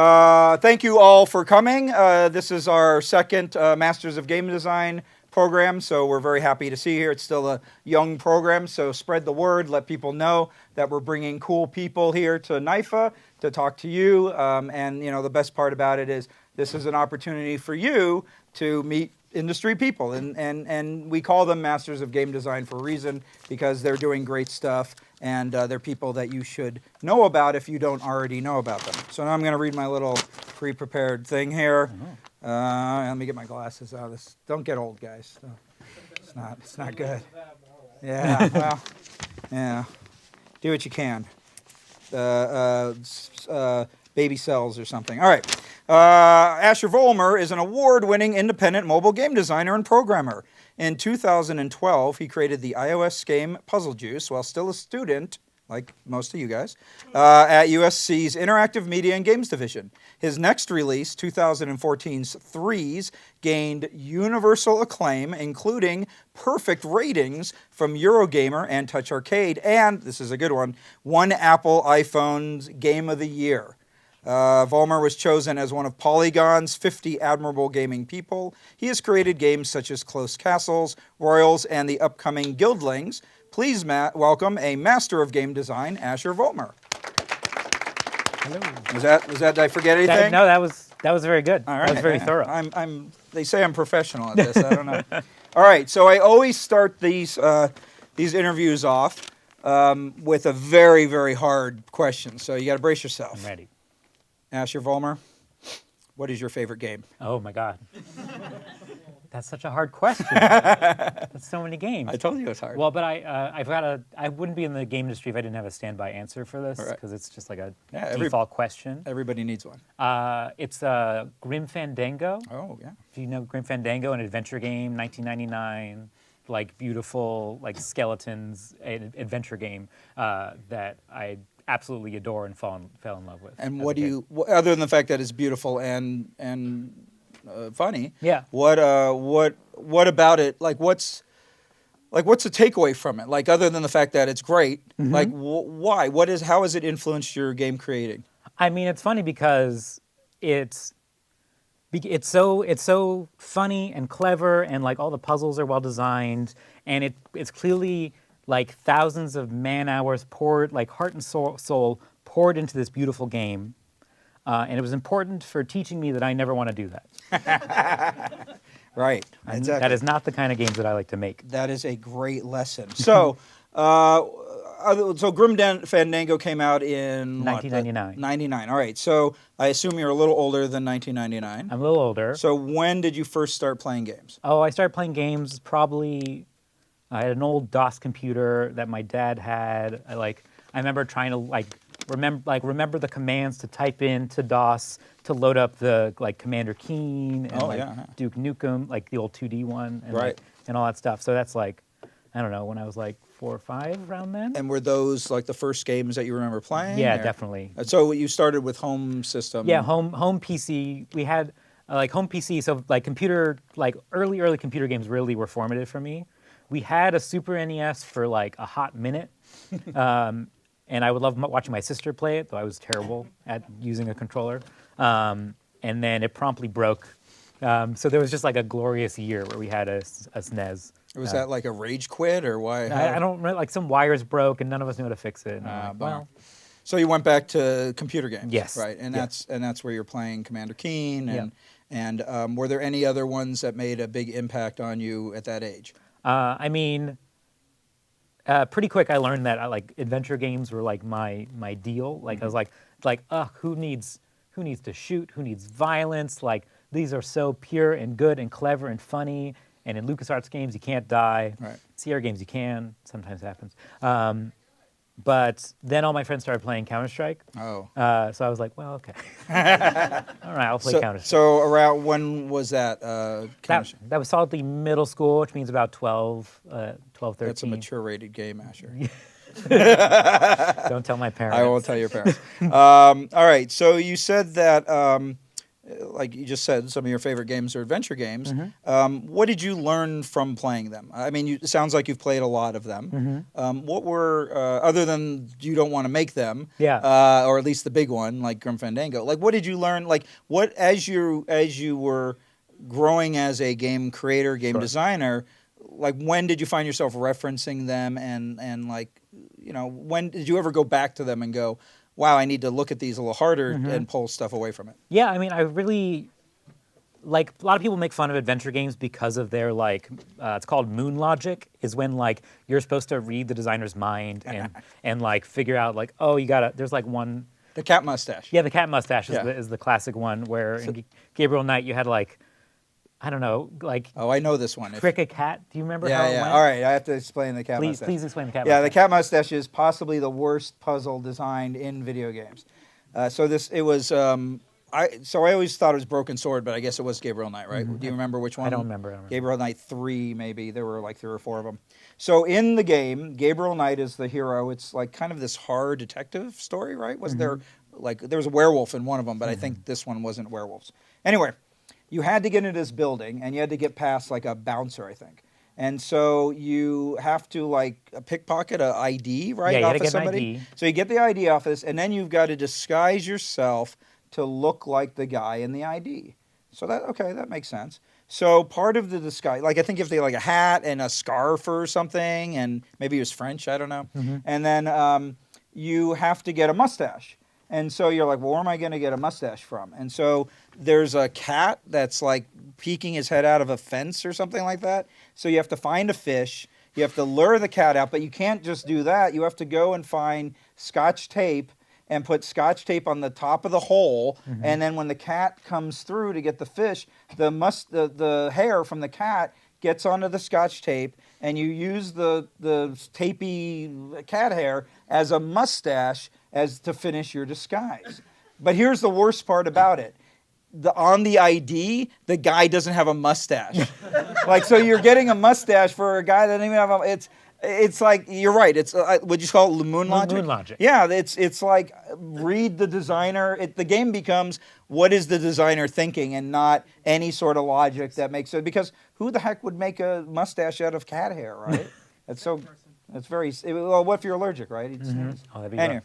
Thank you all for coming. This is our second Masters of Game Design program, so we're very happy to see you here. It's still a young program, so spread the word. Let people know that we're bringing cool people here to NYFA to talk to you. And you know, the best part about it is this is an opportunity for you to meet industry people, and we call them Masters of Game Design for a reason, because they're doing great stuff, and they're people that you should know about if you don't already know about them. So now I'm going to read my little pre-prepared thing here. Let me get my glasses out. This don't get old, guys. It's not good. Yeah, well, yeah. Do what you can. Baby cells or something. All right. Asher Vollmer is an award-winning independent mobile game designer and programmer. In 2012, he created the iOS game Puzzle Juice while still a student, like most of you guys, at USC's Interactive Media and Games Division. His next release, 2014's Threes, gained universal acclaim, including perfect ratings from Eurogamer and Touch Arcade, and, this is a good one, won Apple iPhone's Game of the Year. Vollmer was chosen as one of Polygon's 50 admirable gaming people. He has created games such as Close Castles, Royals, and the upcoming Guildlings. Please welcome a master of game design, Asher Vollmer. Hello. Was that? Did I forget anything? No, that was very good. All right, that was very thorough. They say I'm professional at this. I don't know. All right, so I always start these interviews off with a very, very hard question. So you got to brace yourself. I'm ready. Asher Vollmer, what is your favorite game? Oh my God. That's such a hard question. That's so many games. I told you it's hard. Well, but I wouldn't be in the game industry if I didn't have a standby answer for this, because it's just like a default question. Everybody needs one. It's Grim Fandango. Oh, yeah. If you know Grim Fandango, an adventure game, 1999, like beautiful, like skeletons, an adventure game that I absolutely adore and fell in love with. And what do you, other than the fact that it's beautiful and funny? Yeah. What about it? Like what's the takeaway from it? Like other than the fact that it's great, like why? How has it influenced your game creating? I mean, it's funny because it's so funny and clever, and like all the puzzles are well designed, and it's clearly like thousands of man hours poured, like heart and soul poured into this beautiful game. And it was important for teaching me that I never want to do that. Right. Exactly. That is not the kind of games that I like to make. That is a great lesson. So, Grim Fandango came out in 1999. 99. All right. So I assume you're a little older than 1999. I'm a little older. So when did you first start playing games? Oh, I started playing games probably. I had an old DOS computer that my dad had. I remember trying to remember the commands to type into DOS to load up the Commander Keen and Duke Nukem, like the old 2D one, and and all that stuff. So that's I don't know, when I was like 4 or 5 around then. And were those like the first games that you remember playing? Yeah, definitely. So you started with home system. Yeah, home PC. We had home PC. So early computer games really were formative for me. We had a Super NES for like a hot minute, and I would love watching my sister play it, though I was terrible at using a controller. And then it promptly broke. So there was just like a glorious year where we had a SNES. Was that like a rage quit or why? I don't remember. Like some wires broke and none of us knew how to fix it. So you went back to computer games. Yes. Right, and that's where you're playing Commander Keen and were there any other ones that made a big impact on you at that age? I mean, pretty quick I learned that adventure games were like my deal. Like I was like, who needs to shoot? Who needs violence? Like these are so pure and good and clever and funny. And in LucasArts games you can't die. Right. Sierra games you can. Sometimes happens. But then all my friends started playing Counter-Strike. Oh. So I was like, well, okay. All right, I'll play Counter-Strike. So around when was that? That was solidly middle school, which means about 12, 13. That's a mature rated game, Asher. Don't tell my parents. I won't tell your parents. All right, so you said that like you just said, some of your favorite games are adventure games. Mm-hmm. What did you learn from playing them? I mean, it sounds like you've played a lot of them. What were, other than you don't want to make them, Yeah. or at least the big one, like Grim Fandango, like what did you learn? Like what, as you were growing as a game creator, game Sure. designer, like when did you find yourself referencing them and like, you know, when did you ever go back to them and go, wow, I need to look at these a little harder and pull stuff away from it? Yeah, I mean, I really like a lot of people make fun of adventure games because of their like it's called moon logic, is when like you're supposed to read the designer's mind and like figure out like, oh, you gotta, there's like one. The cat mustache. Yeah, the cat mustache is Yeah. the classic one where in Gabriel Knight you had like, I don't know, like Oh, I know this one. trick a cat. Do you remember Yeah, how it yeah. went? All right, I have to explain the cat Please, mustache. please explain the cat Yeah, mustache. the cat mustache is possibly the worst puzzle designed in video games. I always thought it was Broken Sword, but I guess it was Gabriel Knight, right? Do you remember which one? I don't remember. Gabriel Knight 3, maybe. There were like 3 or 4 of them. So in the game, Gabriel Knight is the hero. It's like kind of this horror detective story, right? Was there like there was a werewolf in one of them, but I think this one wasn't werewolves. Anyway, you had to get into this building and you had to get past like a bouncer, I think. And so you have to like pickpocket an ID, right? Yeah, you off gotta of get an somebody. ID. So you get the ID off this, and then you've got to disguise yourself to look like the guy in the ID. So that makes sense. So part of the disguise, like I think if they like a hat and a scarf or something, and maybe it was French, I don't know. And then you have to get a mustache. And so you're like, well, where am I going to get a mustache from? And so there's a cat that's like peeking his head out of a fence or something like that. So you have to find a fish. You have to lure the cat out, but you can't just do that. You have to go and find Scotch tape and put Scotch tape on the top of the hole. And then when the cat comes through to get the fish, the hair from the cat gets onto the Scotch tape, and you use the tapey cat hair as a mustache as to finish your disguise. But here's the worst part about it. On the ID, the guy doesn't have a mustache. Like, so you're getting a mustache for a guy that doesn't even have a... It's like, you're right. It's, would you call it moon logic? Moon logic. Yeah, it's like, read the designer. The game becomes, what is the designer thinking, and not any sort of logic that makes it. Because who the heck would make a mustache out of cat hair, right? That's very... Well, what if you're allergic, right? Oh, that'd be Anyway. rough.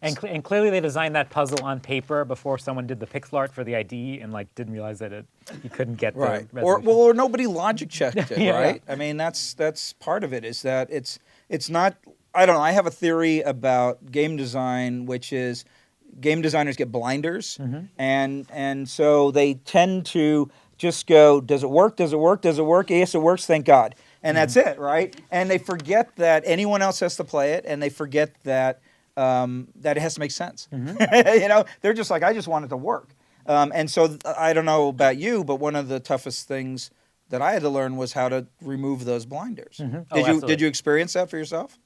And clearly they designed that puzzle on paper before someone did the pixel art for the ID and like didn't realize that you couldn't get Right. the Or resolution. or nobody logic checked it, Yeah. right? I mean, that's part of it, is that it's not, I don't know, I have a theory about game design, which is game designers get blinders, and so they tend to just go, does it work? Does it work? Does it work? Yes, it works, thank God. And that's it, right? And they forget that anyone else has to play it, and they forget that that it has to make sense. You know, they're just like, I just want it to work. And so I don't know about you, but one of the toughest things that I had to learn was how to remove those blinders. Oh, Did absolutely. you experience that for yourself?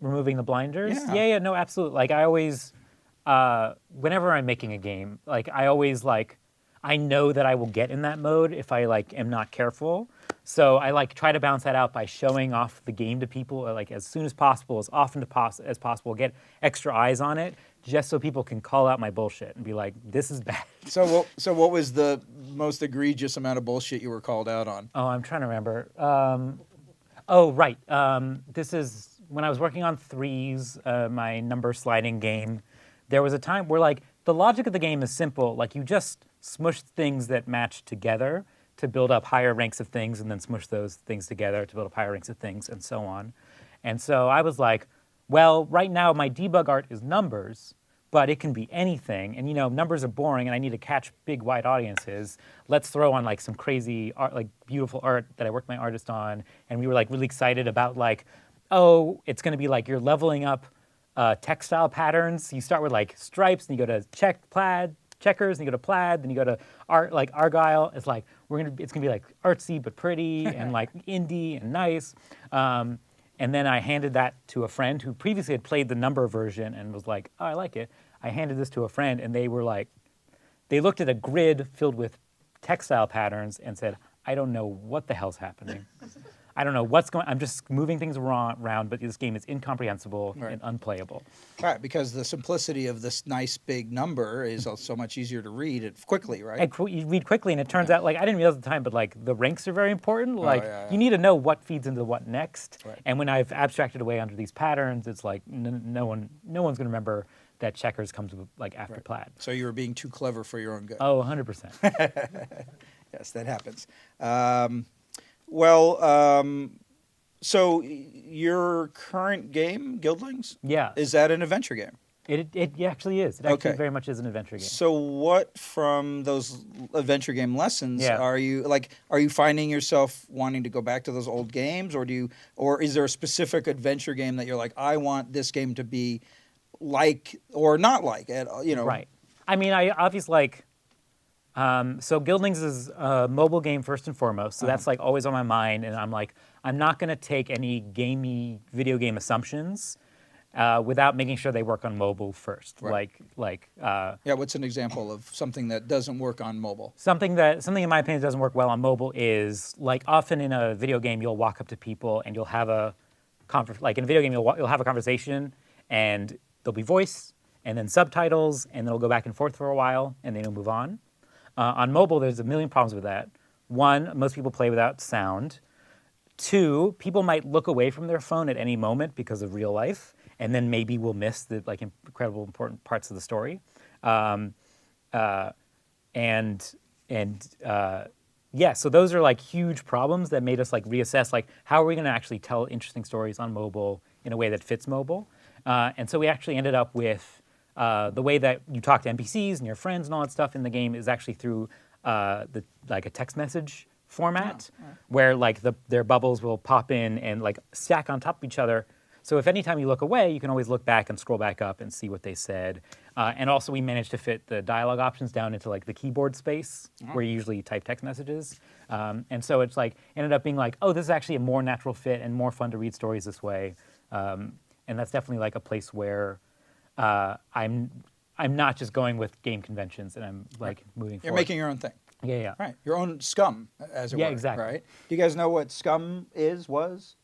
Removing the blinders? Yeah. No, absolutely. Like I always, whenever I'm making a game, like I always like, I know that I will get in that mode if I like am not careful. So I like try to balance that out by showing off the game to people like as soon as possible, as often as possible, get extra eyes on it, just so people can call out my bullshit and be like, this is bad. So what was the most egregious amount of bullshit you were called out on? Oh, I'm trying to remember. Oh, right. This is when I was working on Threes, my number sliding game. There was a time where like the logic of the game is simple. Like you just smush things that match together to build up higher ranks of things, and then smush those things together to build up higher ranks of things, and so on. And so I was like, well, right now my debug art is numbers, but it can be anything. And you know, numbers are boring, and I need to catch big, wide audiences. Let's throw on like some crazy art, like beautiful art that I worked my artist on, and we were like really excited about like, oh, it's going to be like you're leveling up textile patterns. You start with like stripes, and you go to checkers, and you go to plaid, then you go to art like argyle. It's like it's gonna be like artsy but pretty and like indie and nice. And then I handed that to a friend who previously had played the number version and was like, oh, I like it. I handed this to a friend, and they were like, they looked at a grid filled with textile patterns and said, I don't know what the hell's happening. I don't know what's going. I'm just moving things around, but this game is incomprehensible Right. and unplayable. Right, because the simplicity of this nice big number is so much easier to read it quickly, right? And you read quickly, and it turns out, like, I didn't realize at the time, but like the ranks are very important. Like, yeah, yeah. you need to know what feeds into what next. Right. And when I've abstracted away under these patterns, it's like no one's going to remember that checkers comes with, like after plaid. So you were being too clever for your own good. Oh, 100%. Yes, that happens. So your current game, Guildlings, Yeah. is that an adventure game? It actually is. It actually Okay. very much is an adventure game. So what from those adventure game lessons Yeah. are you finding yourself wanting to go back to those old games, or is there a specific adventure game that you're like, I want this game to be like or not like, Right. I mean, I obviously like. So Guildlings is a mobile game first and foremost, so that's like always on my mind, and I'm like, I'm not going to take any gamey video game assumptions without making sure they work on mobile first. Right. Yeah, what's an example of something that doesn't work on mobile? something in my opinion doesn't work well on mobile is like often in a video game you'll walk up to people and you'll have a like in a video game you'll have a conversation and there'll be voice and then subtitles and then it'll go back and forth for a while and then you'll move on. On mobile, there's a million problems with that. One, most people play without sound. Two, people might look away from their phone at any moment because of real life, and then maybe we'll miss the like incredible important parts of the story. So those are like huge problems that made us like reassess like how are we going to actually tell interesting stories on mobile in a way that fits mobile. And so we actually ended up with the way that you talk to NPCs and your friends and all that stuff in the game is actually through like a text message format where like their bubbles will pop in and like stack on top of each other. So if anytime you look away, you can always look back and scroll back up and see what they said. And also we managed to fit the dialogue options down into like the keyboard space where you usually type text messages. And so it's like ended up being like, oh, this is actually a more natural fit and more fun to read stories this way. And that's definitely like a place where I'm not just going with game conventions, and I'm like moving forward. You're making your own thing. Yeah. Right. Your own scum, as it were. Yeah, exactly. Right. Do you guys know what scum was?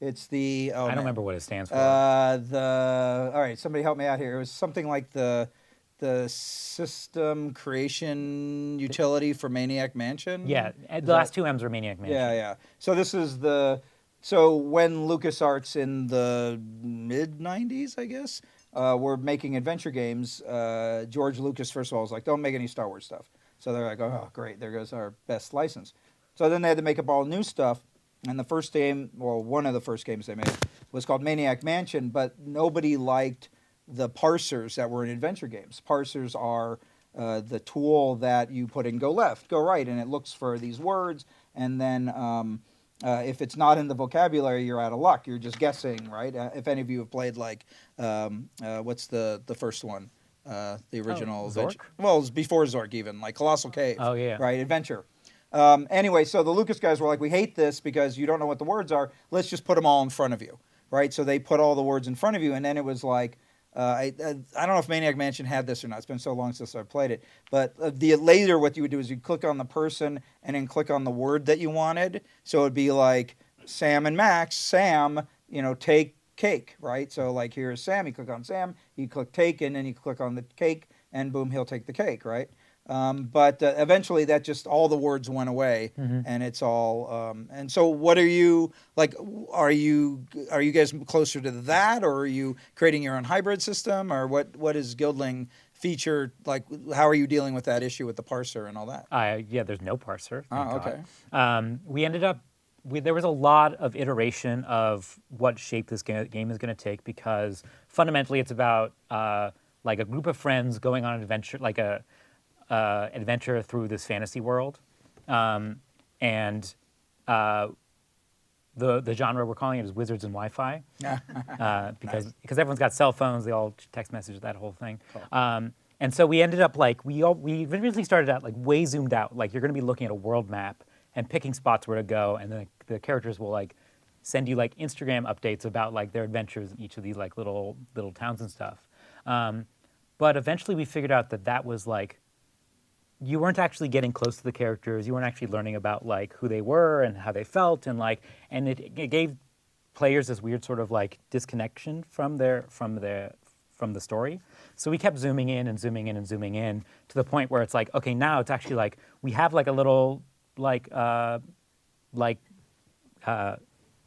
It's the. I don't remember what it stands for. All right. Somebody help me out here. It was something like the system creation utility for Maniac Mansion. Yeah. The last two M's were Maniac Mansion. Yeah. So this is So when LucasArts in the mid '90s, I guess, were making adventure games, George Lucas first of all was like, "Don't make any Star Wars stuff." So they're like, "Oh, great! There goes our best license." So then they had to make up all new stuff, and the first game, well, one of the first games they made was called Maniac Mansion, but nobody liked the parsers that were in adventure games. Parsers are the tool that you put in go left, go right, and it looks for these words, and then if it's not in the vocabulary, you're out of luck. You're just guessing, right? If any of you have played, like, what's the first one? The original. Zork? Well, it was before Zork even, like Colossal Cave. Oh, yeah. Right, Adventure. Anyway, so the Lucas guys were like, we hate this because you don't know what the words are. Let's just put them all in front of you, right? So they put all the words in front of you, and then it was like, I don't know if Maniac Mansion had this or not. It's been so long since I played it. But later what you would do is you'd click on the person and then click on the word that you wanted. So it would be like Sam and Max. Sam, take cake, right? So like here's Sam. You click on Sam. You click take, and then you click on the cake, and boom, he'll take the cake, right? But eventually that just all the words went away, and it's all. And so, what are you like? Are you guys closer to that, or are you creating your own hybrid system, or what is Guildling feature like? How are you dealing with that issue with the parser and all that? There's no parser. Oh, okay. We ended up. There was a lot of iteration of what shape this game is going to take because fundamentally it's about like a group of friends going on an adventure, like a adventure through this fantasy world, and the genre we're calling it is Wizards and Wi-Fi, because everyone's got cell phones, they all text message, that whole thing. Cool. And so we ended up like we originally started out like way zoomed out, like you're going to be looking at a world map and picking spots where to go, and then the characters will like send you like Instagram updates about like their adventures in each of these like little towns and stuff. But eventually we figured out that was like you weren't actually getting close to the characters. You weren't actually learning about like who they were and how they felt, and like, and it gave players this weird sort of like disconnection from the story. So we kept zooming in and zooming in and zooming in to the point where it's like, okay, now it's actually like we have like a little like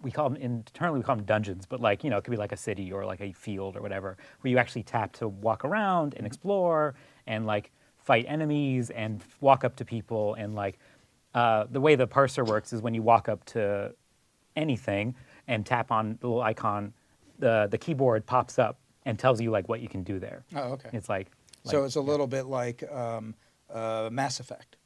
we call them internally we call them dungeons, but like, you know, it could be like a city or like a field or whatever, where you actually tap to walk around and explore and like fight enemies and walk up to people, and like the way the parser works is when you walk up to anything and tap on the little icon, the keyboard pops up and tells you like what you can do there. Oh, okay. It's like So it's a little bit like Mass Effect.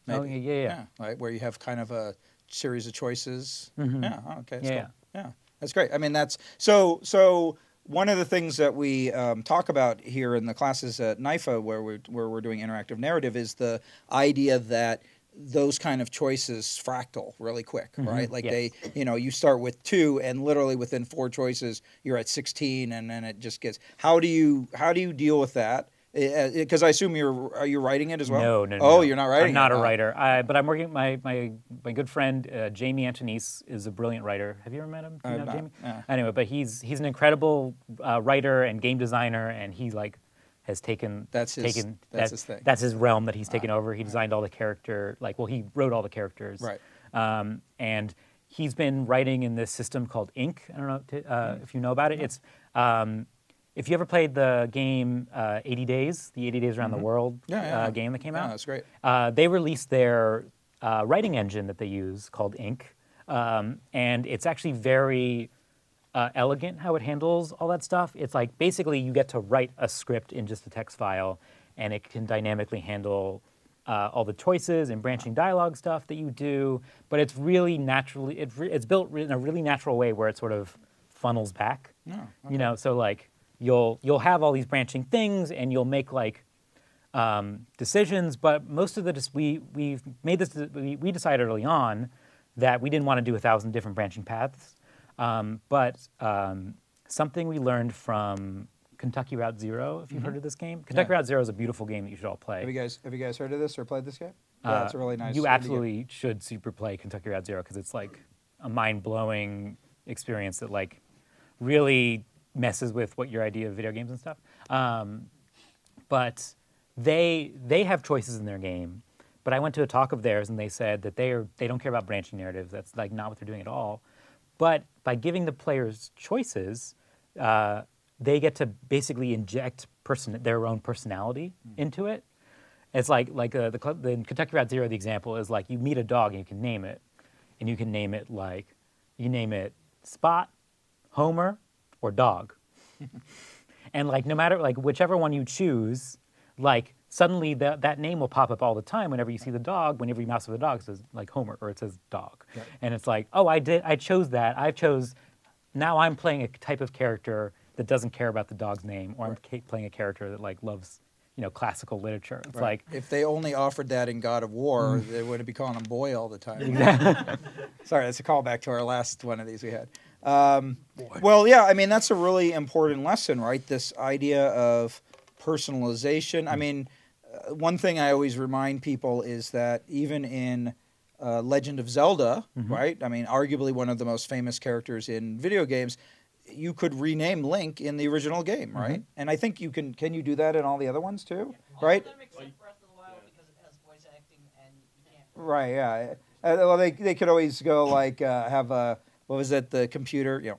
oh Maybe. yeah. Right, where you have kind of a series of choices. Yeah, oh, okay. That's Yeah. cool. Yeah, that's great. I mean, that's so. One of the things that we talk about here in the classes at NYFA, where we're doing interactive narrative, is the idea that those kind of choices fractal really quick, right? Like Yes. you start with 2, and literally within 4 choices, you're at 16, and then it just gets. How do you deal with that? Because I assume are you writing it as well? No. Oh, you're not writing. I'm not it. a Oh. writer. But I'm working. My good friend Jamie Antonise is a brilliant writer. Have you ever met him? Do you know not, Jamie? no. Anyway, but he's an incredible writer and game designer, and he like has taken That's his thing. That's his realm that he's taken over. He designed all the character. He wrote all the characters. Right. And he's been writing in this system called Ink. I don't know if you know about it. It's if you ever played the game 80 Days, the 80 Days Around the World game that came out. That's great. They released their writing engine that they use called Ink, and it's actually very elegant how it handles all that stuff. It's like basically you get to write a script in just a text file, and it can dynamically handle all the choices and branching dialogue stuff that you do. But it's really naturally, it's built in a really natural way where it sort of funnels back. Oh, okay. You know, so like you'll have all these branching things, and you'll make like decisions. But most of we decided early on that we didn't want to do 1,000 different branching paths. But something we learned from Kentucky Route Zero, if you've heard of this game. Kentucky Route Zero is a beautiful game that you should all play. Have you guys heard of this or played this game? Yeah, it's a really nice. You really absolutely should super play Kentucky Route Zero because it's like a mind-blowing experience that like really messes with what your idea of video games and stuff. But they have choices in their game. But I went to a talk of theirs and they said that they don't care about branching narratives. That's like not what they're doing at all. But by giving the players choices, they get to basically inject their own personality into it. It's like the Kentucky Route Zero, the example is like you meet a dog and you can name it. And you can name it Spot, Homer, or Dog. And like no matter like whichever one you choose, like suddenly that name will pop up all the time whenever you see the dog. Whenever you mouse with the dog, it says like Homer or it says Dog. Right. And it's like, oh, I chose that. Now I'm playing a type of character that doesn't care about the dog's name, or I'm playing a character that like loves, classical literature. It's like if they only offered that in God of War, they wouldn't be calling him Boy all the time. Exactly. Sorry, that's a callback to our last one of these we had. Well, yeah, I mean that's a really important lesson, right? This idea of personalization. I mean, one thing I always remind people is that even in Legend of Zelda, right? I mean, arguably one of the most famous characters in video games. You could rename Link in the original game, right? And I think you can. Can you do that in all the other ones too? Right? Except Breath of the Wild because it has voice acting and you can't. Right. Yeah. Well, they could always go like have a what was it? The computer,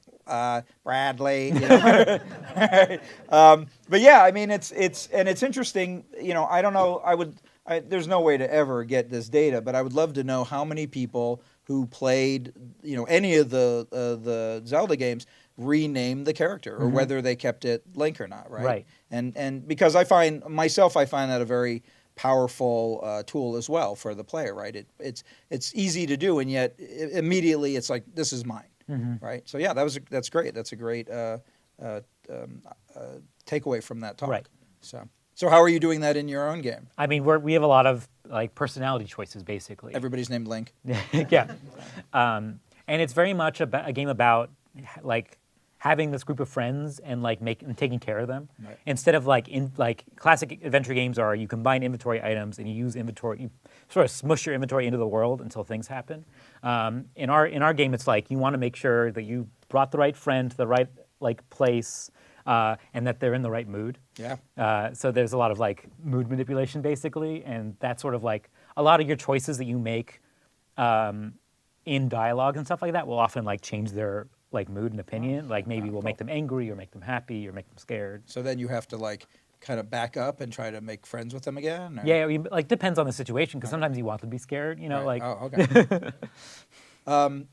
Bradley. But yeah, I mean it's interesting. I don't know. There's no way to ever get this data, but I would love to know how many people who played any of the Zelda games rename the character or whether they kept it Link or not, right? Right. And because I find that a very powerful tool as well for the player, right? It's easy to do, and yet immediately it's like this is mine, right? So yeah, that's great. That's a great takeaway from that talk. Right. So how are you doing that in your own game? I mean, we have a lot of like personality choices basically. Everybody's named Link. Yeah. And it's very much a game about like having this group of friends and like taking care of them, Right. instead of like classic adventure games are you combine inventory items and you use inventory, you sort of smush your inventory into the world until things happen. In our game, it's like you want to make sure that you brought the right friend to the right like place, and that they're in the right mood. Yeah. So there's a lot of like mood manipulation basically, and that's sort of like a lot of your choices that you make in dialogue and stuff like that will often like change their like mood and opinion. Like maybe we'll make them angry or make them happy or make them scared. So then you have to like kind of back up and try to make friends with them again? Or? Yeah, like depends on the situation because sometimes you want them to be scared, you know, Right. like. Oh, okay.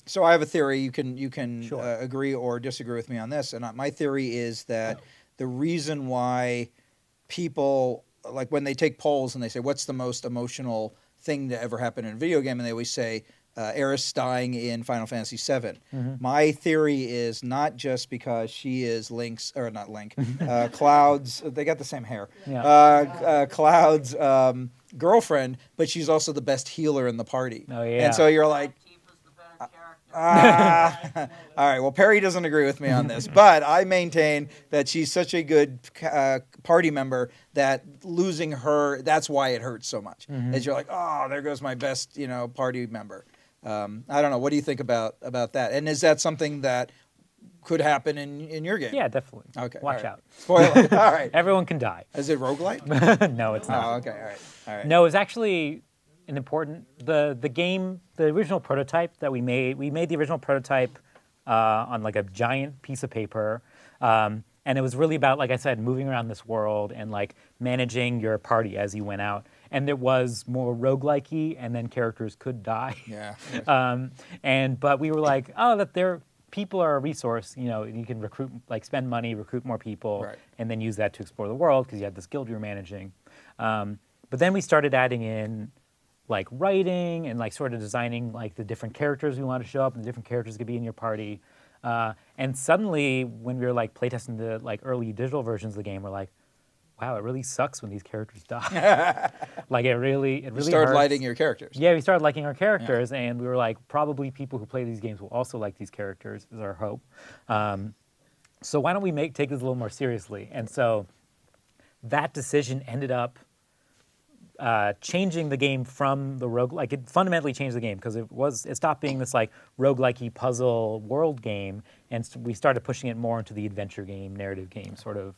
So I have a theory. You can Sure. agree or disagree with me on this. And my theory is that the reason why people, like when they take polls and they say, what's the most emotional thing to ever happen in a video game? And they always say, Eris dying in Final Fantasy VII. My theory is not just because she is Link's, or not Link, Cloud's, they got the same hair, Yeah. Cloud's girlfriend, but she's also the best healer in the party. Oh, yeah. And so you're like, Tifa's the better character. all right, well, Perry doesn't agree with me on this, but I maintain that she's such a good party member that losing her, that's why it hurts so much. Is you're like, oh, there goes my best, party member. I don't know. What do you think about that? And is that something that could happen in your game? Yeah, definitely. Okay. Watch all right. out. Spoiler. All right. Everyone can die. Is it roguelite? No, it's not. Oh, okay. All right. All right. No, it's actually an important the game, the original prototype that we made the original prototype on like a giant piece of paper, and it was really about, like I said, moving around this world and like managing your party as you went out. And it was more roguelike-y, and then characters could die. Yeah. But we were like, oh, that people are a resource. You can recruit, like spend money, recruit more people, Right. and then use that to explore the world because you had this guild you were managing. But then we started adding in like writing and like sort of designing like the different characters we want to show up and the different characters could be in your party. And suddenly, when we were like playtesting the like early digital versions of the game, we're like, wow, it really sucks when these characters die. Like it really You started hurts. liking your characters. Yeah, we started liking our characters, and we were like, probably people who play these games will also like these characters, is our hope. So why don't we take this a little more seriously? And so that decision ended up changing the game from the rogue. Like it fundamentally changed the game because it stopped being this like roguelike-y puzzle world game, and we started pushing it more into the adventure game, narrative game sort of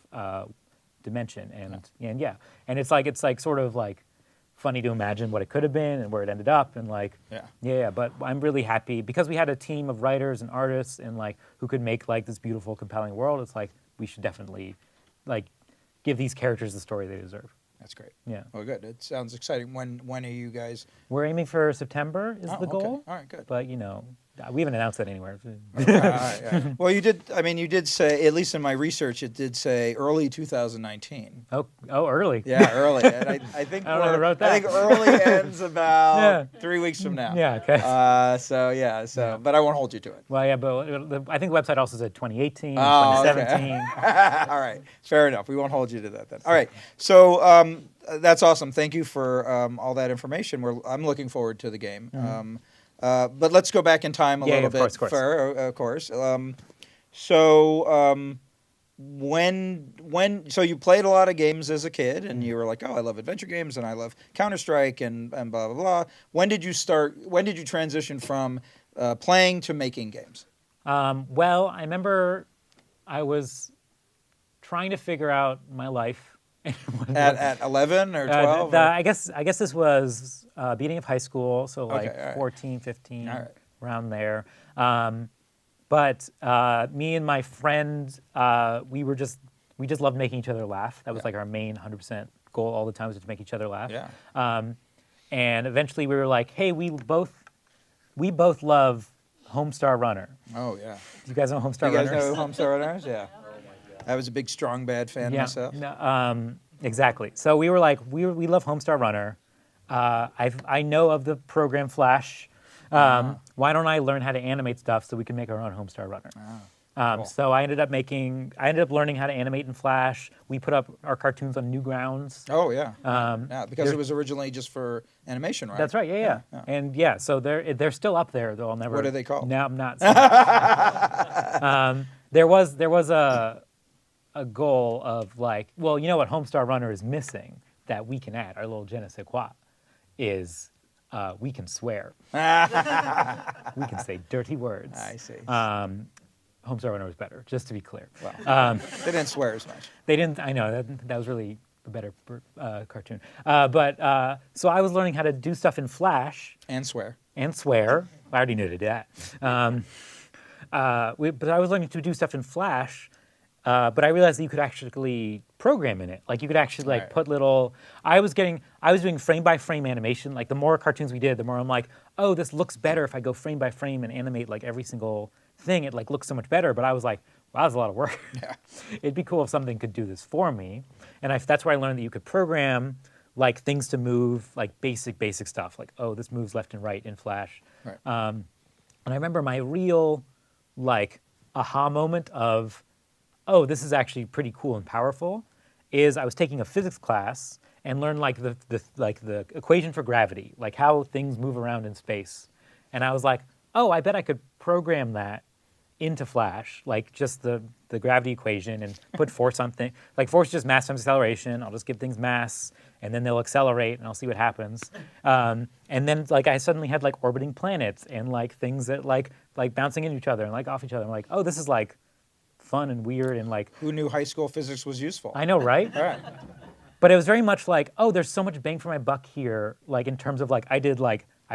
dimension. And it's like sort of like funny to imagine what it could have been and where it ended up, and like but I'm really happy because we had a team of writers and artists and like who could make like this beautiful, compelling world. It's like we should definitely like give these characters the story they deserve. That's great. Yeah. Well, good. It sounds exciting. When are you guys? We're aiming for September is the goal. Okay. All right, good. But we haven't announced that anywhere. All right, yeah. Well, you did say, at least in my research, it did say early 2019. Oh, early. Yeah, early. And I think I don't know who wrote that. I think early ends about 3 weeks from now. Yeah, okay. But I won't hold you to it. Well, yeah, but I think the website also said 2018, Oh, okay. 2017. All right, fair enough. We won't hold you to that then. All right, so that's awesome. Thank you for all that information. I'm looking forward to the game. But let's go back in time a little bit. Of course. Of course. So so you played a lot of games as a kid, and you were like, oh, I love adventure games, and I love Counter-Strike, and blah blah blah. When did you transition from playing to making games? Well, I remember I was trying to figure out my life. at 11 or 12? I guess this was beginning of high school, so like Okay, all right. 14, 15, All right. around there. But me and my friend, we just loved making each other laugh. That was like our main 100% goal all the time, was to make each other laugh. Yeah. And eventually we were like, hey, we both love Homestar Runner. Oh yeah. Do you guys know Homestar You guys Runners? know Homestar Runners? Yeah. I was a big Strong Bad fan myself. No, exactly. So we were like, we love Homestar Runner. I know of the program Flash. Why don't I learn how to animate stuff so we can make our own Homestar Runner? Cool. So I ended up learning how to animate in Flash. We put up our cartoons on Newgrounds. Oh yeah. Yeah, because they're- it was originally just for animation, right? That's right. Yeah. And so they're still up there, though. I'll never. What are they called? No, I'm not. There was a goal of like, well, you know what Homestar Runner is missing that we can add, our little je ne sais quoi, is we can swear. We can say dirty words. I see. Homestar Runner was better, just to be clear. Well, they didn't swear as much. They didn't. I know that was really a better cartoon. So I was learning how to do stuff in Flash And swear. and swear. I already knew to do that. But I was learning to do stuff in Flash. But I realized that you could actually program in it. Like you could actually like Right. put little. I was doing frame by frame animation. Like the more cartoons we did, the more I'm like, oh, this looks better if I go frame by frame and animate like every single thing. It like looks so much better. But I was like, wow, that's a lot of work. Yeah. It'd be cool if something could do this for me. And that's where I learned that you could program like things to move, like basic stuff. Like, oh, this moves left and right in Flash. Right. And I remember my real like aha moment of, oh, this is actually pretty cool and powerful, is I was taking a physics class and learned like the equation for gravity, like how things move around in space. And I was like, oh, I bet I could program that into Flash, like just the gravity equation and put force on things. Like force is just mass times acceleration. I'll just give things mass and then they'll accelerate and I'll see what happens. And then like I suddenly had like orbiting planets and like things that like bouncing into each other and like off each other. I'm like, oh, this is like fun and weird and like. Who knew high school physics was useful? I know, right? All right. But it was very much like, oh, there's so much bang for my buck here, like in terms of like I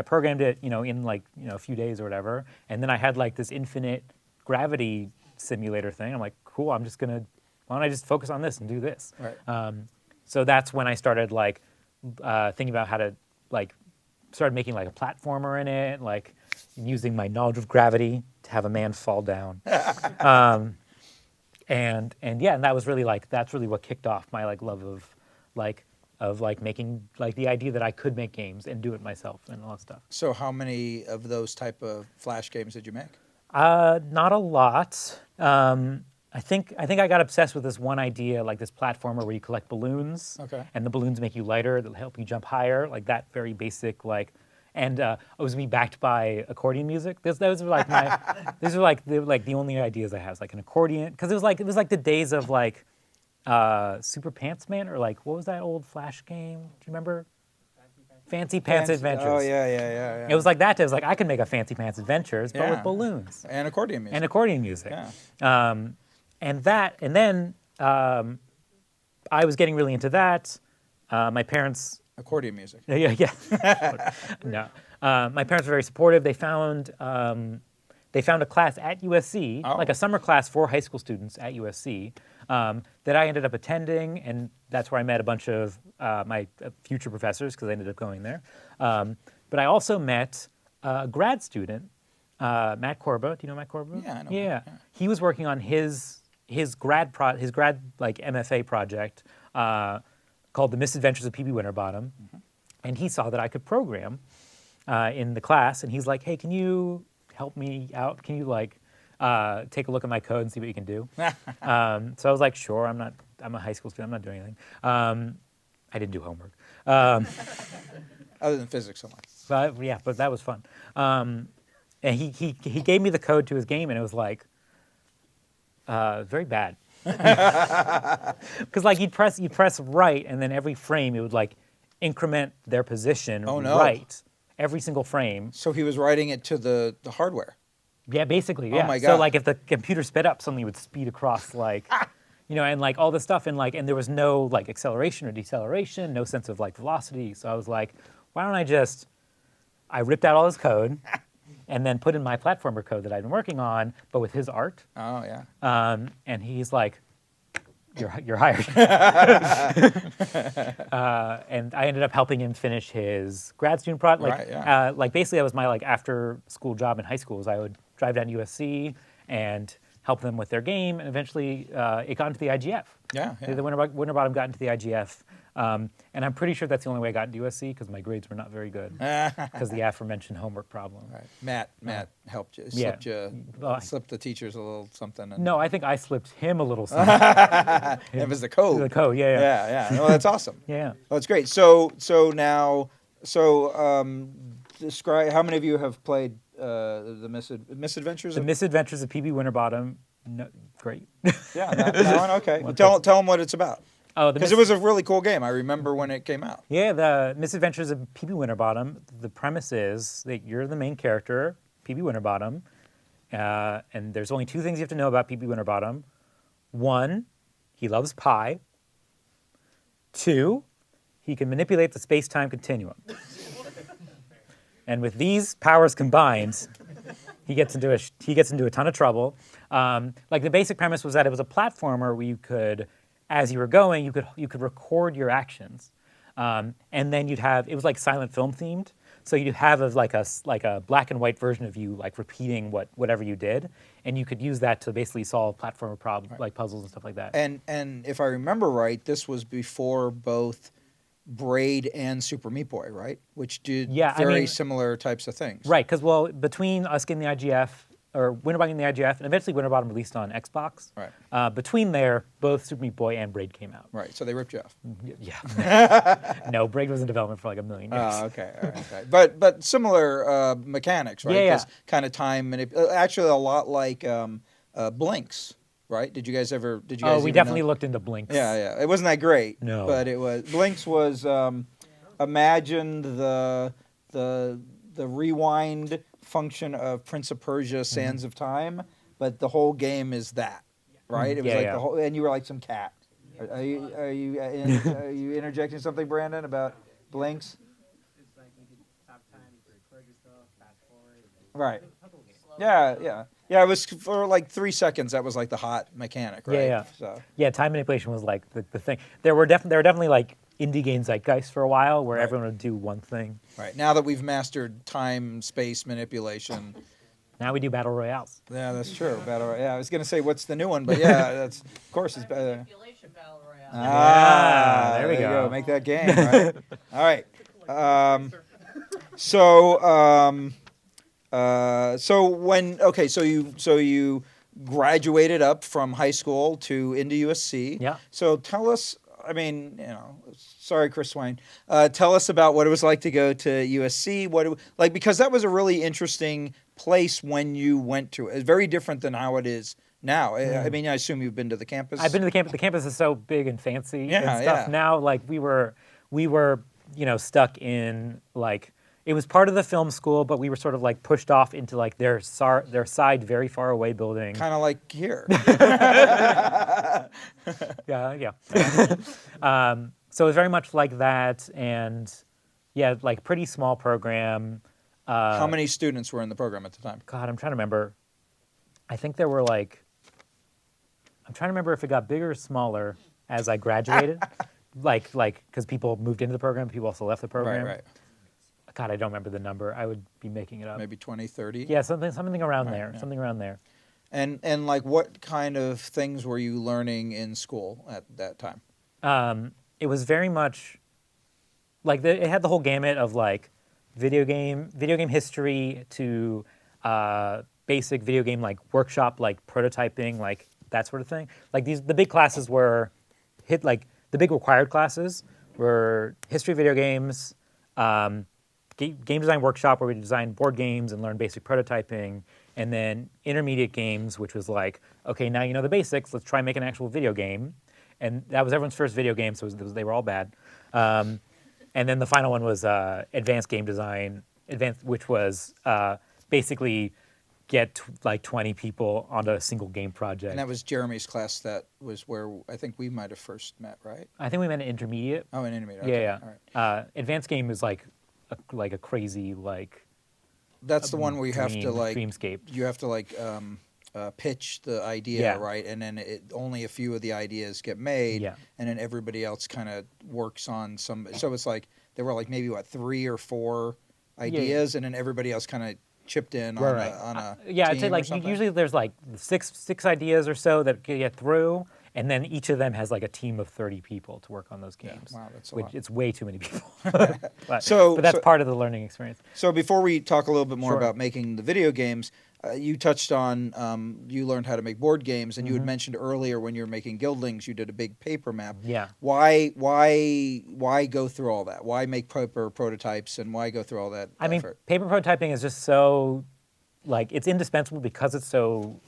programmed it, in like, a few days or whatever, and then I had like this infinite gravity simulator thing. I'm like, cool, why don't I just focus on this and do this? Right. So that's when I started like thinking about how to like started making like a platformer in it, like using my knowledge of gravity to have a man fall down. And that was really like that's really what kicked off my like love of making like the idea that I could make games and do it myself and all that stuff. So how many of those type of Flash games did you make? Not a lot. I think I got obsessed with this one idea, like this platformer where you collect balloons, Okay. and the balloons make you lighter, they'll help you jump higher, like that very basic like. And it was me backed by accordion music. Those were like these were like the only ideas I had, was like an accordion, because it was like the days of like Super Pants Man, or like what was that old Flash game? Do you remember? Fancy Pants Adventures. Oh yeah. It was like that. It was like I could make a Fancy Pants Adventures, but Yeah. with balloons And accordion music. and accordion music. Yeah. And then I was getting really into that. My parents. Accordion music. Yeah. No, my parents were very supportive. They found a class at USC, Oh. like a summer class for high school students at USC, that I ended up attending, and that's where I met a bunch of my future professors, because I ended up going there. But I also met a grad student, Matt Corba. Do you know Matt Corba? Yeah, I know Yeah, Matt, yeah. he was working on his grad like MFA project. Called The Misadventures of P.B. Winterbottom, and he saw that I could program in the class, and he's like, hey, can you help me out? Can you like take a look at my code and see what you can do? So I was like, sure, I'm a high school student, I'm not doing anything. I didn't do homework. Other than physics, so much. But that was fun. And he gave me the code to his game, and it was like very bad. Because like you'd press right, and then every frame it would like increment their position Oh, no. right every single frame. So he was writing it to the hardware. Yeah, basically. Oh Yeah. my So God. like if the computer sped up, suddenly it would speed across like, and like all this stuff, and like and there was no like acceleration or deceleration, no sense of like velocity. So I was like, why don't I ripped out all his code, and then put in my platformer code that I'd been working on, but with his art. Oh yeah. And he's like, "You're hired." And I ended up helping him finish his grad student project. Like, Right, yeah. like basically, that was my like after school job in high school. Was I would drive down to USC and help them with their game, and eventually it got into the IGF. Yeah. The Winterbottom got into the IGF. And I'm pretty sure that's the only way I got into USC, because my grades were not very good because the aforementioned homework problem. Right. Matt helped you. Yeah. Slipped the teachers a little something. And No, I think I slipped him a little something. It was the code. The code, yeah. Yeah. Well, that's awesome. Yeah. Oh, that's great. So now, describe. How many of you have played the Misadventures? The Misadventures of P.B. Winterbottom. No, great. Yeah, that one. Okay, tell them what it's about. Oh, Because it was a really cool game. I remember when it came out. Yeah, the Misadventures of P.B. Winterbottom. The premise is that you're the main character, P.B. Winterbottom, and there's only two things you have to know about P.B. Winterbottom. One, he loves pie. Two, he can manipulate the space-time continuum. And with these powers combined, he gets into a ton of trouble. Like the basic premise was that it was a platformer where you could, as you were going, you could record your actions, and then it was like silent film themed. So you'd have like a black and white version of you like repeating whatever you did, and you could use that to basically solve platformer problems like puzzles and stuff like that. And if I remember right, this was before both Braid and Super Meat Boy, right? Which did very similar types of things. Right, because between us getting the IGF, or Winterbottom getting the IGF, and eventually Winterbottom released on Xbox. Right. Between there, both Super Meat Boy and Braid came out. Right, so they ripped you off. Yeah. No, Braid was in development for like 1 million years. Oh, okay. All right, okay. But similar mechanics, right? Yeah. Kind of time actually a lot like Blinks, right? Did you guys Oh, we definitely looked into Blinks. Yeah. It wasn't that great. No. But it was Blinks was imagined the rewind function of Prince of Persia: Sands of Time, but the whole game is that, right? It was the whole, and you were like some cat. Are you interjecting something, Brandon, about Blinks? It's like you could stop time, you could record yourself, fast forward. Right. Yeah. It was for like 3 seconds. That was like the hot mechanic, right? Yeah. So. Yeah, time manipulation was like the thing. There were definitely like indie game zeitgeist for a while where everyone would do one thing. Right. Now that we've mastered time space manipulation. Now we do battle royales. Yeah, that's true. I was gonna say what's the new one, but yeah, that's of course it's better. Manipulation battle royale. There we go. Make that game. Right? All right. So you graduated up from high school to into USC. Yeah. So tell us. I mean, sorry, Chris Swain. Tell us about what it was like to go to USC. Because that was a really interesting place when you went to it. It's very different than how it is now. I mean, I assume you've been to the campus. I've been to the campus. The campus is so big and fancy and stuff. Yeah. Now, like we were, stuck in like it was part of the film school, but we were sort of like pushed off into like their side, very far away building. Kind of like here. Yeah. So it was very much like that, and like pretty small program. How many students were in the program at the time? God, I'm trying to remember. I think there were like. I'm trying to remember if it got bigger or smaller as I graduated, like because people moved into the program, people also left the program. Right. God, I don't remember the number. I would be making it up. Maybe 20, 30? Yeah, something around there. Yeah. Something around there. And like what kind of things were you learning in school at that time? It was very much like it had the whole gamut of like video game history to basic video game like workshop, like prototyping, like that sort of thing. Like the big classes were the big required classes were history of video games, game design workshop where we designed board games and learned basic prototyping, and then intermediate games, which was like, okay, now you know the basics, let's try and make an actual video game. And that was everyone's first video game, so they were all bad. And then the final one was advanced game design, which was basically get like 20 people onto a single game project. And that was Jeremy's class. That was where I think we might have first met, right? I think we met in intermediate. Oh, in intermediate. Okay. Yeah. All right. Advanced game is like a crazy like. That's the one where you have to like dreamscape. You have to like pitch the idea, right? And then only a few of the ideas get made, and then everybody else kind of works on some. So it's like there were like maybe 3 or 4 ideas, and then everybody else kind of chipped in on a I'd say like usually there's like six ideas or so that get through, and then each of them has like a team of 30 people to work on those games. Yeah, wow, that's a lot. It's way too many people. but that's part of the learning experience. So before we talk a little bit more about making the video games, you touched on you learned how to make board games, and you had mentioned earlier when you were making Guildlings, you did a big paper map. Yeah. Why go through all that? Why make paper prototypes, and why go through all that effort? I mean, paper prototyping is just so, like, it's indispensable because it's so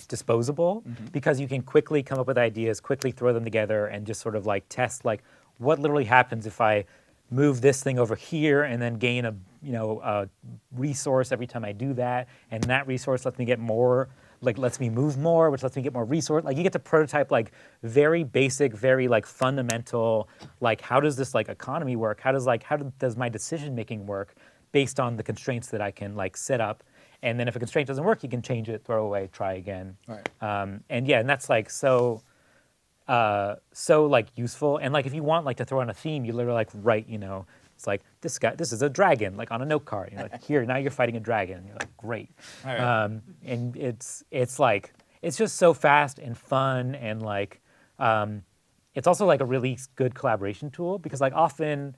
disposable because you can quickly come up with ideas, quickly throw them together, and just sort of like test like what literally happens if I move this thing over here and then gain a resource every time I do that, and that resource lets me get more, like lets me move more, which lets me get more resource. Like you get to prototype like very basic, very like fundamental, like how does this like economy work? How does my decision making work based on the constraints that I can like set up? And then if a constraint doesn't work, you can change it, throw away, try again. Right. And that's like so like useful. And like if you want like to throw in a theme, you literally like write, it's like this is a dragon, like on a note card. You're like, here, now you're fighting a dragon. And you're like, great. Right. And it's like it's just so fast and fun, and like it's also like a really good collaboration tool because like often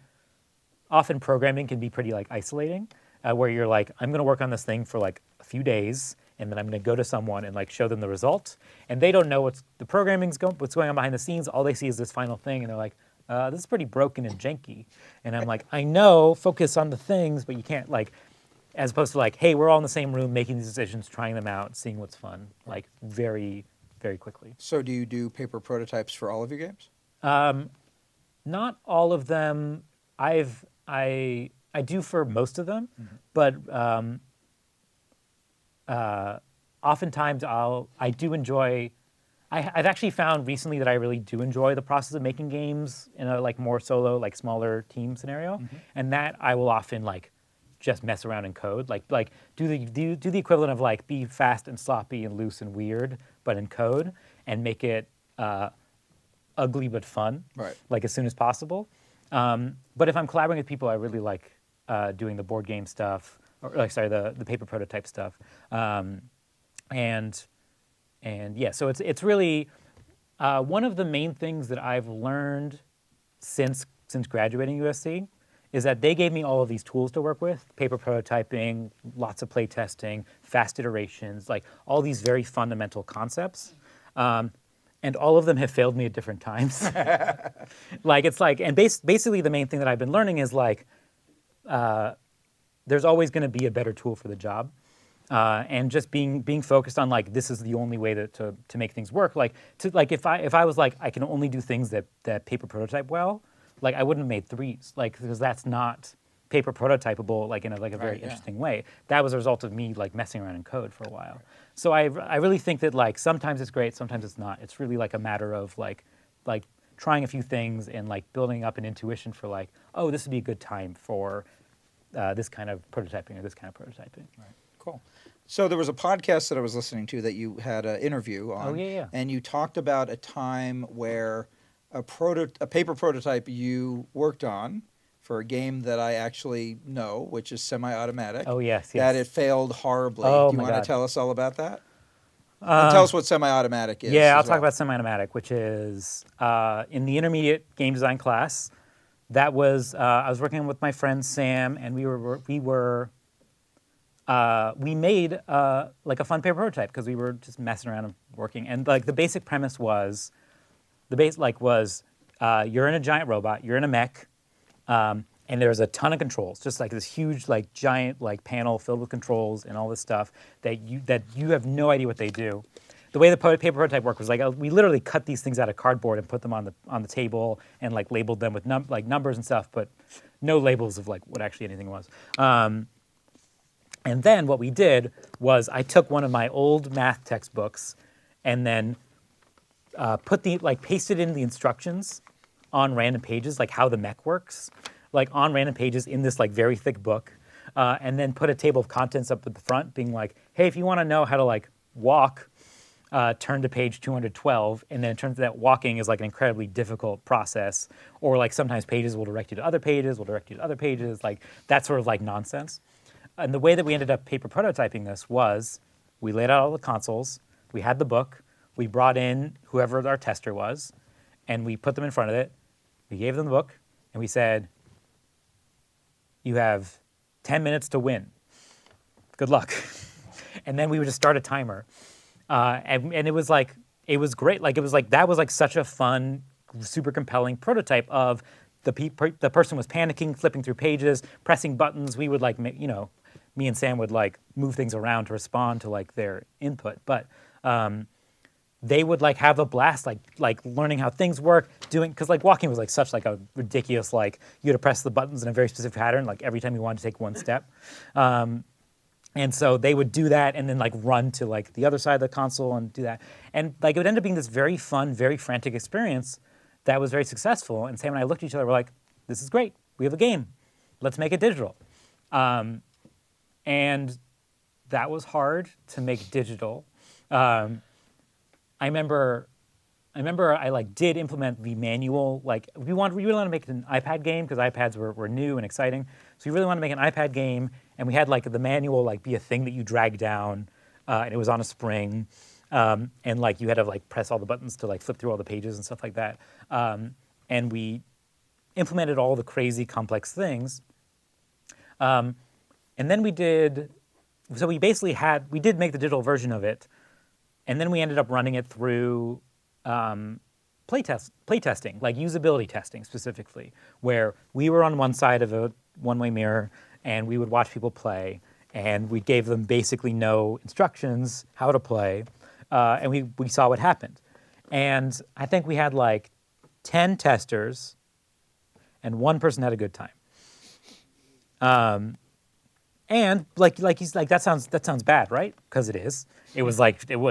programming can be pretty like isolating. Where you're like, I'm going to work on this thing for like a few days, and then I'm going to go to someone and like show them the result, and they don't know what's going on behind the scenes. All they see is this final thing, and they're like, this is pretty broken and janky. And I'm like, I know, focus on the things, but you can't like, as opposed to like, hey, we're all in the same room making these decisions, trying them out, seeing what's fun, like very, very quickly. So do you do paper prototypes for all of your games? Not all of them. I do for most of them, but oftentimes I do enjoy. I've actually found recently that I really do enjoy the process of making games in a like more solo, like smaller team scenario, and that I will often like just mess around in code, like do the equivalent of like be fast and sloppy and loose and weird, but in code, and make it ugly but fun, Right. like as soon as possible. But if I'm collaborating with people, I really like doing the board game stuff, or like sorry, the paper prototype stuff, and yeah. So it's really one of the main things that I've learned since graduating USC is that they gave me all of these tools to work with: paper prototyping, lots of play testing, fast iterations, like all these very fundamental concepts. And all of them have failed me at different times. Like it's like, and basically the main thing that I've been learning is like, there's always going to be a better tool for the job, and just being focused on like this is the only way to make things work. Like if I was like I can only do things that paper prototype well, like I wouldn't have made threes, like because that's not paper prototypable like in a very interesting way. That was a result of me like messing around in code for a while. So I really think that like sometimes it's great, sometimes it's not. It's really like a matter of like trying a few things and like building up an intuition for like, oh, this would be a good time for this kind of prototyping or this kind of prototyping. Right. Cool. So there was a podcast that I was listening to that you had an interview on. Oh, yeah. And you talked about a time where a paper prototype you worked on for a game that I actually know, which is semi-automatic. Oh, yes. That it failed horribly. Oh, Do you my want God. to tell us all about that? And tell us what semi-automatic is. Yeah, I'll as talk well. about semi-automatic, which is in the intermediate game design class. That was I was working with my friend Sam, and we made like a fun paper prototype because we were just messing around and working. And like the basic premise was, you're in a giant robot, you're in a mech, and there's a ton of controls, just like this huge like giant like panel filled with controls and all this stuff that you have no idea what they do. The way the paper prototype worked was like we literally cut these things out of cardboard and put them on the table and like labeled them with numbers and stuff, but no labels of like what actually anything was. And then what we did was I took one of my old math textbooks and then pasted in the instructions on random pages, like how the mech works, like on random pages in this like very thick book, and then put a table of contents up at the front, being like, hey, if you want to know how to like walk, turn to page 212, and then it turns out that walking is like an incredibly difficult process, or like sometimes pages will direct you to other pages, like that sort of like nonsense. And the way that we ended up paper prototyping this was we laid out all the consoles, we had the book, we brought in whoever our tester was, and we put them in front of it, we gave them the book, and we said, you have 10 minutes to win. Good luck. And then we would just start a timer. And it was great. Like, it was like, that was like such a fun, super compelling prototype of the person was panicking, flipping through pages, pressing buttons. We would like, me and Sam would like move things around to respond to like their input. But they would like have a blast, like learning how things work, doing, because like walking was like such like a ridiculous, like you had to press the buttons in a very specific pattern, like every time you wanted to take one step. And so they would do that and then like run to like the other side of the console and do that. And like it would end up being this very fun, very frantic experience that was very successful. And Sam and I looked at each other, we're like, this is great. We have a game. Let's make it digital. And that was hard to make digital. I remember I like did implement the manual. Like we really wanted to make it an iPad game because iPads were new and exciting. So we really wanted to make an iPad game, and we had like the manual like be a thing that you drag down, and it was on a spring, and like you had to like press all the buttons to like flip through all the pages and stuff like that. And we implemented all the crazy complex things. And then we did make the digital version of it, and then we ended up running it through playtesting, like usability testing specifically, where we were on one side of a one-way mirror, and we would watch people play, and we gave them basically no instructions how to play, and we saw what happened. And I think we had like 10 testers, and one person had a good time. And like he's like that sounds bad, right? Because it is. It was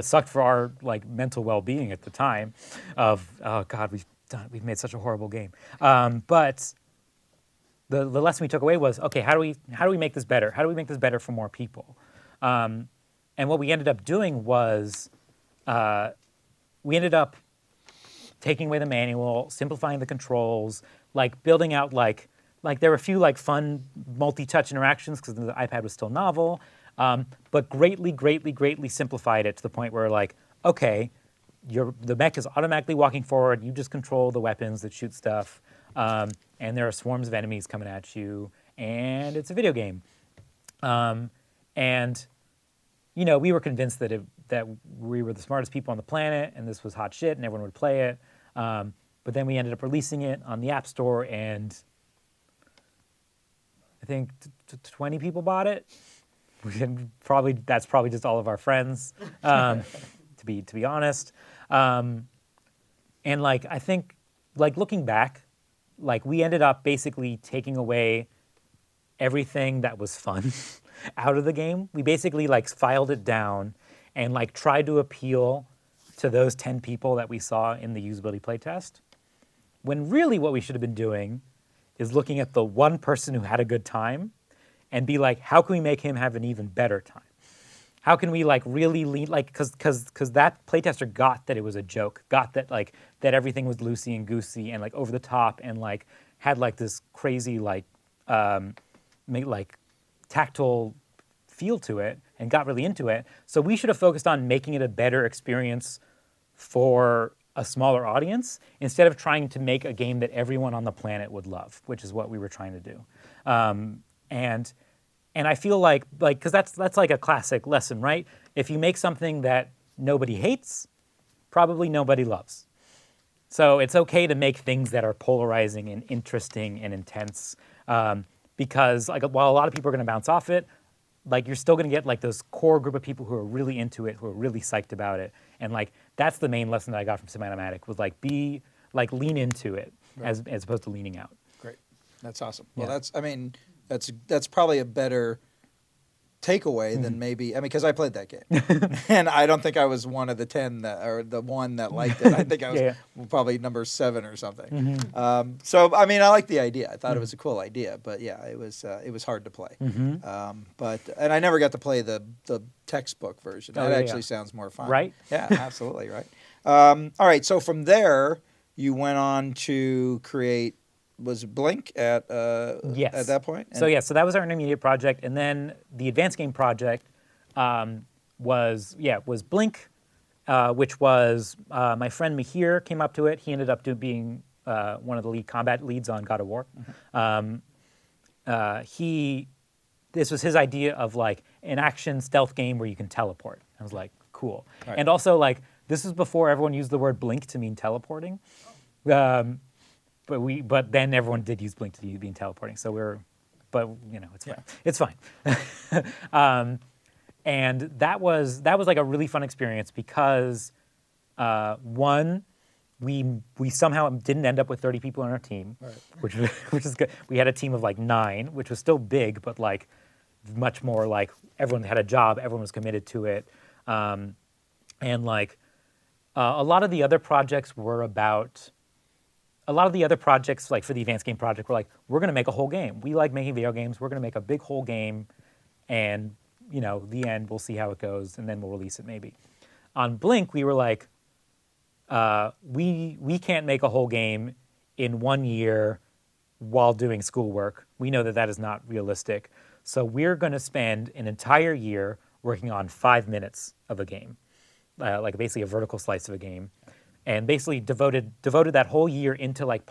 sucked for our like mental well-being at the time. Of oh god, we've made such a horrible game. But the lesson we took away was, okay, how do we make this better? How do we make this better for more people? And what we ended up doing was we ended up taking away the manual, simplifying the controls, like building out like there were a few like fun multi-touch interactions because the iPad was still novel, but greatly simplified it to the point where like, okay, the mech is automatically walking forward. You just control the weapons that shoot stuff, and there are swarms of enemies coming at you, and it's a video game. And you know, we were convinced that we were the smartest people on the planet, and this was hot shit, and everyone would play it. But then we ended up releasing it on the App Store, and I think 20 people bought it. That's probably just all of our friends, to be honest. And like I think, like looking back, like we ended up basically taking away everything that was fun out of the game. We basically like filed it down and like tried to appeal to those 10 people that we saw in the usability playtest. When really what we should have been doing is looking at the one person who had a good time and be like, how can we make him have an even better time? How can we like really lean, like, cause that playtester got that it was a joke, got that like, that everything was loosey and goosey and like over the top and like had like this crazy like tactile feel to it and got really into it. So we should have focused on making it a better experience for a smaller audience instead of trying to make a game that everyone on the planet would love, which is what we were trying to do. And I feel like because that's like a classic lesson, right? If you make something that nobody hates, probably nobody loves. So it's okay to make things that are polarizing and interesting and intense, because like while a lot of people are going to bounce off it, like you're still going to get like those core group of people who are really into it, who are really psyched about it, and like that's the main lesson that I got from Semi-Automatic was like lean into it, right, as opposed to leaning out. Great, that's awesome. Yeah. Well, that's probably a better takeaway than maybe, because I played that game and I don't think I was one of the 10 or the one that liked it. I think I was probably number 7 or something. So I like the idea. I thought it was a cool idea, but yeah, it was hard to play. And I never got to play the textbook version. That actually sounds more fun. Right? Yeah, absolutely right. All right, so from there you went on to create. Was Blink at yes. at that point? So that was our intermediate project, and then the advanced game project was Blink, which was my friend Mihir came up to it. He ended up being one of the lead combat leads on God of War. This was his idea of like an action stealth game where you can teleport. I was like, cool. Right. And also like this was before everyone used the word blink to mean teleporting. But then everyone did use blink to mean teleporting. So it's fine. Yeah. It's fine. And that was like a really fun experience because one, we somehow didn't end up with 30 people on our team, which is good. We had a team of like 9, which was still big, but like much more like everyone had a job, everyone was committed to it, and like a lot of the other projects were about. A lot of the other projects, like for the advanced game project, were like, we're going to make a whole game. We like making video games. We're going to make a big whole game, and the end, we'll see how it goes, and then we'll release it maybe. On Blink, we were like, we can't make a whole game in 1 year while doing schoolwork. We know that is not realistic. So we're going to spend an entire year working on 5 minutes of a game, like basically a vertical slice of a game. And basically devoted that whole year into like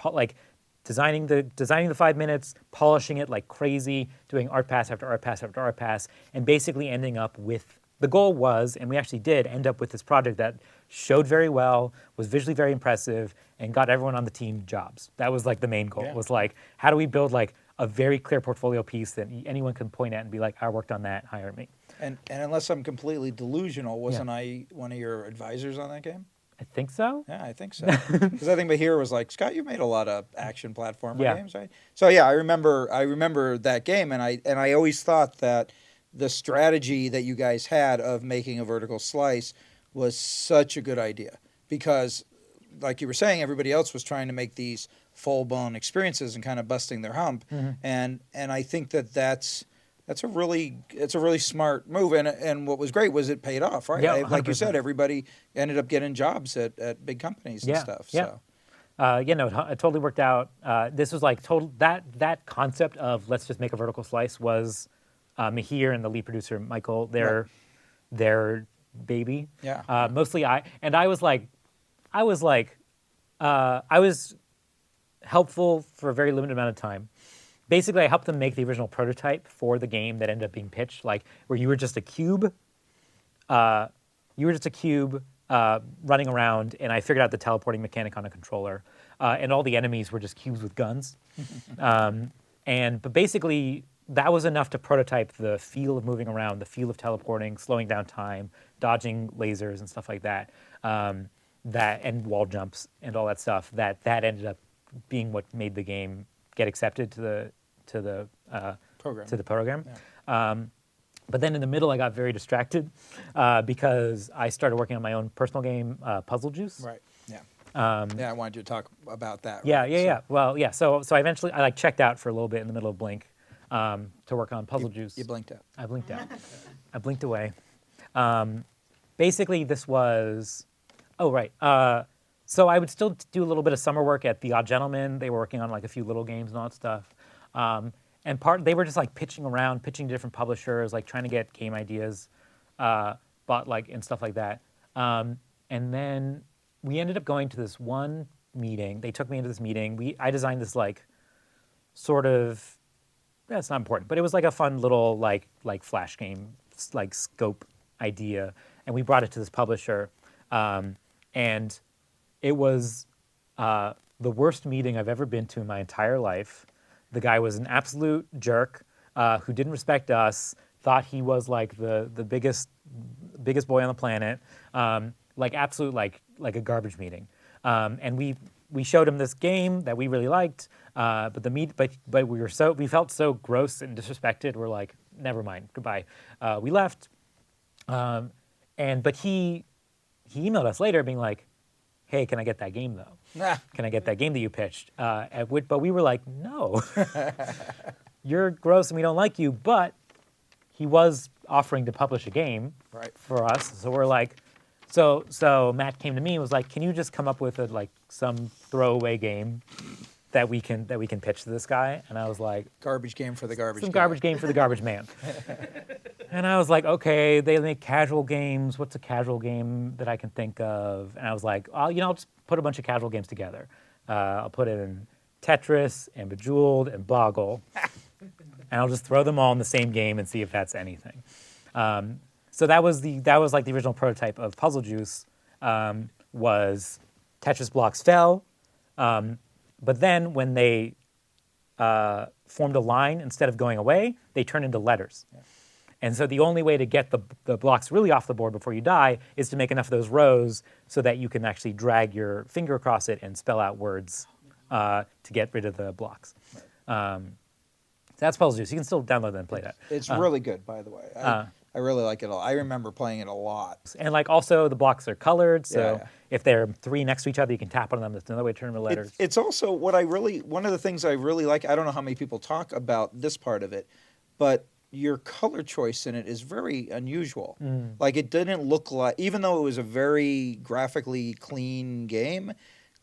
designing the 5 minutes, polishing it like crazy, doing art pass after art pass after art pass, and basically ending up with the goal was, and we actually did end up with this project that showed very well, was visually very impressive, and got everyone on the team jobs. That was like the main goal. Was like, how do we build like a very clear portfolio piece that anyone can point at and be like, I worked on that, hire me. And unless I'm completely delusional, wasn't I one of your advisors on that game? I think so. Yeah, I think so. Because I think Bahir was like, Scott, you've made a lot of action platformer Yeah. games, right? So yeah, I remember that game, and I always thought that the strategy that you guys had of making a vertical slice was such a good idea because, like you were saying, everybody else was trying to make these full-blown experiences and kind of busting their hump, and I think that's a really smart move, and what was great was it paid off, right? Yeah, Like you 100%. said, everybody ended up getting jobs at big companies and stuff. Yeah. So. It totally worked out. This was like that concept of let's just make a vertical slice was Mahir and the lead producer Michael, their baby. Yeah. Mostly I was helpful for a very limited amount of time. Basically, I helped them make the original prototype for the game that ended up being pitched, like where you were just a cube. Running around, and I figured out the teleporting mechanic on a controller, and all the enemies were just cubes with guns. But basically, that was enough to prototype the feel of moving around, the feel of teleporting, slowing down time, dodging lasers and stuff like that. And wall jumps and all that stuff. That ended up being what made the game get accepted to the program. Yeah. But then in the middle, I got very distracted because I started working on my own personal game, Puzzle Juice. Right. Yeah. I wanted you to talk about that. Right? Yeah. Well, yeah. So I eventually I checked out for a little bit in the middle of Blink to work on Puzzle Juice. You blinked out. I blinked out. I blinked away. Basically, this was. Oh right. So I would still do a little bit of summer work at The Odd Gentleman. They were working on like a few little games and all that stuff. And they were just like pitching to different publishers, like trying to get game ideas, and stuff like that. And then we ended up going to this one meeting. They took me into this meeting. I designed this like sort of, it's not important, but it was like a fun little like flash game, like scope idea. And we brought it to this publisher. And it was the worst meeting I've ever been to in my entire life. The guy was an absolute jerk who didn't respect us, thought he was like the biggest boy on the planet, absolute like a garbage meeting. And we showed him this game that we really liked, but we felt so gross and disrespected. We're like, never mind, goodbye. We left, but he emailed us later being like, hey, can I get that game though? Can I get that game that you pitched? But we were like, no, you're gross and we don't like you. But he was offering to publish a game for us, so we're like, so Matt came to me and was like, can you just come up with some throwaway game that we can pitch to this guy? And I was like, garbage game for the garbage. Some guy. garbage game for the garbage man. And I was like, okay, they make casual games. What's a casual game that I can think of? And I was like, I'll just put a bunch of casual games together. I'll put in Tetris and Bejeweled and Boggle, and I'll just throw them all in the same game and see if that's anything. So that was like the original prototype of Puzzle Juice. Was Tetris blocks fell, but then when they formed a line instead of going away, they turned into letters. Yeah. And so the only way to get the blocks really off the board before you die is to make enough of those rows so that you can actually drag your finger across it and spell out words to get rid of the blocks. So that's Puzzle Juice. You can still download that and play that. It's really good, by the way. I really like it a lot. I remember playing it a lot. And like also the blocks are colored, so Yeah. if they're 3 next to each other, you can tap on them. That's another way to turn them into letters. It's also one of the things I really like. I don't know how many people talk about this part of it, but your color choice in it is very unusual. Like it didn't look like, even though it was a very graphically clean game,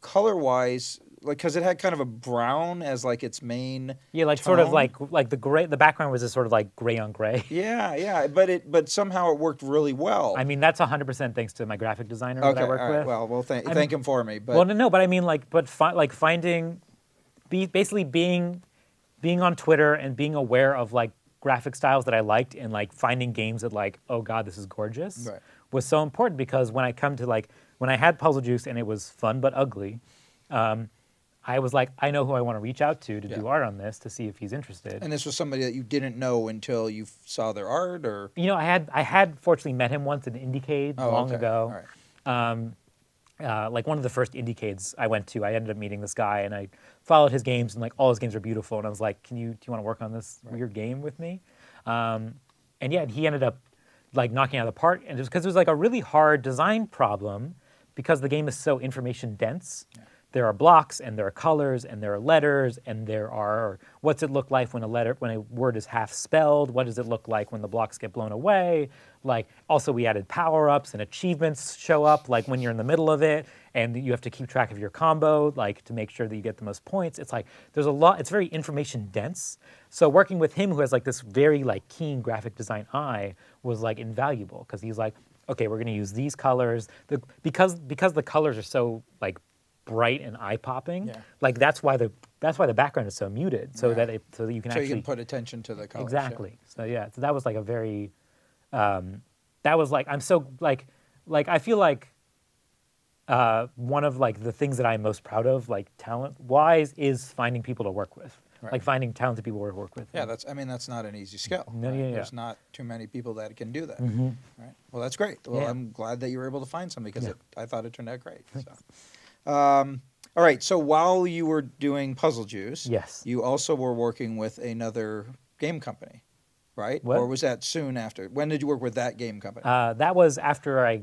color-wise, like because it had kind of a brown as like its main Yeah, like sort of tone. like the gray. The background was just sort of like gray on gray. Yeah, but somehow it worked really well. I mean, that's 100% thanks to my graphic designer that I work all right. with. Well, thank him for me. But Well, no, but I mean, finding, basically being on Twitter and being aware of like graphic styles that I liked and like finding games that like, oh God, this is gorgeous, Right. was so important because when I come to like, when I had Puzzle Juice and it was fun but ugly, I was like, I know who I want to reach out to do art on this to see if he's interested. And this was somebody that you didn't know until you saw their art, or You know, I had fortunately met him once at an Indiecade long okay. ago. All right. Like one of the first Indiecades I went to, I ended up meeting this guy and I followed his games and like all his games are beautiful. And I was like, do you want to work on this weird game with me? And yeah, he ended up like knocking it out of the park. And just because it was like a really hard design problem because the game is so information dense. Yeah. There are blocks and there are colors and there are letters and there are, what's it look like when a word is half spelled? What does it look like when the blocks get blown away? Like also we added power-ups and achievements show up like when you're in the middle of it and you have to keep track of your combo like to make sure that you get the most points. It's like there's a lot, it's very information dense. So working with him who has like this very like keen graphic design eye was like invaluable because he's like, okay, we're gonna use these colors. Because the colors are so like bright and eye-popping. Like that's why the background is so muted, so that you can actually put attention to the colors. Exactly. So that was like a very, that was like I'm so like I feel like one of like the things that I'm most proud of, like talent-wise, is finding people to work with. Right. Like finding talented people to work with. Yeah, that's not an easy skill. No, right? yeah. There's not too many people that can do that. Mm-hmm. Right. Well, that's great. Well, Yeah. I'm glad that you were able to find something because I thought it turned out great. So. All right. So while you were doing Puzzle Juice, Yes. you also were working with another game company, right? What? Or was that soon after? When did you work with that game company? That was after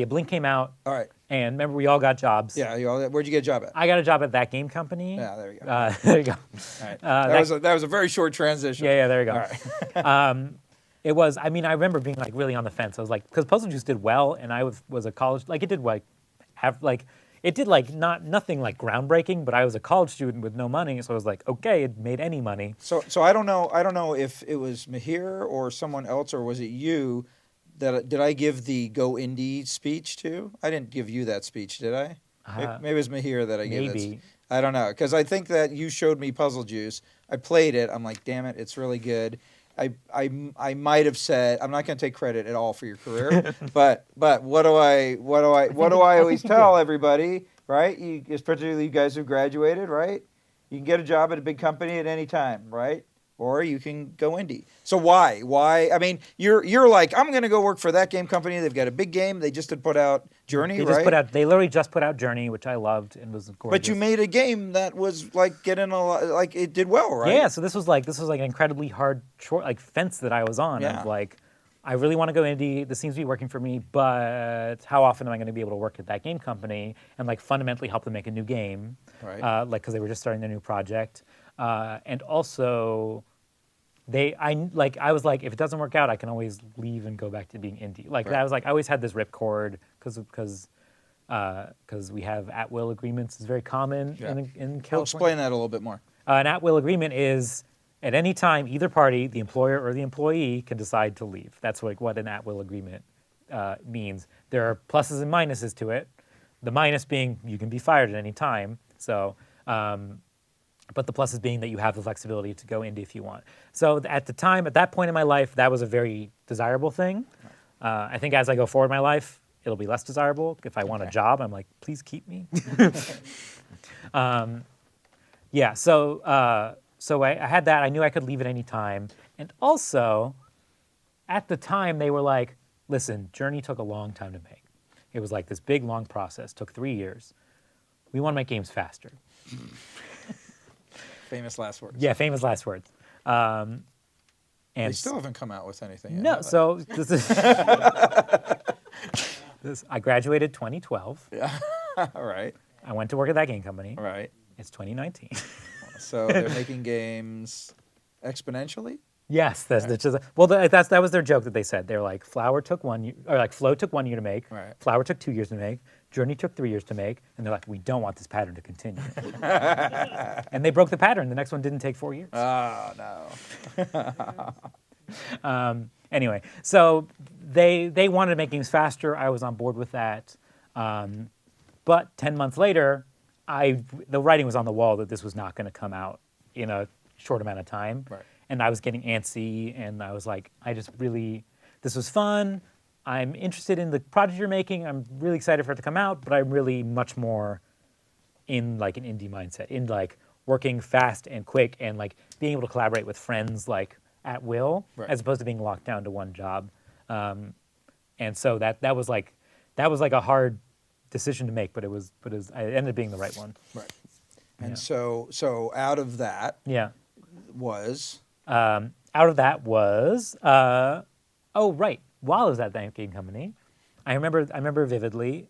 Blink came out, All right. and remember we all got jobs. Yeah. Where'd you get a job at? I got a job at that game company. Yeah. There you go. There you go. All right. That was a very short transition. Yeah, there you go. All right. It was. I mean, I remember being like really on the fence. I was like, because Puzzle Juice did well, and I was a college like it did like have like it did like nothing like groundbreaking, but I was a college student with no money, so I was like, okay, it made any money. So I don't know if it was Mahir or someone else, or was it you that did I give the Go Indie speech to? I didn't give you that speech, did I? Maybe it was Mahir that I gave that. Maybe. I don't know, because I think that you showed me Puzzle Juice. I played it. I'm like, damn it, it's really good. I might have said, I'm not going to take credit at all for your career, but what do I always tell everybody, right? Particularly you guys who graduated, right? You can get a job at a big company at any time, right? Or you can go indie. So why? I mean, you're like, I'm going to go work for that game company. They've got a big game. They just had put out Journey, right? They literally just put out Journey, which I loved and was gorgeous. But you made a game that was like getting a lot, like it did well, right? Yeah, so this was like an incredibly hard fence that I was on. Yeah. Of like, I really want to go indie. This seems to be working for me, but how often am I going to be able to work at that game company and like fundamentally help them make a new game? Right. Like because they were just starting their new project, and also. I was like, if it doesn't work out, I can always leave and go back to being indie. Like I was like, I always had this ripcord because we have at-will agreements. It's very common in California. Well, explain that a little bit more. An at-will agreement is at any time, either party, the employer or the employee, can decide to leave. That's like what an at-will agreement means. There are pluses and minuses to it. The minus being you can be fired at any time. So. But the pluses being that you have the flexibility to go indie if you want. So at that point in my life, that was a very desirable thing. I think as I go forward in my life, it'll be less desirable. If I want a job, I'm like, please keep me. Yeah, so I had that. I knew I could leave at any time. And also, at the time they were like, listen, Journey took a long time to make. It was like this big, long process, took 3 years. We want to make games faster. Famous last words. Yeah, famous last words. And They still haven't come out with anything yet. no, have they? so this is I graduated 2012. Yeah. All right. I went to work at that game company. All right. It's 2019. So they're making games exponentially? Yes, that's just well. That was their joke that they said. They're like, Flower took 1 year, or like Flow took 1 year to make. Right. Flower took 2 years to make. Journey took 3 years to make, and they're like, we don't want this pattern to continue. And they broke the pattern. The next one didn't take 4 years. Oh, no. Anyway, so they wanted to make games faster. I was on board with that. But 10 months later, the writing was on the wall that this was not going to come out in a short amount of time. Right. And I was getting antsy, and I was like, this was fun. I'm interested in the project you're making. I'm really excited for it to come out, but I'm really much more in like an indie mindset, in like working fast and quick and like being able to collaborate with friends like at will, Right. as opposed to being locked down to one job. And so that was like a hard decision to make, but it ended up being the right one. Right. And Yeah. so out of that Yeah. was... Out of that was, right. While I was at that game company, I remember vividly.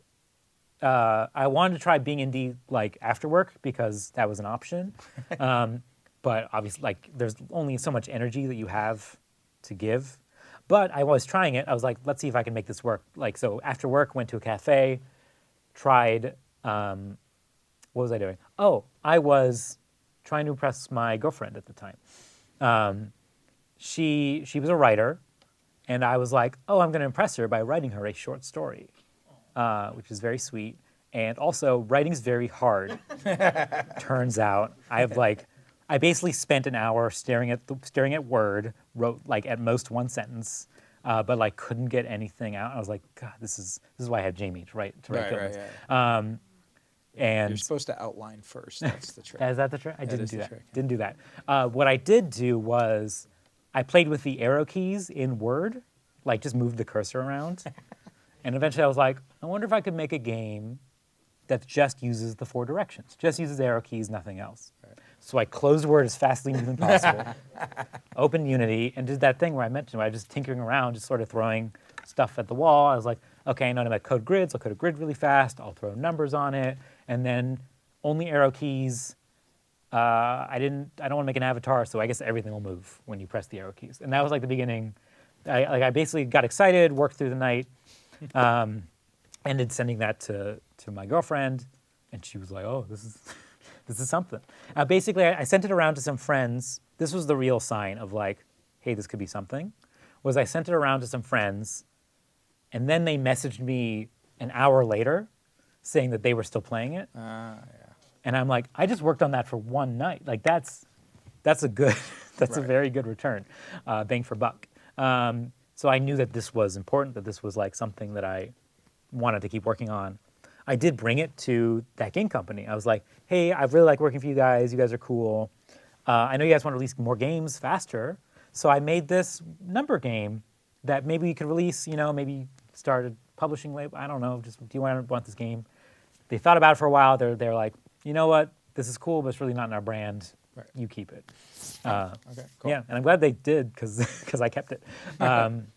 I wanted to try being indie like after work because that was an option, but obviously like there's only so much energy that you have to give. But I was trying it. I was like, let's see if I can make this work. Like so, after work, went to a cafe, tried. What was I doing? Oh, I was trying to impress my girlfriend at the time. She was a writer, and I was like, oh, I'm going to impress her by writing her a short story, which is very sweet. And also, writing's very hard. Turns out, I basically spent an hour staring at Word, wrote like at most one sentence, but like couldn't get anything out. I was like, God, this is why I had Jamie to write Right, villains. yeah. And You're supposed to outline first. That's the trick. is that the trick? I didn't is do the that. trick, yeah. Didn't do that. What I did do was I played with the arrow keys in Word, like just moved the cursor around. And eventually I was like, I wonder if I could make a game that just uses the 4 directions, just uses arrow keys, nothing else. Right. So I closed Word as fastly as possible, opened Unity, and did that thing where I mentioned, where I was just tinkering around, just sort of throwing stuff at the wall. I was like, okay, I know how to code grids. I'll code a grid really fast. I'll throw numbers on it, and then only arrow keys. I don't want to make an avatar, so I guess everything will move when you press the arrow keys. And that was like the beginning. I basically got excited, worked through the night, ended sending that to my girlfriend, and she was like, "Oh, this is something." Basically, I sent it around to some friends. This was the real sign of like, hey, this could be something. Was I sent it around to some friends, and then they messaged me an hour later, saying that they were still playing it. Yeah. And I'm like, I just worked on that for one night. Like that's a good, that's a Right. very good return, bang for buck. So I knew that this was important, that this was like something that I wanted to keep working on. I did bring it to that game company. I was like, hey, I really like working for you guys. You guys are cool. I know you guys want to release more games faster. So I made this number game that maybe you could release, maybe start a publishing label. I don't know. Just do you want this game? They thought about it for a while. They're like, you know what? This is cool, but it's really not in our brand. Right. You keep it. Okay, cool. Yeah, and I'm glad they did because I kept it, and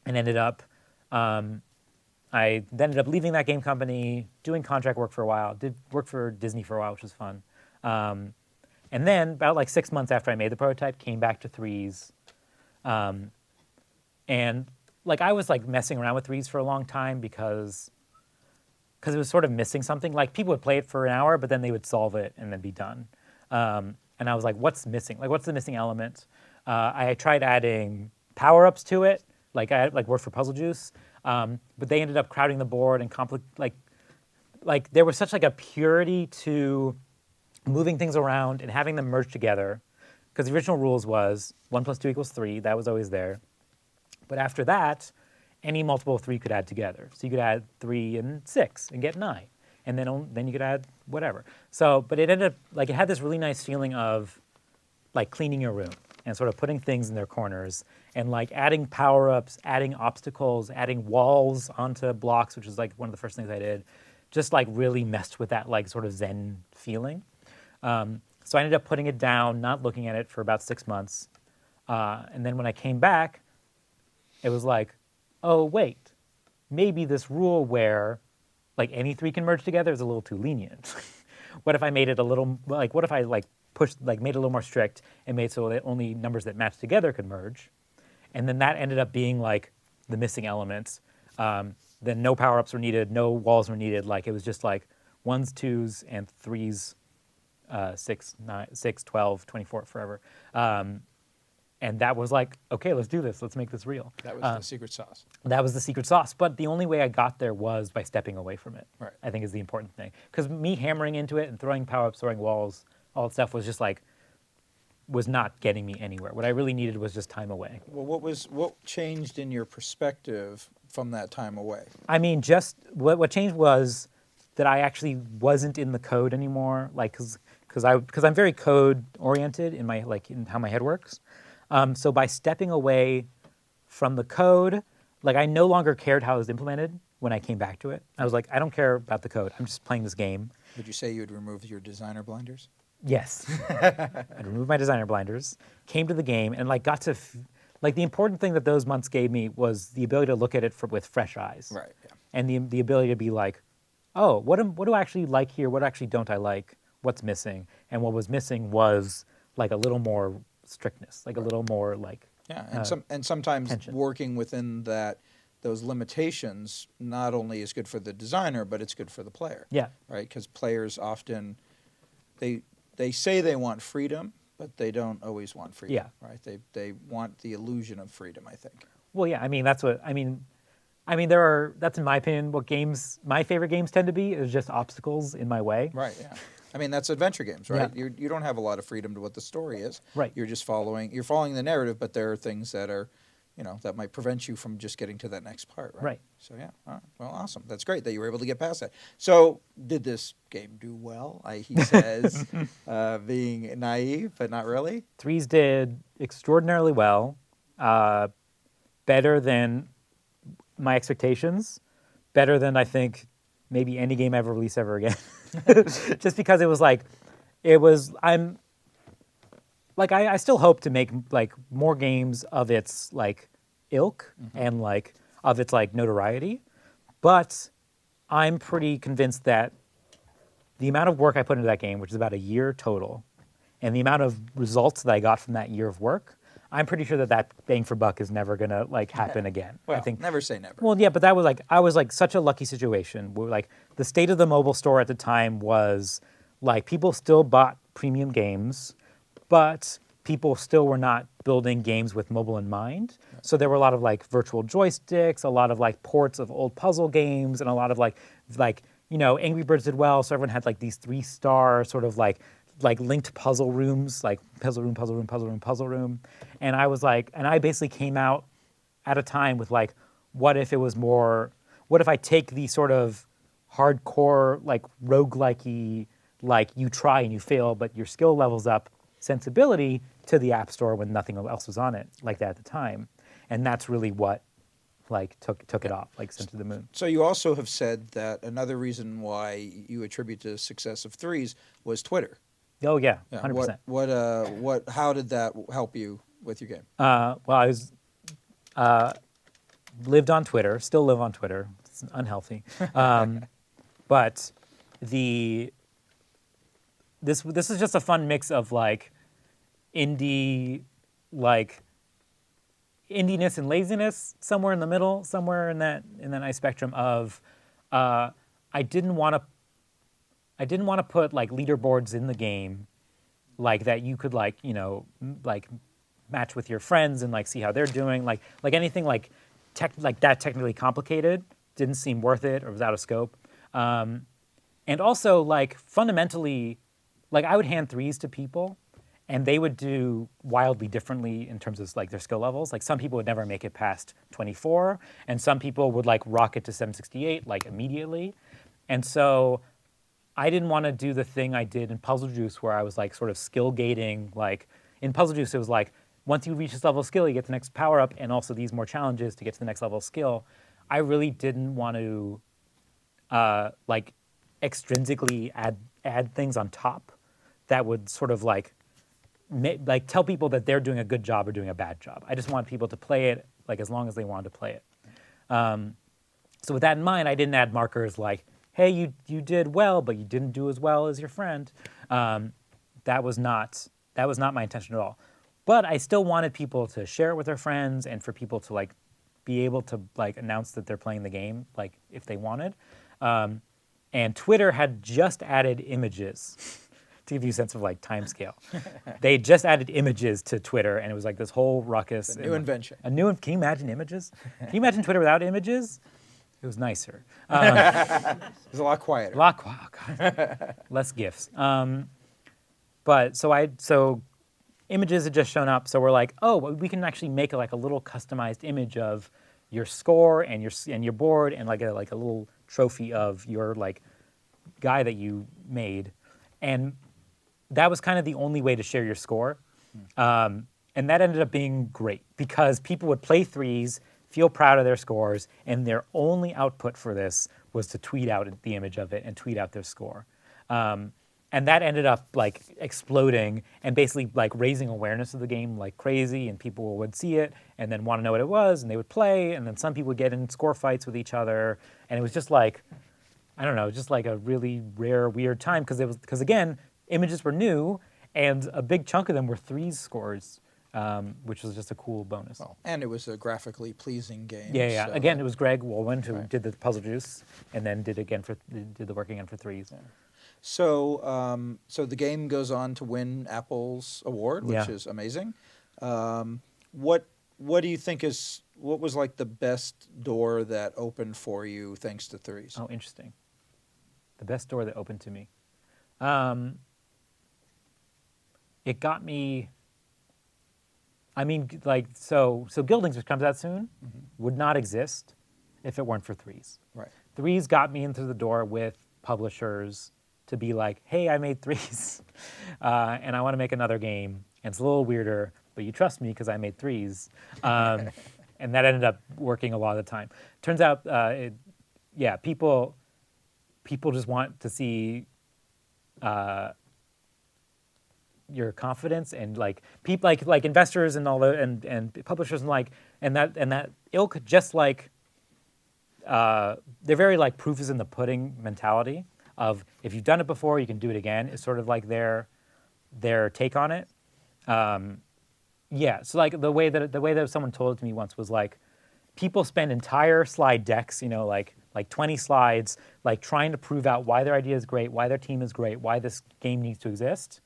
ended up. I ended up leaving that game company, doing contract work for a while. Did work for Disney for a while, which was fun. And then about like 6 months after I made the prototype, came back to Threes, and like I was like messing around with Threes for a long time because it was sort of missing something. Like people would play it for an hour, but then they would solve it and then be done. And I was like, what's missing? Like, what's the missing element? I tried adding power-ups to it, like I worked for Puzzle Juice, but they ended up crowding the board and like there was such like a purity to moving things around and having them merge together, because the original rules was 1 + 2 = 3. That was always there. But after that, any multiple of 3 could add together. So you could add 3 and 6 and get 9. And then you could add whatever. So, but it ended up, like it had this really nice feeling of like cleaning your room and sort of putting things in their corners and like adding power-ups, adding obstacles, adding walls onto blocks, which is like one of the first things I did, just like really messed with that like sort of Zen feeling. So I ended up putting it down, not looking at it for about 6 months. And then when I came back, it was like, oh, wait, maybe this rule where like any three can merge together is a little too lenient. What if I made it a little, like, what if I like pushed, like made it a little more strict and made so that only numbers that match together could merge? And then that ended up being like the missing elements. Then no power-ups were needed, no walls were needed. Like it was just like 1s, 2s, and 3s, 6, 9, 6, 12, 24, forever. And that was like, okay, let's do this. Let's make this real. That was the secret sauce. That was the secret sauce. But the only way I got there was by stepping away from it. Right. I think is the important thing. Because me hammering into it and throwing power-ups, throwing walls, all that stuff was just like, was not getting me anywhere. What I really needed was just time away. Well, what changed in your perspective from that time away? I mean, just what changed was that I actually wasn't in the code anymore. Like, because I'm very code oriented in my like in how my head works. So by stepping away from the code, like I no longer cared how it was implemented when I came back to it. I was like, I don't care about the code. I'm just playing this game. Would you say you had removed your designer blinders? Yes. I'd removed my designer blinders, came to the game, and like got to, like the important thing that those months gave me was the ability to look at it with fresh eyes. Right. Yeah. And the ability to be like, oh, what do I actually like here? What actually don't I like? What's missing? And what was missing was like a little more strictness, like a little more like Yeah, and sometimes tension. working within those limitations not only is good for the designer, but it's good for the player. Yeah. Right, because players often they say they want freedom, but they don't always want freedom. Yeah. Right. They want the illusion of freedom, I think. Well, yeah. I mean, that's what I mean. There are. That's in my opinion what my favorite games tend to be is just obstacles in my way. Right. Yeah. I mean, that's adventure games, right? Yeah. You don't have a lot of freedom to what the story is. Right. You're just following the narrative, but there are things that are, that might prevent you from just getting to that next part, right? Right. So yeah, all right. Well, awesome. That's great that you were able to get past that. So did this game do well? He says, being naive, but not really. Threes did extraordinarily well, better than my expectations, better than I think maybe any game ever released ever again. Just because I still hope to make like more games of its like ilk and like of its like notoriety, but I'm pretty convinced that the amount of work I put into that game, which is about a year total, and the amount of results that I got from that year of work, I'm pretty sure that bang for buck is never gonna like happen again. Well, I think never say never. Well, yeah, but that was like I was like such a lucky situation where like the state of the mobile store at the time was like people still bought premium games, but people still were not building games with mobile in mind. So there were a lot of like virtual joysticks, a lot of like ports of old puzzle games, and a lot of like Angry Birds did well, so everyone had like these 3-star sort of like linked puzzle rooms, like puzzle room, puzzle room, puzzle room, puzzle room. And I was like, and I basically came out at a time with like, what if I take the sort of hardcore, like roguelike-y, like you try and you fail, but your skill levels up sensibility to the App Store when nothing else was on it like that at the time. And that's really what like took it off, like sent to the moon. So you also have said that another reason why you attribute the success of Threes was Twitter. Oh yeah, Yeah, 100%. How did that help you with your game? Well, I was lived on Twitter, still live on Twitter. It's unhealthy, but this is just a fun mix of like indiness and laziness, somewhere in the middle, somewhere in that nice spectrum of I didn't want to put like leaderboards in the game like that you could like match with your friends and like see how they're doing, like anything like that technically complicated didn't seem worth it or was out of scope. And also like fundamentally, like I would hand threes to people and they would do wildly differently in terms of like their skill levels. Like some people would never make it past 24 and some people would like rocket to 768 like immediately. And so I didn't want to do the thing I did in Puzzle Juice where I was like sort of skill gating. Like in Puzzle Juice, it was like once you reach this level of skill, you get the next power up, and also these more challenges to get to the next level of skill. I really didn't want to like extrinsically add things on top that would sort of like tell people that they're doing a good job or doing a bad job. I just want people to play it like as long as they wanted to play it. So with that in mind, I didn't add markers like, hey, you did well, but you didn't do as well as your friend. That was not my intention at all. But I still wanted people to share it with their friends and for people to like be able to like announce that they're playing the game, like if they wanted. And Twitter had just added images to give you a sense of like time scale. They just added images to Twitter, and it was like this whole ruckus. A new invention. Can you imagine images? Can you imagine Twitter without images? It was nicer. It was a lot quieter. God. Less GIFs. But so images had just shown up, so we're like, oh, well, we can actually make like a little customized image of your score and your board and like a little trophy of your like guy that you made, and that was kind of the only way to share your score, and that ended up being great because people would play threes, feel proud of their scores, and their only output for this was to tweet out the image of it and tweet out their score. And that ended up like exploding and basically like raising awareness of the game like crazy, and people would see it and then want to know what it was, and they would play, and then some people would get in score fights with each other, and it was just like, I don't know, just like a really rare, weird time because again, images were new, and a big chunk of them were threes scores, which was just a cool bonus. Well, and it was a graphically pleasing game. Yeah. So Again, it was Greg Wolwin who did the Puzzle Juice, and then did the work again for threes. Yeah. So, so the game goes on to win Apple's award, which Yeah. is amazing. What do you think what was like the best door that opened for you thanks to threes? Oh, interesting. The best door that opened to me. It got me. I mean, like so Guildings, which comes out soon, would not exist if it weren't for threes. Right. Threes got me into the door with publishers to be like, hey, I made threes, and I want to make another game, and it's a little weirder, but you trust me because I made threes, and that ended up working a lot of the time. Turns out, people just want to see your confidence, and like people like investors and all the and publishers and that ilk, just like they're very like proof is in the pudding mentality of if you've done it before, you can do it again. Is sort of like their take on it. So like the way that someone told it to me once was like, people spend entire slide decks, like 20 slides, like trying to prove out why their idea is great, why their team is great, why this game needs to exist,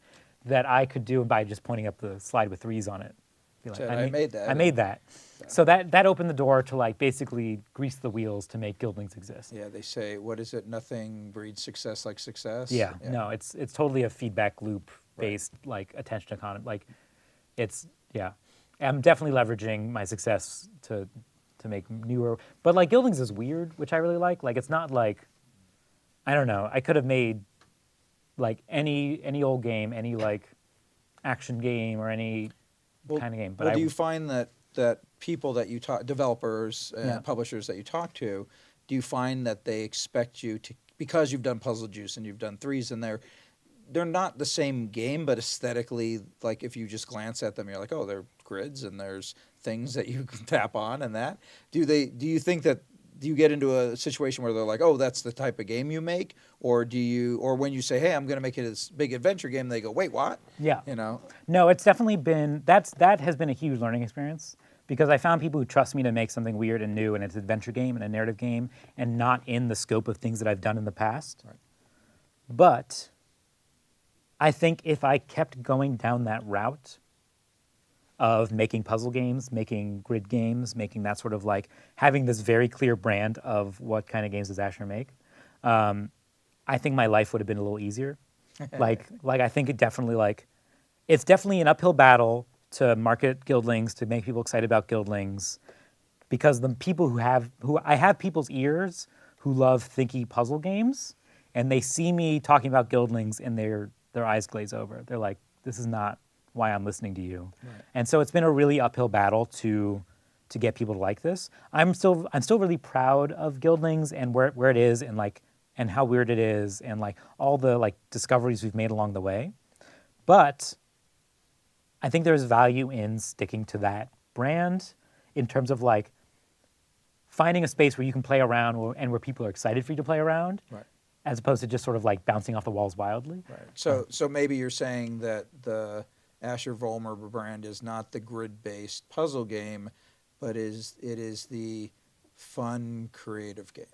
that I could do by just pointing up the slide with threes on it. Be like, I made that. I made that. So that opened the door to like basically grease the wheels to make Guildlings exist. Yeah, they say, what is it? Nothing breeds success like success. Yeah. No, it's totally a feedback loop based like attention economy. Like I'm definitely leveraging my success to make newer. But like Guildlings is weird, which I really like. Like it's not like, I don't know. I could have made like any old game, any like action game or any kind of game. But do you find that people that you talk, developers and Yeah. publishers that you talk to, do you find that they expect you to, because you've done Puzzle Juice and you've done threes and they're not the same game, but aesthetically, like if you just glance at them, you're like, oh, they're grids and there's things that you can tap on and that. Do you think that, do you get into a situation where they're like, oh, that's the type of game you make? Or or when you say, hey, I'm going to make it this big adventure game, they go, wait, what? Yeah. No, it's definitely been, that has been a huge learning experience because I found people who trust me to make something weird and new, and it's an adventure game and a narrative game and not in the scope of things that I've done in the past. Right. But I think if I kept going down that route of making puzzle games, making grid games, making that sort of like having this very clear brand of what kind of games does Asher make, I think my life would have been a little easier. like I think it's definitely an uphill battle to market Guildlings, to make people excited about Guildlings, because the people I have people's ears who love thinky puzzle games, and they see me talking about Guildlings and their eyes glaze over. They're like, this is not I'm listening to you. And so it's been a really uphill battle to get people to like this. I'm still really proud of Guildlings and where it is and how weird it is and like all the like discoveries we've made along the way. But I think there's value in sticking to that brand in terms of like finding a space where you can play around and where people are excited for you to play around, Right. as opposed to just sort of like bouncing off the walls wildly. Right. So maybe you're saying that the Asher Vollmer brand is not the grid-based puzzle game, but it is the fun, creative game.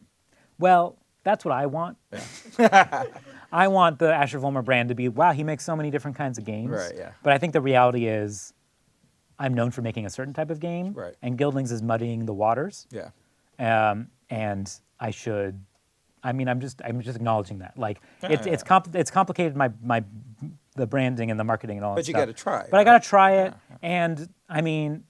Well, that's what I want. I want the Asher Vollmer brand to be, wow, he makes so many different kinds of games. Right, yeah. But I think the reality is I'm known for making a certain type of game, Right. and Guildlings is muddying the waters. Yeah. And I should, I mean, I'm just acknowledging that. Like, Yeah, it's complicated, the branding and the marketing and all that But you stuff. got to try. But I got to try it, Yeah. and I mean,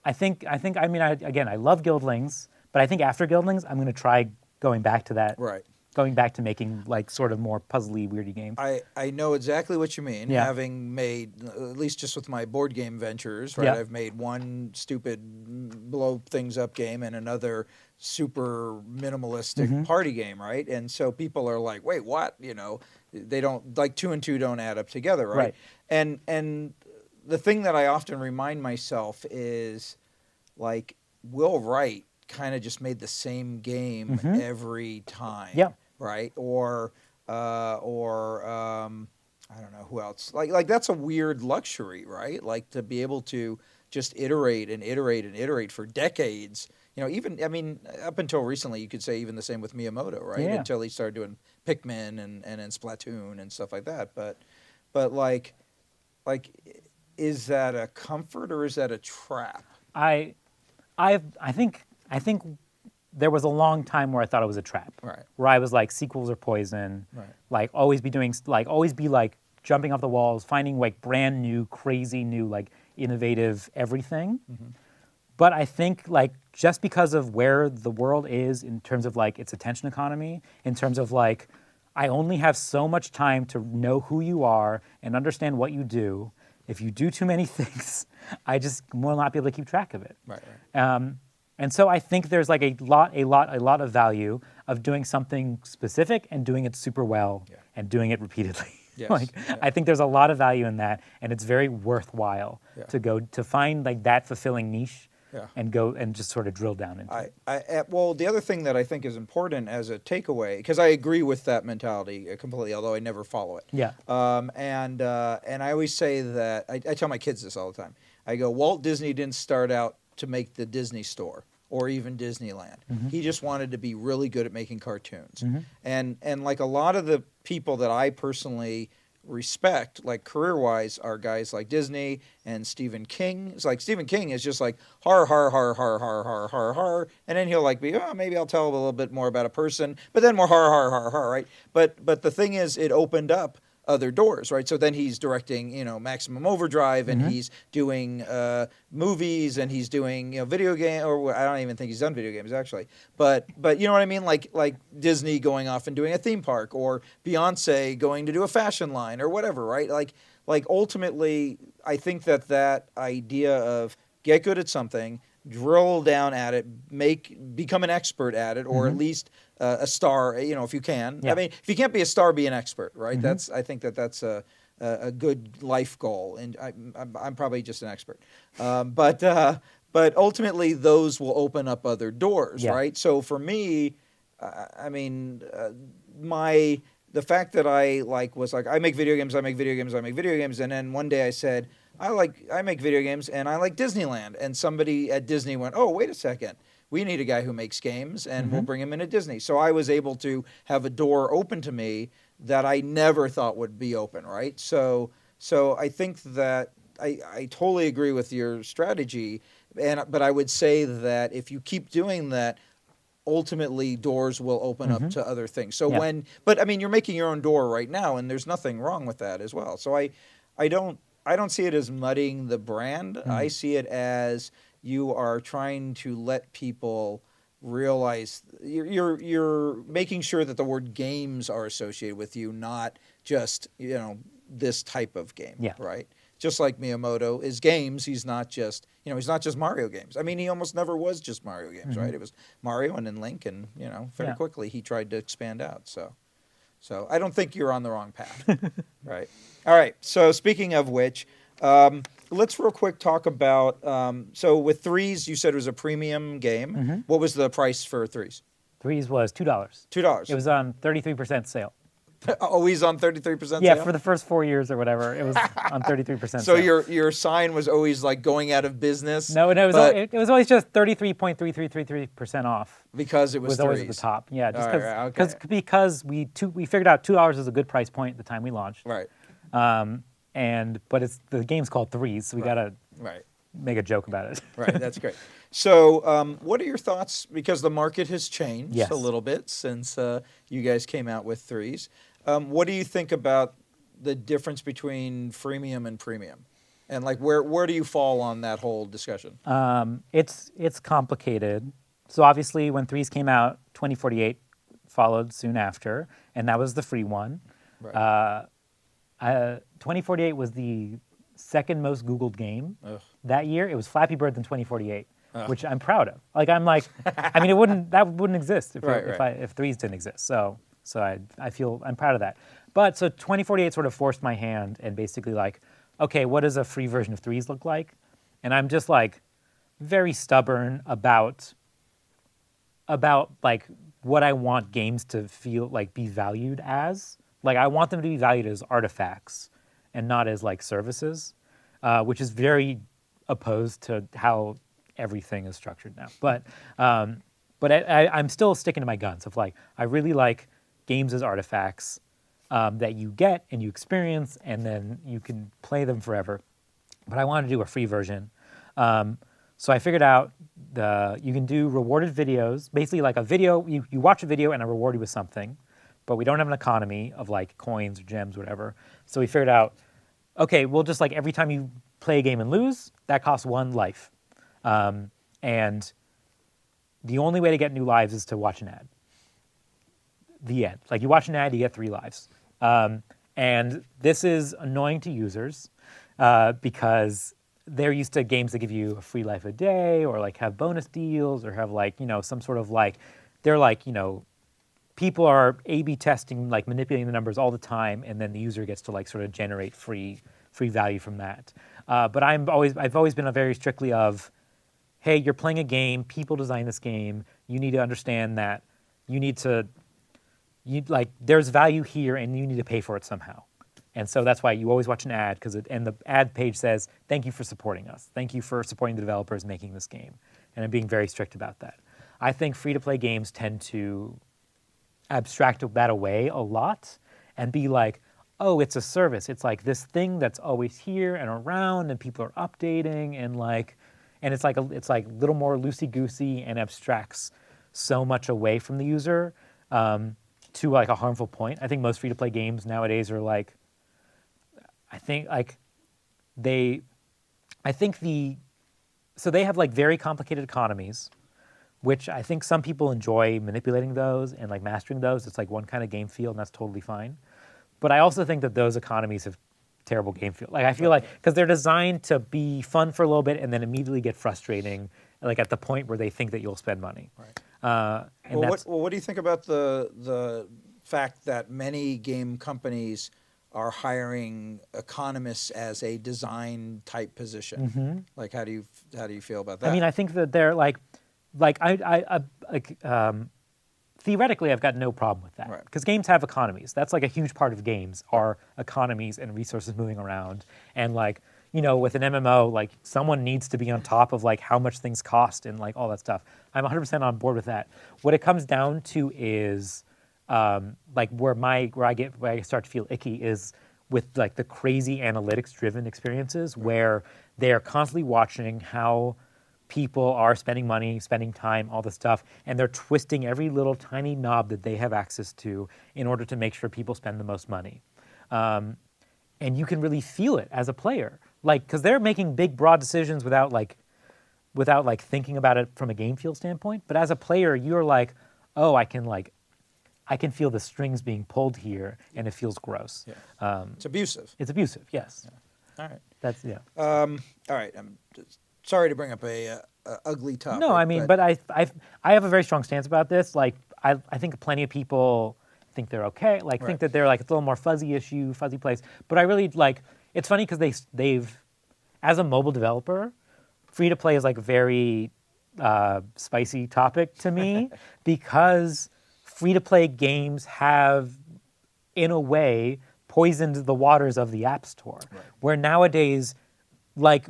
I love Guildlings, but I think after Guildlings, I'm going to try going back to that. Right. Going back to making like sort of more puzzly, weirdy games. I know exactly what you mean. Yeah. Having made, at least just with my board game ventures, right? Yeah. I've made one stupid blow things up game and another super minimalistic Mm-hmm. party game, right? And so people are like, wait, what? You know, they don't, like 2 and 2 don't add up together, right? Right. And the thing that I often remind myself is like Will Wright kind of just made the same game every time. Yeah. Right? Or I don't know who else. Like that's a weird luxury, right? Like to be able to just iterate and iterate and iterate for decades. You know, even I mean, up until recently, you could say even the same with Miyamoto, right? Yeah. Until he started doing Pikmin and Splatoon and stuff like that. But like, is that a comfort or is that a trap? I think there was a long time where I thought it was a trap. Right. Where I was like, sequels are poison. Right. Like always be jumping off the walls, finding like brand new, crazy new, like innovative everything. Mm-hmm. But I think like just because of where the world is in terms of like its attention economy, in terms of like I only have so much time to know who you are and understand what you do. If you do too many things, I just will not be able to keep track of it. Right. Right. And so I think there's like a lot of value of doing something specific and doing it super well and doing it repeatedly. Yes. I think there's a lot of value in that, and it's very worthwhile to go to find like that fulfilling niche and go and just sort of drill down into it. Well, the other thing that I think is important as a takeaway, because I agree with that mentality completely, although I never follow it. Yeah. And I always say that I tell my kids this all the time. I go, Walt Disney didn't start out to make the Disney store or even Disneyland. He just wanted to be really good at making cartoons. And like a lot of the people that I personally respect, like career-wise, are guys like Disney and Stephen King. It's like Stephen King is just like har har har har har har har har, and then he'll like be, oh, maybe I'll tell a little bit more about a person, but then more har har har har, right? But the thing is, it opened up other doors, right? So then he's directing, Maximum Overdrive, and he's doing movies, and he's doing, video game, or I don't even think he's done video games actually. But you know what I mean? Like Disney going off and doing a theme park, or Beyonce going to do a fashion line, or whatever, right? Like ultimately, I think that idea of get good at something, drill down at it, become an expert at it, or at least a star, if you can. Yeah. I mean, if you can't be a star, be an expert, right? I think that's a good life goal, and I'm probably just an expert. But ultimately, those will open up other doors, right? So for me, I mean, the fact that I make video games, and then one day I said, I make video games and I like Disneyland, and somebody at Disney went, oh, wait a second, we need a guy who makes games, and we'll bring him into Disney. So I was able to have a door open to me that I never thought would be open, right? So I think that I totally agree with your strategy, but I would say that if you keep doing that, ultimately doors will open up to other things. So but I mean, you're making your own door right now, and there's nothing wrong with that as well. So I don't see it as muddying the brand. I see it as you are trying to let people realize you're making sure that the word games are associated with you, not just this type of game, Yeah. right? Just like Miyamoto is games, he's not just Mario games. I mean, he almost never was just Mario games, right? It was Mario and then Link, and very Yeah. quickly he tried to expand out. So I don't think you're on the wrong path, right? All right. So speaking of which, let's real quick talk about. So with Threes, you said it was a premium game. What was the price for Threes? Threes was $2. $2. It was on 33% sale. Always on 33% Yeah, sale? for the first 4 years or whatever, it was on 33% So sale. your sign was always like going out of business. No, it was, but it was always just 33.3333% off. because it was Was always at Threes. the top. Yeah, just All right, okay. because we figured out $2 is a good price point at the time we launched. Right. But the game's called Threes, so we gotta Right. make a joke about it. Right, that's great. So, what are your thoughts? Because the market has changed Yes. a little bit since you guys came out with Threes. What do you think about the difference between freemium and premium? And like, where do you fall on that whole discussion? It's complicated. So obviously, when Threes came out, 2048 followed soon after, and that was the free one. Right. 2048 was the second most Googled game Ugh. that year. It was Flappy Bird than 2048, which I'm proud of. Like I mean, that wouldn't exist if Threes didn't exist. So I feel I'm proud of that. But so 2048 sort of forced my hand and basically like, okay, what does a free version of Threes look like? And I'm just like very stubborn about like what I want games to feel like be valued as. Like I want them to be valued as artifacts and not as like services, which is very opposed to how everything is structured now. But I'm still sticking to my guns of like I really like games as artifacts that you get and you experience and then you can play them forever. But I want to do a free version. So I figured out you can do rewarded videos, basically like a video, you watch a video and I reward you with something, but we don't have an economy of like coins or gems, whatever. So we figured out, okay, we'll just like every time you play a game and lose, that costs 1 life. And the only way to get new lives is to watch an ad. The end. Like you watch an ad, you get 3 lives. And this is annoying to users because they're used to games that give you a free life a day or like have bonus deals or have like, some sort of like, they're like, people are A/B testing, like manipulating the numbers all the time, and then the user gets to like sort of generate free value from that. But I've always been a very strictly of, hey, you're playing a game, people design this game, you need to understand that there's value here and you need to pay for it somehow. And so that's why you always watch an ad, and the ad page says, thank you for supporting us. Thank you for supporting the developers making this game. And I'm being very strict about that. I think free-to-play games tend to abstract that away a lot and be like, oh, it's a service. It's like this thing that's always here and around and people are updating and it's like a little more loosey-goosey and abstracts so much away from the user to like a harmful point. I think most free-to-play games nowadays are like, so they have like very complicated economies, which I think some people enjoy manipulating those and like mastering those. It's like one kind of game feel and that's totally fine. But I also think that those economies have terrible game feel. Like I feel like, because they're designed to be fun for a little bit and then immediately get frustrating, like at the point where they think that you'll spend money. Right. What do you think about the fact that many game companies are hiring economists as a design type position? Like, how do you feel about that? I mean, I think that they're theoretically, I've got no problem with that because games have economies. That's like a huge part of games are economies and resources moving around. And like, with an MMO, like someone needs to be on top of like how much things cost and like all that stuff. I'm 100% on board with that. What it comes down to is like where I start to feel icky is with like the crazy analytics driven experiences where they're constantly watching how people are spending money, spending time, all this stuff, and they're twisting every little tiny knob that they have access to in order to make sure people spend the most money. And you can really feel it as a player, like, because they're making big, broad decisions without thinking about it from a game feel standpoint. But as a player, you're like, oh, I can like I can feel the strings being pulled here, and it feels gross. Yeah. It's abusive. It's abusive, yes. All right. That's yeah. All right. I'm just sorry to bring up a ugly topic. No, I mean, but I have a very strong stance about this. Like, I think plenty of people think they're okay. Like, think that they're like it's a little more fuzzy issue, fuzzy place. But I really like. It's funny because they've, as a mobile developer, free to play is like a very spicy topic to me because free to play games have, in a way, poisoned the waters of the App Store. Right. Where nowadays, like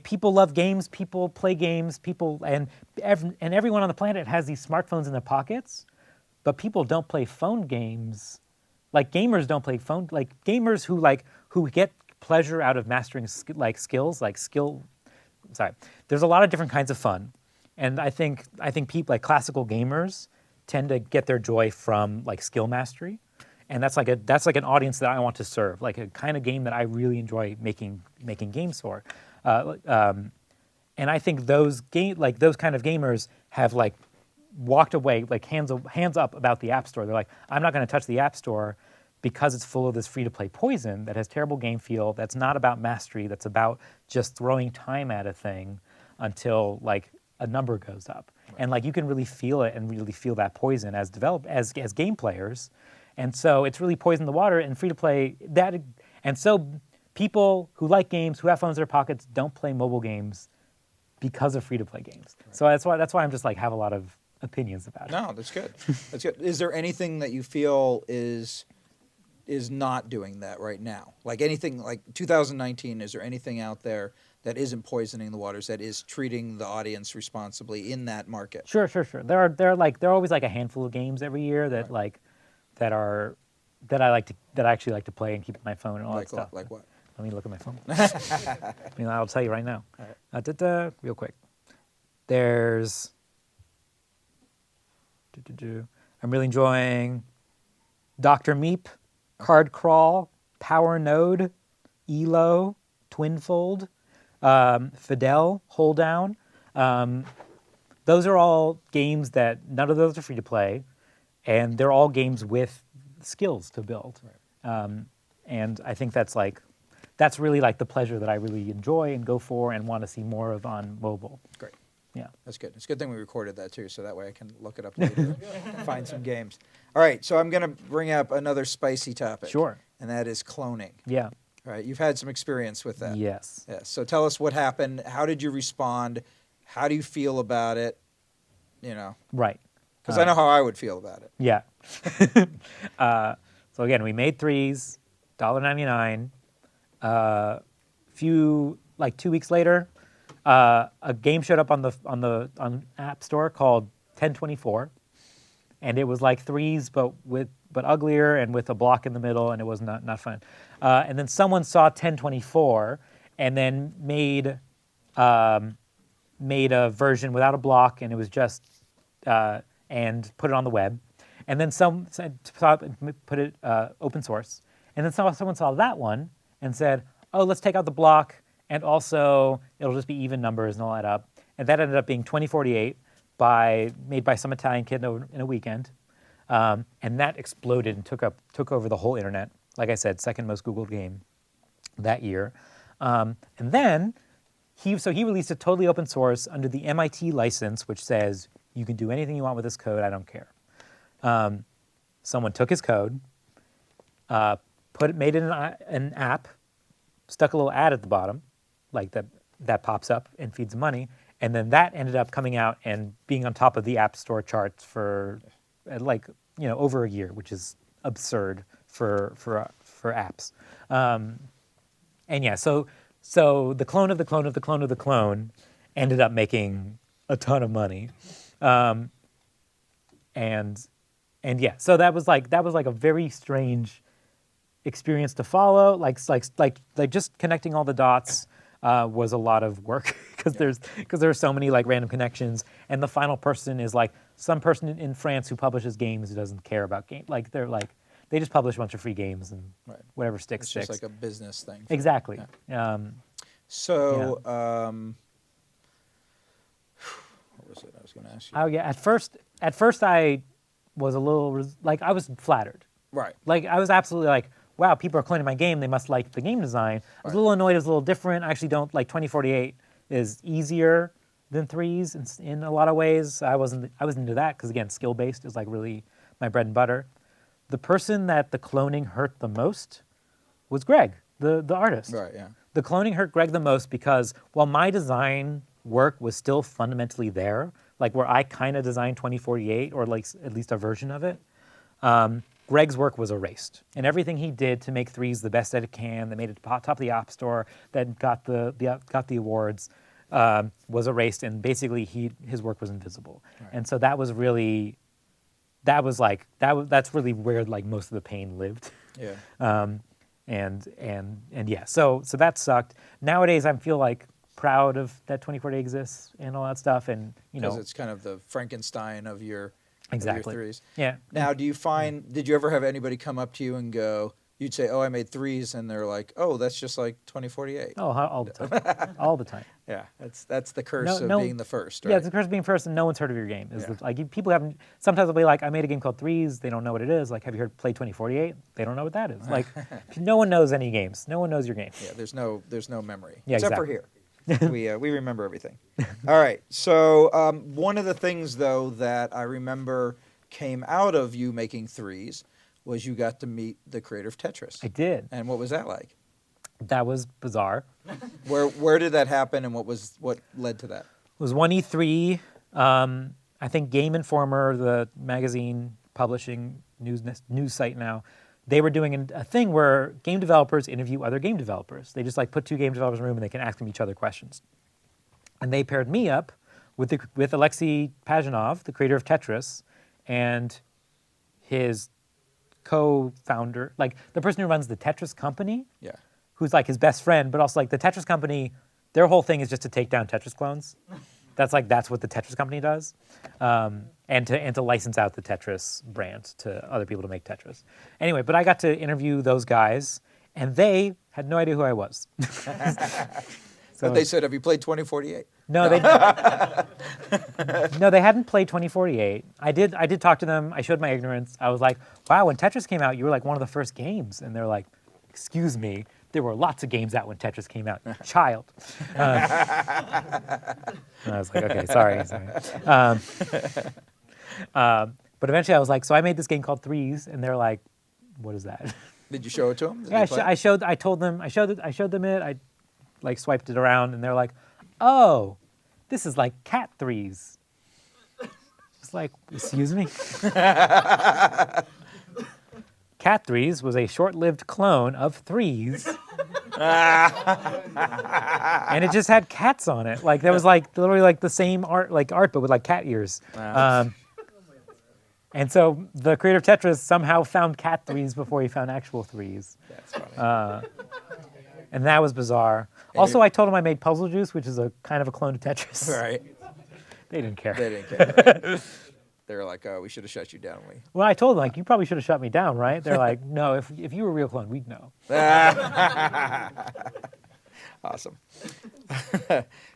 people love games, people play games, and everyone on the planet has these smartphones in their pockets, but people don't play phone games. Like gamers don't play phone. Like gamers who get pleasure out of mastering skills. There's a lot of different kinds of fun, and I think people like classical gamers tend to get their joy from like skill mastery. And that's like an audience that I want to serve, like a kind of game that I really enjoy making games for, and I think those kind of gamers have like walked away like hands up about the App Store. They're like, I'm not going to touch the App Store because it's full of this free to play poison that has terrible game feel. That's not about mastery. That's about just throwing time at a thing until like a number goes up, and like you can really feel it and really feel that poison as game players. And so it's really poisoned the water, and free to play that. And so people who like games, who have phones in their pockets, don't play mobile games because of free to play games. Right. So that's why I'm just like have a lot of opinions about it. No, that's good. That's good. Is there anything that you feel is not doing that right now? Like anything like 2019, is there anything out there that isn't poisoning the waters, that is treating the audience responsibly in that market? Sure. There are always like a handful of games every year that like that I actually like to play and keep on my phone and all that stuff. Like what? Let me look at my phone. I mean, I'll tell you right now. All right. Real quick. There's. I'm really enjoying Dr. Meep, Card Crawl, Power Node, Elo, Twinfold, Fidel, Hold Down. Those are all games that none of those are free to play. And they're all games with skills to build. Right. And I think that's really like the pleasure that I really enjoy and go for and want to see more of on mobile. Great. Yeah. That's good. It's a good thing we recorded that too, so that way I can look it up later and find some games. All right, so I'm going to bring up another spicy topic. Sure. And that is cloning. Yeah. All right, you've had some experience with that. Yes. Yeah. So tell us what happened. How did you respond? How do you feel about it? Right. Because I know how I would feel about it. Yeah. So again, we made threes, $1.99. 2 weeks later, a game showed up on App Store called 1024, and it was like threes but uglier and with a block in the middle, and it was not fun. And then someone saw 1024 and then made a version without a block, and it was just and put it on the web. And then put it open source. And then someone saw that one and said, oh, let's take out the block, and also it'll just be even numbers and all that up. And that ended up being 2048 made by some Italian kid in a weekend. And that exploded and took over the whole internet. Like I said, second most Googled game that year. And then he released it totally open source under the MIT license, which says you can do anything you want with this code, I don't care. Someone took his code, made it an app, stuck a little ad at the bottom, like that pops up and feeds money, and then that ended up coming out and being on top of the App Store charts for over a year, which is absurd for apps. And yeah, so the clone of the clone of the clone of the clone ended up making a ton of money. And yeah, so that was like a very strange experience to follow. Like just connecting all the dots was a lot of work because there's so many like random connections, and the final person is like some person in France who publishes games who doesn't care about games. Like they just publish a bunch of free games and whatever sticks. It's just like a business thing. Exactly. Yeah. What was it I was going to ask you? Oh yeah, at first I was a little like I was flattered. Right. Like I was absolutely like, wow, people are cloning my game. They must like the game design. I was a little annoyed. It was a little different. I actually don't like 2048 is easier than threes in a lot of ways. I wasn't into that because again, skill based is like really my bread and butter. The person that the cloning hurt the most was Greg, the artist. Right. Yeah. The cloning hurt Greg the most because while my design work was still fundamentally there, like where I kind of designed 2048 or like at least a version of it, Greg's work was erased. And everything he did to make threes the best that it can, that made it top of the App Store, that got the awards, was erased. And basically his work was invisible. Right. And so that was really, that's really where like most of the pain lived. Yeah. And yeah, so that sucked. Nowadays, I feel like proud of that 2040 exists and all that stuff, and because it's kind of the Frankenstein of your exactly of your threes. Yeah. Now, do you find? Did you ever have anybody come up to you and go? You'd say, "Oh, I made threes," and they're like, "Oh, that's just like 2048." Oh, all the time, all the time. Yeah, that's the curse of being the first, right? Yeah, it's the curse of being first, and no one's heard of your game. People haven't. Sometimes they'll be like, "I made a game called Threes." They don't know what it is. Like, have you heard play 2048? They don't know what that is. Like, no one knows any games. No one knows your game. Yeah, there's no memory. Yeah, except exactly. for here. we remember everything. All right. So one of the things though that I remember came out of you making threes was you got to meet the creator of Tetris. I did. And what was that like? That was bizarre. Where did that happen, and what led to that? It was one E3. I think Game Informer, the magazine publishing news site now, they were doing a thing where game developers interview other game developers. They just like put two game developers in a room and they can ask them each other questions. And they paired me up with Alexei Pajinov, the creator of Tetris, and his co-founder, like the person who runs the Tetris company. Yeah. Who's like his best friend, but also like the Tetris company, their whole thing is just to take down Tetris clones. That's what the Tetris company does, and to license out the Tetris brand to other people to make Tetris. Anyway, but I got to interview those guys, and they had no idea who I was. But they said, "Have you played 2048?" No, they hadn't played 2048. I did talk to them. I showed my ignorance. I was like, "Wow, when Tetris came out, you were like one of the first games," and they're like, "Excuse me. There were lots of games out when Tetris came out, child." I was like, okay, sorry. But eventually I was like, so I made this game called Threes, and they're like, what is that? Did you show it to them? Yeah, I showed them it. I like swiped it around, and they're like, oh, this is like cat threes. It's like, excuse me? Cat Threes was a short-lived clone of Threes. And it just had cats on it. Like there was like literally like the same art, but with like cat ears. And so the creator of Tetris somehow found cat threes before he found actual threes. That's funny. And that was bizarre. Also, I told him I made Puzzle Juice, which is a kind of a clone of Tetris. Right. They didn't care. They didn't care. Right? They were like, "Oh, we should have shut you down." Well, I told them, like, you probably should have shut me down, right? They're like, no, if you were a real clone, we'd know. Awesome.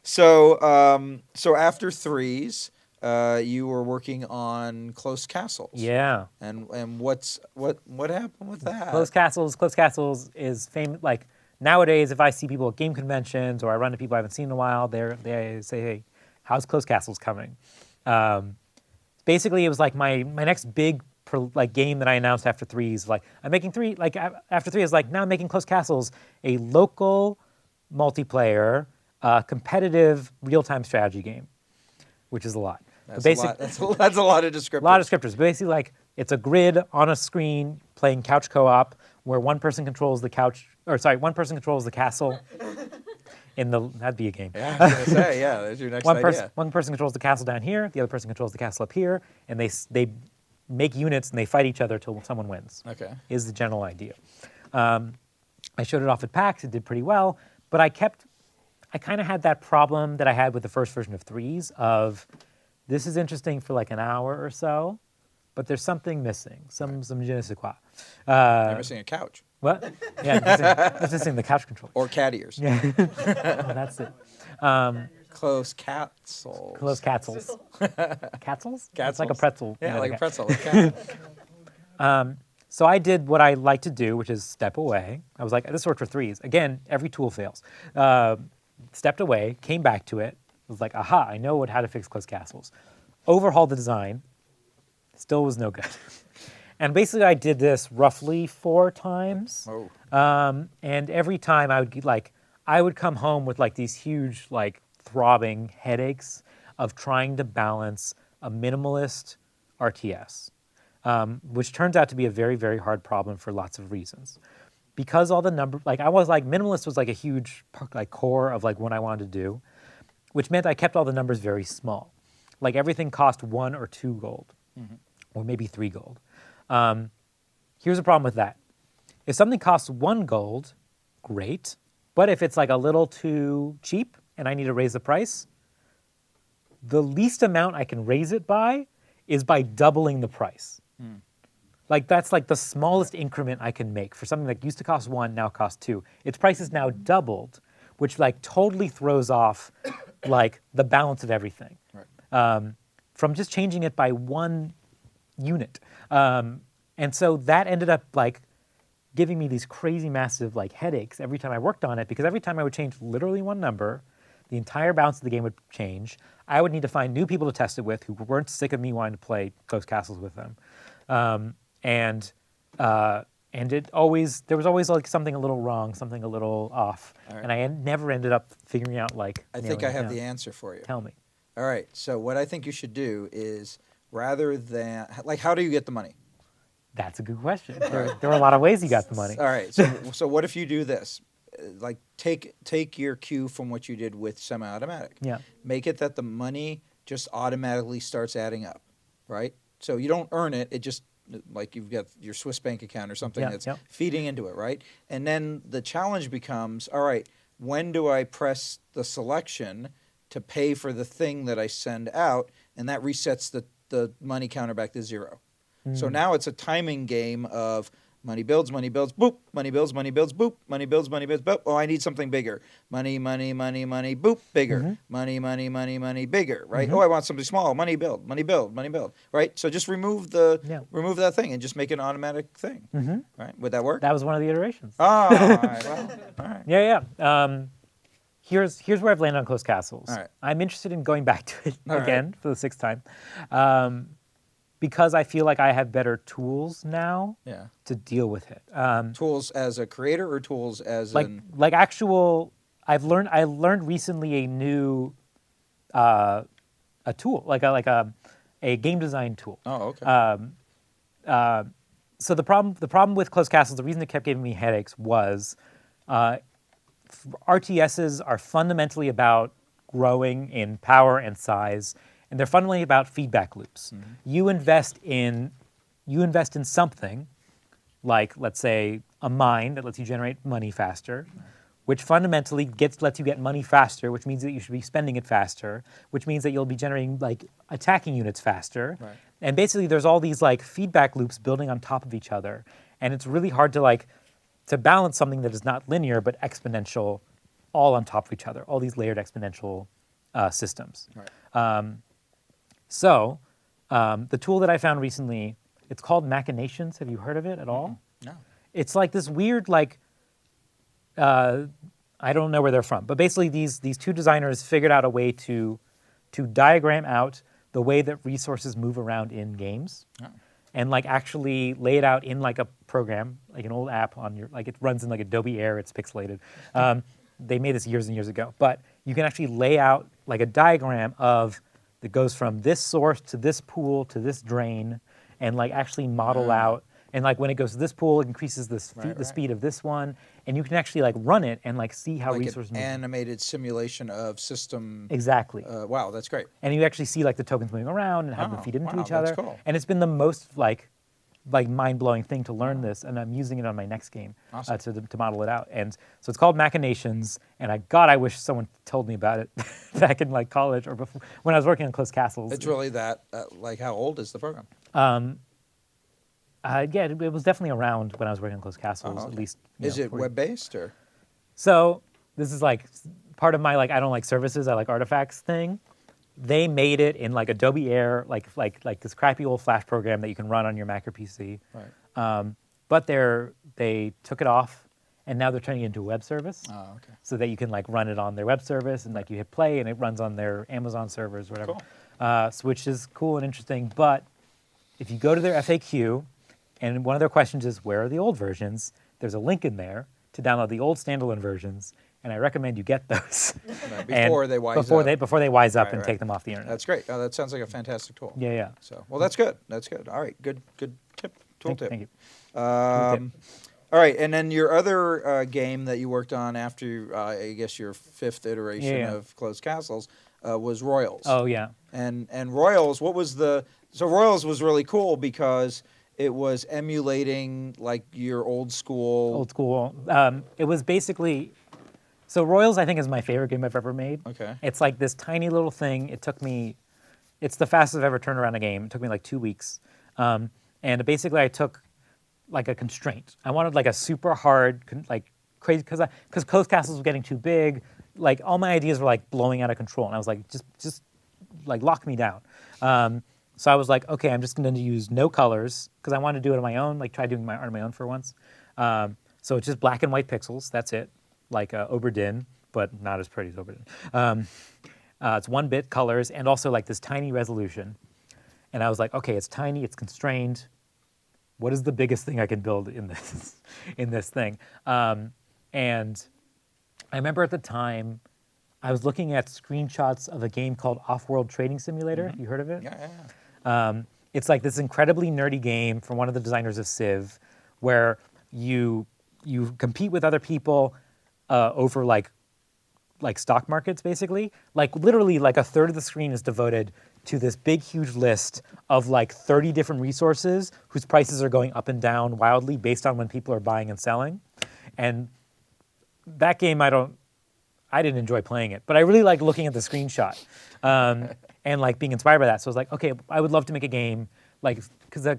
So after Threes, you were working on Close Castles. Yeah. And what happened with that? Close Castles is famous. Like nowadays, if I see people at game conventions or I run to people I haven't seen in a while, they say, "Hey, how's Close Castles coming?" Basically, it was like my next big game that I announced after Threes. Like I'm making after Threes, like now I'm making Close Castles, a local multiplayer, competitive real-time strategy game, which is a lot. That's a lot of descriptors. A lot of descriptors. Basically, like it's a grid on a screen playing couch co-op where one person controls the castle. That'd be a game. Yeah, I was going to say, yeah, there's your next idea. One person controls the castle down here, the other person controls the castle up here, and they make units and they fight each other till someone wins. Okay. Is the general idea. I showed it off at PAX, it did pretty well, but I kind of had that problem that I had with the first version of Threes of, this is interesting for like an hour or so, but there's something missing, some je ne sais quoi. You're missing a couch. What? Yeah, it's missing the couch control. Or cat ears. Yeah, oh, that's it. Close Castles. Close Catzels. Catzels? It's like a Catzels. pretzel. Yeah, made like a of pretzel. Like cat. So I did what I like to do, which is step away. I was like, this worked for threes. Again, every tool fails. Stepped away, came back to it. Was like, aha, I know how to fix close castles. Overhauled the design. Still was no good. And basically I did this roughly 4 times. Oh. And every time I would come home with like these huge, like throbbing headaches of trying to balance a minimalist RTS. Which turns out to be a very, very hard problem for lots of reasons. Because all the numbers, like I was like, minimalist was like a huge like core of like what I wanted to do, which meant I kept all the numbers very small. Like everything cost 1 or 2 gold, or maybe 3 gold. Here's a problem with that. If something costs 1 gold, great. But if it's like a little too cheap and I need to raise the price, the least amount I can raise it by is by doubling the price. Like that's like the smallest increment I can make for something that used to cost 1, now costs 2. Its price is now doubled, which like totally throws off like the balance of everything. Right. From just changing it by 1 unit. And so that ended up like giving me these crazy massive like headaches every time I worked on it, because every time I would change literally 1 number, the entire balance of the game would change. I would need to find new people to test it with who weren't sick of me wanting to play Close Castles with them. And there was always like something a little wrong, something a little off. Right. And I never ended up figuring out like, I think I nailing it have down. the answer for you. Tell me. All right. So what I think you should do is, rather than like, how do you get the money? That's a good question. There were a lot of ways you got the money. All right. So what if you do this? Like take your cue from what you did with semi-automatic. Yeah. Make it that the money just automatically starts adding up, right? So you don't earn it. It just, like you've got your Swiss bank account or something Yeah, that's yeah. feeding into it, right? And then the challenge becomes, all right, when do I press the selection to pay for the thing that I send out? And that resets the money counter back to 0. So now it's a timing game of money builds, boop, money builds, boop, money builds, boop. Oh, I need something bigger. Money, boop, bigger. Money, bigger, right? Oh, I want something small. Money build, right? So just remove that thing and just make it an automatic thing, right? Would that work? That was one of the iterations. Oh, all right, well, all right. Yeah. Here's where I've landed on Close Castles. All right. I'm interested in going back to it All again for the 6th time, because I feel like I have better tools now Yeah. to deal with it. Tools as a creator or tools as Like actual. I learned recently a new a tool, like a game design tool. Oh, okay. So the problem with Close Castles, the reason it kept giving me headaches was RTSs are fundamentally about growing in power and size, and they're fundamentally about feedback loops. You invest in something, like let's say a mine that lets you generate money faster, which fundamentally lets you get money faster, which means that you should be spending it faster, which means that you'll be generating like attacking units faster. Right. And basically there's all these like feedback loops building on top of each other. And it's really hard to balance something that is not linear but exponential all on top of each other, all these layered exponential systems. Right. So the tool that I found recently, it's called Machinations. Have you heard of it at all? No. It's like this weird I don't know where they're from, but basically these 2 designers figured out a way to diagram out the way that resources move around in games, and like actually lay it out in like a program, like an old app on your, like it runs in like Adobe Air, it's pixelated. They made this years and years ago, but you can actually lay out like a diagram that goes from this source to this pool to this drain, and like actually model out. And like when it goes to this pool, it increases the speed of this one, and you can actually like run it and like see how Like resources an move. animated simulation of system. Exactly. Wow, that's great. And you actually see like the tokens moving around and how them feed into wow, each other. that's cool. And it's been the most like mind-blowing thing to learn this, and I'm using it on my next game Awesome. to model it out. And so it's called Machinations, and I wish someone told me about it back in like college or before when I was working on Close Castles. It's really that, like, how old is the program? Yeah, it was definitely around when I was working on Close Castles, Oh, okay. at least. Is it web-based or? So this is like part of my like I don't like services, I like artifacts thing. They made it in like Adobe Air, like this crappy old Flash program that you can run on your Mac or PC. Right. But they took it off, and now they're turning it into a web service. Oh, okay. So that you can like run it on their web service, and like you hit play, and it runs on their Amazon servers, whatever. Cool. Which is cool and interesting. But if you go to their FAQ, and one of their questions is where are the old versions, there's a link in there to download the old standalone versions, and I recommend you get those Right, And before they wise before up. Before they wise up Right, and right. take them off the internet. That's great. Oh, that sounds like a fantastic tool. Yeah, yeah. So, well, that's good. That's good. All right, good tip. Tool tip. Thank you. All right, and then your other game that you worked on after, I guess, your fifth iteration Yeah. of Closed Castles was Royals. Oh yeah. And Royals, what was the... So Royals was really cool because it was emulating, like, your old school... Old school. It was basically, so Royals I think is my favorite game I've ever made. Okay. It's like this tiny little thing. It's the fastest I've ever turned around a game. It took me like 2 weeks. And basically I took like a constraint. I wanted like a super hard, like crazy, because Closed Castles was getting too big. Like all my ideas were like blowing out of control. And I was like, just like lock me down. So I was like, okay, I'm just going to use no colors because I wanted to do it on my own, like try doing my art on my own for once. So it's just black and white pixels. That's it, like Oberdin, but not as pretty as Oberdin. It's 1-bit colors and also like this tiny resolution. And I was like, okay, it's tiny, it's constrained. What is the biggest thing I can build in this in this thing? And I remember at the time, I was looking at screenshots of a game called Off-World Trading Simulator. You heard of it? Yeah. It's like this incredibly nerdy game from one of the designers of Civ, where you compete with other people over like stock markets, basically. Like literally, like a third of the screen is devoted to this big, huge list of like 30 different resources whose prices are going up and down wildly based on when people are buying and selling. And that game, I didn't enjoy playing it, but I really liked looking at the screenshot and like being inspired by that. So I was like, okay, I would love to make a game like because I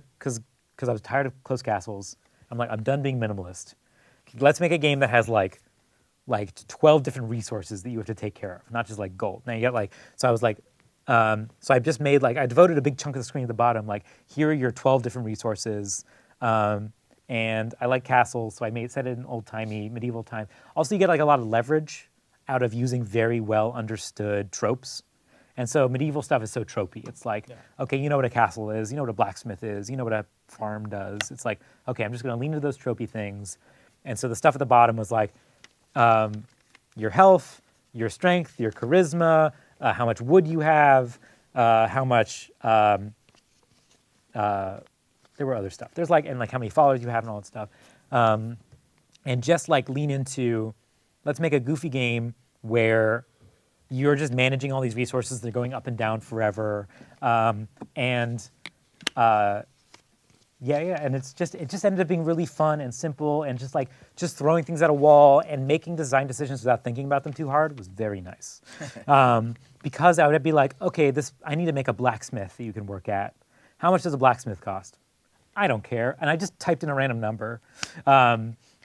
was tired of Closed Castles. I'm like, I'm done being minimalist. Let's make a game that has like 12 different resources that you have to take care of, not just like gold. Now you get like, so I was like, so I just made like, I devoted a big chunk of the screen at the bottom, like here are your 12 different resources. And I like castles, so I set it in old-timey, medieval time. Also, you get like a lot of leverage out of using very well understood tropes. And so medieval stuff is so tropey. It's like, okay, you know what a castle is, you know what a blacksmith is, you know what a farm does. It's like, okay, I'm just gonna lean into those tropey things. And so the stuff at the bottom was like, your health, your strength, your charisma, how much wood you have, how much, there were other stuff. There's like, and like how many followers you have and all that stuff. And just like lean into, let's make a goofy game where you're just managing all these resources. They're going up and down forever. And it just ended up being really fun and simple and just throwing things at a wall and making design decisions without thinking about them too hard was very nice. Because I would be like, okay, I need to make a blacksmith that you can work at. How much does a blacksmith cost? I don't care. And I just typed in a random number,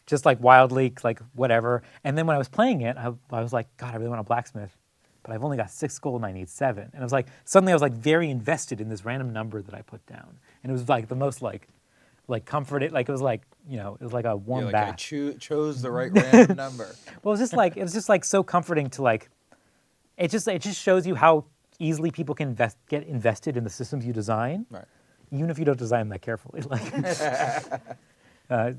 just like wildly, like whatever. And then when I was playing it, I was like, God, I really want a blacksmith, but I've only got 6 gold and I need 7. And I was like, suddenly I was like very invested in this random number that I put down. And it was like the most like comforted, like it was like, you know, it was like a warm Like I bath. chose the right random number. Well, it was just like so comforting to like, it just shows you how easily people can get invested in the systems you design. Right. Even if you don't design them that carefully. Like,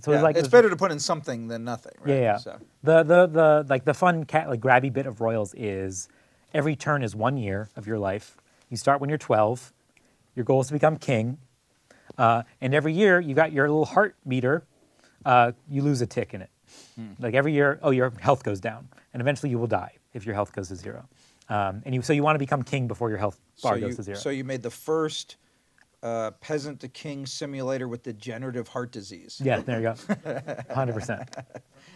so Yeah, like it's better to put in something than nothing, right? Yeah, yeah. So. The fun grabby bit of Royals is every turn is 1 year of your life. You start when you're 12. Your goal is to become king. And every year you got your little heart meter. You lose a tick in it. Like every year, your health goes down, and eventually you will die if your health goes to 0. So you want to become king before your health bar goes to 0. So you made the first peasant to king simulator with degenerative heart disease. Yeah, there you go. 100%.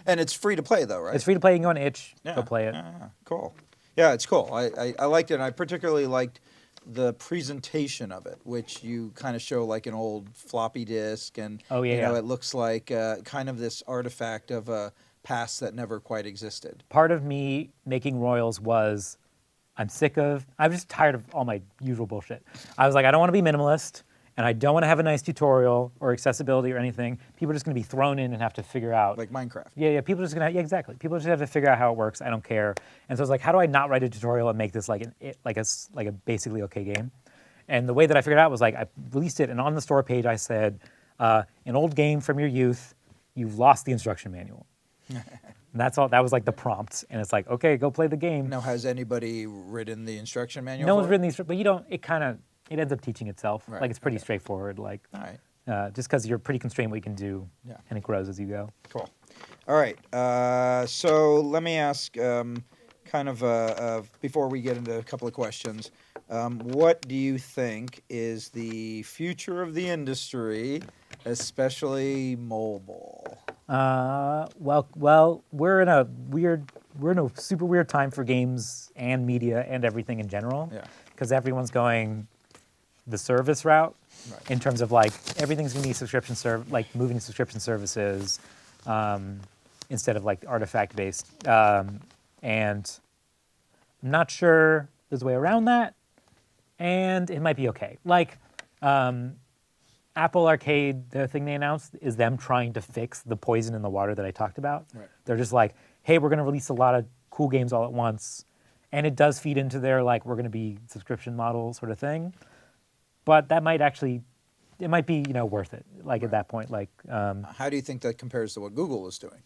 And it's free to play though, right? It's free to play. You can go on itch, go play it. Yeah, cool. Yeah, it's cool. I liked it, and I particularly liked the presentation of it, which you kind of show like an old floppy disk, and Oh, yeah, you know, yeah. it looks like kind of this artifact of a past that never quite existed. Part of me making Royals was I'm just tired of all my usual bullshit. I was like, I don't want to be minimalist, and I don't want to have a nice tutorial or accessibility or anything. People are just going to be thrown in and have to figure out. Like Minecraft. Yeah, people are just going to, yeah, exactly. People just have to figure out how it works. I don't care. And so I was like, how do I not write a tutorial and make this like a basically okay game? And the way that I figured out was like, I released it, and on the store page I said, an old game from your youth, you've lost the instruction manual. And that's all. That was like the prompt, and it's like, okay, go play the game. Now, has anybody written the instruction manual? No one's for it? written these, but you don't. It ends up teaching itself. Right, Like it's pretty straightforward. Like, All right. just because you're pretty constrained what you can do, Yeah. and it grows as you go. Cool. All right. So let me ask, kind of before we get into a couple of questions, what do you think is the future of the industry, especially mobile? Well, we're in a super weird time for games and media and everything in general. Yeah. Because everyone's going the service route Right. in terms of like everything's going to be moving to subscription services instead of like artifact based. And I'm not sure there's a way around that, and it might be okay. Like. Apple Arcade, the thing they announced is them trying to fix the poison in the water that I talked about. Right. They're just like, hey, we're going to release a lot of cool games all at once. And it does feed into their, like, we're going to be subscription model sort of thing. But that might actually, it might be, worth it, like, at that point. Like, How do you think that compares to what Google is doing?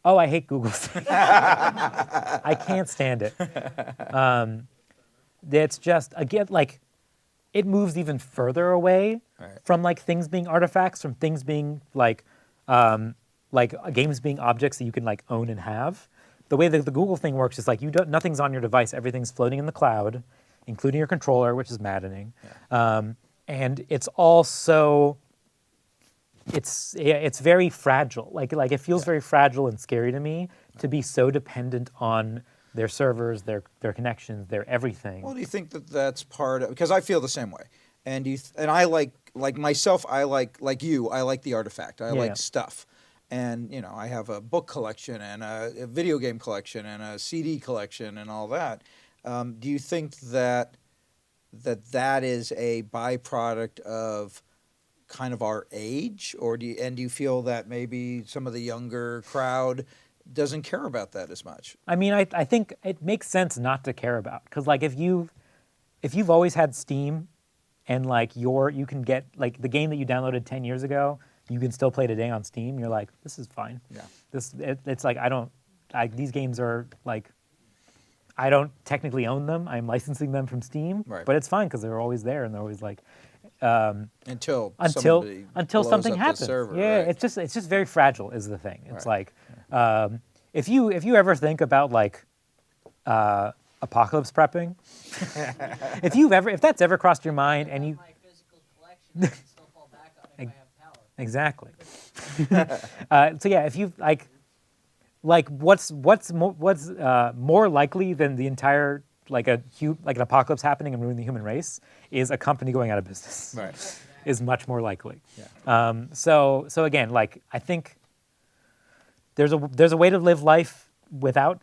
oh, I hate Google. I can't stand it. It's just, again, like, it moves even further away from like things being artifacts, from things being like games being objects that you can like own and have. The way that the Google thing works is like nothing's on your device, everything's floating in the cloud, including your controller, which is maddening. Yeah. And it's also it's very fragile. Like it feels very fragile and scary to me to be so dependent on their servers, their connections, their everything. Well, do you think that that's part of, because I feel the same way, and I like myself, I like you, I like the artifact, I like stuff, and I have a book collection and a video game collection and a CD collection and all that. Do you think that is a byproduct of kind of our age, or do you feel that maybe some of the younger crowd doesn't care about that as much? I mean, I think it makes sense not to care about, because like if you've always had Steam, and like you can get like the game that you downloaded 10 years ago, you can still play today on Steam. You're like, this is fine. Yeah. It's like these games are like, I don't technically own them. I'm licensing them from Steam, Right. But it's fine because they're always there and they're always like. Until something happens. Server, yeah, right. it's just very fragile is the thing. It's like if you ever think about like apocalypse prepping, if that's ever crossed your mind and you My physical collection, I can still fall back on if I have power. exactly. So yeah, if you like what's more likely than the entire like an apocalypse happening and ruining the human race is a company going out of business. Right. Is much more likely. Yeah. So again, like I think there's a way to live life without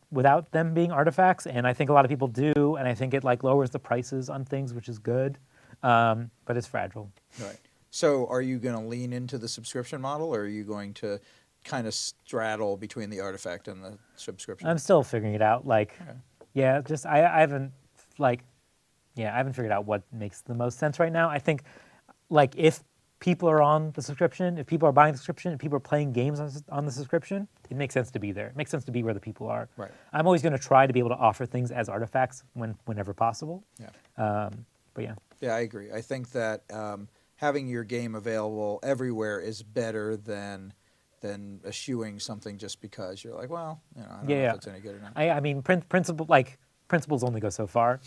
them being artifacts, and I think a lot of people do, and I think it like lowers the prices on things, which is good, but it's fragile. Right. So are you going to lean into the subscription model, or are you going to kind of straddle between the artifact and the subscription? I'm still figuring it out. Like, yeah, just I haven't figured out what makes the most sense right now. I think like if people are on the subscription, if people are buying the subscription, if people are playing games on the subscription, it makes sense to be there. It makes sense to be where the people are. Right. I'm always going to try to be able to offer things as artifacts whenever possible. Yeah. But yeah. Yeah, I agree. I think that having your game available everywhere is better than eschewing something just because you're like, well, I don't know if it's any good or not. I mean, principles only go so far.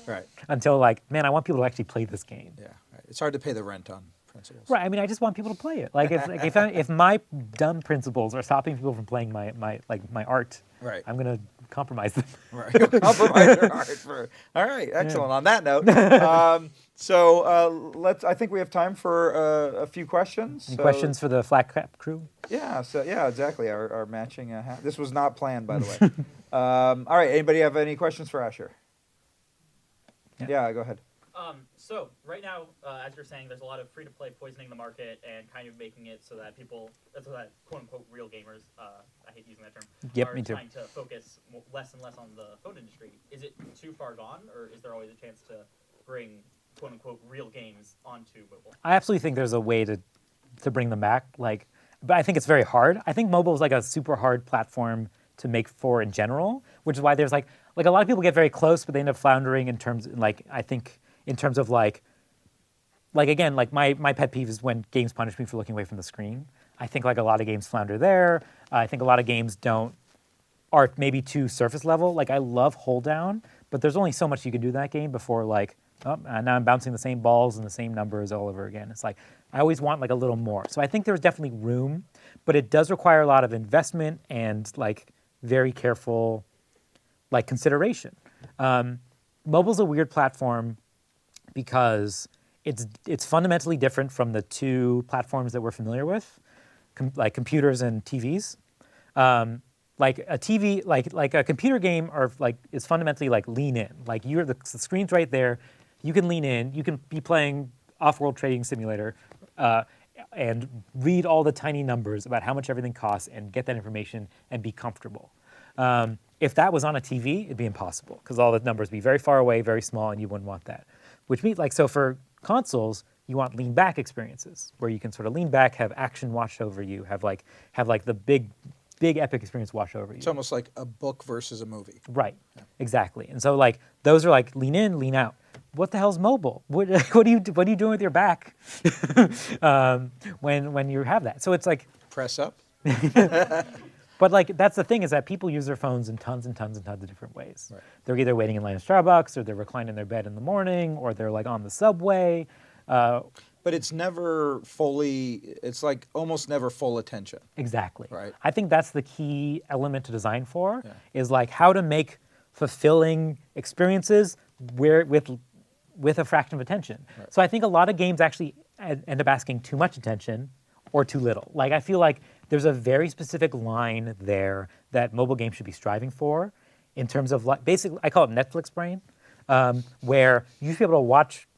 Right. Until like, man, I want people to actually play this game. Yeah. Right. It's hard to pay the rent on principles. Right. I mean, I just want people to play it. Like if my dumb principles are stopping people from playing my art, Right. I'm gonna compromise them. Right. You'll compromise your heart for. All right. Excellent. On that note, I think we have time for a few questions. Any So- questions for the flat cap crew? Yeah. So yeah, exactly. Our matching. This was not planned, by the way. All right. Anybody have any questions for Asher? Yeah. Go ahead. So right now, as you're saying, there's a lot of free-to-play poisoning the market and kind of making it so that people, so that quote-unquote real gamers, I hate using that term, Yep, are me too. trying to focus less and less on the phone industry. Is it too far gone, or is there always a chance to bring quote-unquote real games onto mobile? I absolutely think there's a way to bring them back. Like, but I think it's very hard. I think mobile is like a super hard platform to make for in general, which is why there's like a lot of people get very close, but they end up floundering in terms I think in terms of like again, like my pet peeve is when games punish me for looking away from the screen. I think like a lot of games flounder there. I think a lot of games are maybe too surface level. Like I love hold down, but there's only so much you can do in that game before like, oh, now I'm bouncing the same balls and the same numbers all over again. It's like, I always want like a little more. So I think there's definitely room, but it does require a lot of investment and like very careful like consideration. Mobile's a weird platform because it's fundamentally different from the two platforms that we're familiar with, like computers and TVs. Like a TV, like a computer game, is fundamentally like lean in. Like the screen's right there, you can lean in. You can be playing off-world trading simulator, and read all the tiny numbers about how much everything costs and get that information and be comfortable. If that was on a TV, it'd be impossible because all the numbers would be very far away, very small, and you wouldn't want that. Which means, so for consoles, you want lean back experiences where you can sort of lean back, have action wash over you, have the big epic experience wash over you. It's almost like a book versus a movie. Right, exactly. And so like those are like lean in, lean out. What the hell's mobile? What are you doing with your back when you have that? So it's like Press up. But like that's the thing is that people use their phones in tons and tons and tons of different ways. Right. They're either waiting in line at Starbucks, or they're reclining in their bed in the morning, or they're like on the subway. But it's never fully, it's like almost never full attention. Exactly. Right. I think that's the key element to design for, Yeah. is like how to make fulfilling experiences with a fraction of attention. Right. So I think a lot of games actually end up asking too much attention or too little. Like I feel like there's a very specific line there that mobile games should be striving for in terms of like, basically, I call it Netflix brain, where you should be able to watch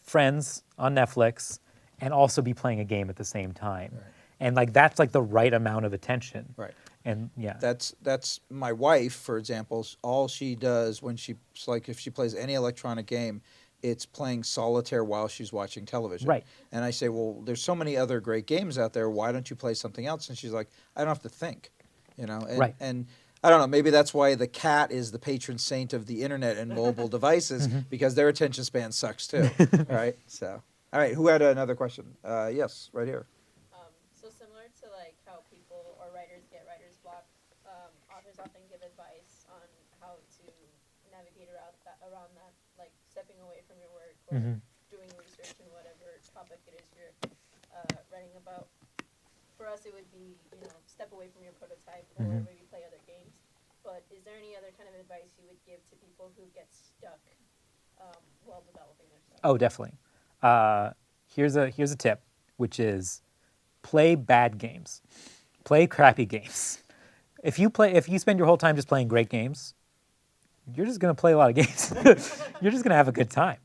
Friends on Netflix and also be playing a game at the same time. Right. And like that's like the right amount of attention. Right. And yeah. That's my wife, for example. All she does when if she plays any electronic game, it's playing solitaire while she's watching television. Right. And I say, well, there's so many other great games out there. Why don't you play something else? And she's like, I don't have to think, And, Right. and I don't know, maybe that's why the cat is the patron saint of the internet and mobile devices, because their attention span sucks too. Right. So, all right. Who had another question? Yes, right here. So similar to like how people or writers get writer's block, authors often give advice on how to navigate around that, like stepping away from your work or doing research in whatever topic it is you're writing about. For us, it would be, step away from your prototype or maybe play other games. But is there any other kind of advice you would give to people who get stuck while developing their stuff? Oh, definitely. Here's a tip, which is play bad games, play crappy games. If you spend your whole time just playing great games, you're just gonna play a lot of games. You're just gonna have a good time.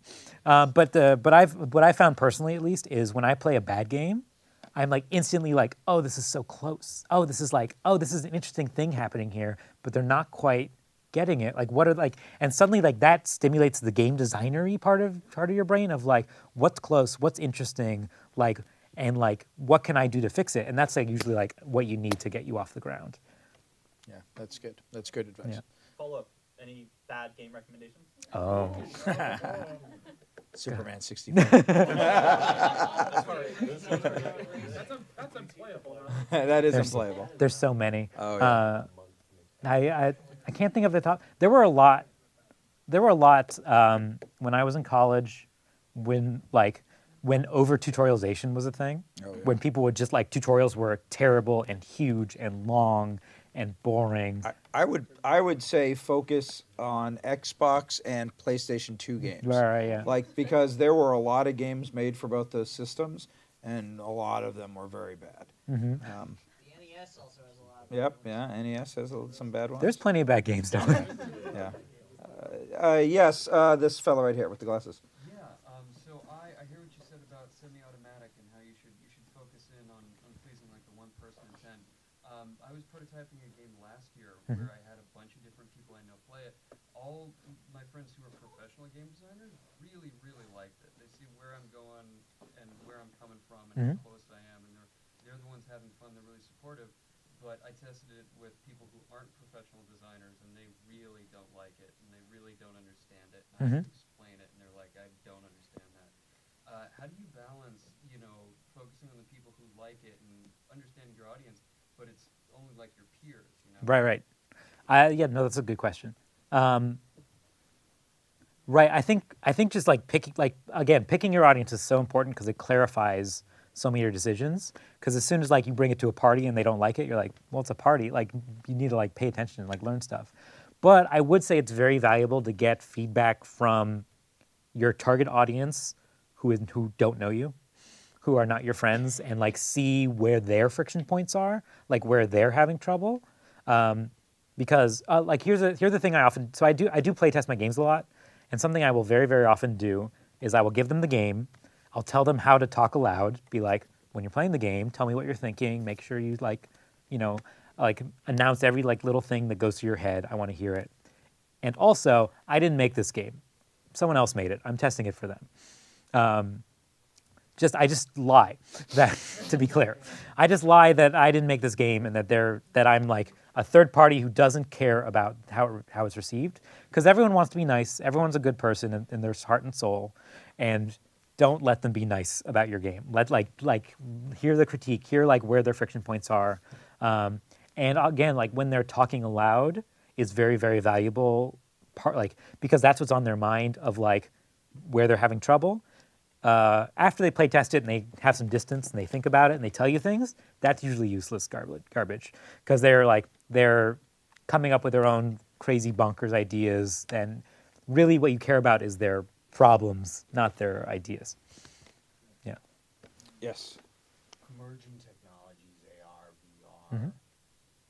But what I found personally, at least, is when I play a bad game, I'm like instantly like, oh, this is so close. Oh, this is an interesting thing happening here, but they're not quite getting it. Like, and suddenly like that stimulates the game designery part of your brain of like, what's close, what's interesting, like, and like, what can I do to fix it? And that's like usually like what you need to get you off the ground. Yeah, that's good. That's good advice. Yeah. Follow up. Any bad game recommendations? Oh. Superman 64. That's unplayable. That is unplayable. There's so many. Oh, yeah. I can't think of the top. There were a lot when I was in college, when like when over tutorialization was a thing, Oh, yeah. when people would just like tutorials were terrible and huge and long and boring. I would say focus on Xbox and PlayStation 2 games. Right, yeah. Like, because there were a lot of games made for both those systems, and a lot of them were very bad. Mm-hmm. The NES also has a lot of. Yep, yeah, NES has some bad ones. There's plenty of bad games down there. Yeah. Yes, this fellow right here with the glasses. Yeah, so I hear what you said about semi-automatic and how you should focus in on pleasing like the one person in 10. I was prototyping a game last year where I had a bunch of different people I know play it. All my friends who are professional game designers really, really liked it. They see where I'm going and where I'm coming from and how close I am, and they're the ones having fun. They're really supportive. But I tested it with people who aren't professional designers, and they really don't like it, and they really don't understand it. And I have to explain it, and they're like, I don't understand that. How do you balance, focusing on the people who like it and understanding your audience, but it's only like your peers, Right. Yeah, no, that's a good question. Right, I think just like picking your audience is so important because it clarifies so many of your decisions. Because as soon as like you bring it to a party and they don't like it, you're like, well, it's a party. Like you need to like pay attention and like learn stuff. But I would say it's very valuable to get feedback from your target audience who don't know you, who are not your friends, and like see where their friction points are, like where they're having trouble. Because like here's the thing I do play test my games a lot, and something I will very, very often do is I will give them the game, I'll tell them how to talk aloud, be like, when you're playing the game, tell me what you're thinking, make sure you like announce every like little thing that goes through your head, I want to hear it. And also, I didn't make this game. Someone else made it. I'm testing it for them. I just lie. That, to be clear, I just lie that I didn't make this game and that I'm like a third party who doesn't care about how it's received. Because everyone wants to be nice. Everyone's a good person in their heart and soul, and don't let them be nice about your game. Let like hear the critique, hear like where their friction points are, and again, like when they're talking aloud is very, very valuable part, like because that's what's on their mind of like where they're having trouble. After they play test it and they have some distance and they think about it and they tell you things, that's usually useless garbage because they're coming up with their own crazy bonkers ideas, and really what you care about is their problems, not their ideas. Yeah. Yes. Emerging technologies, AR, VR.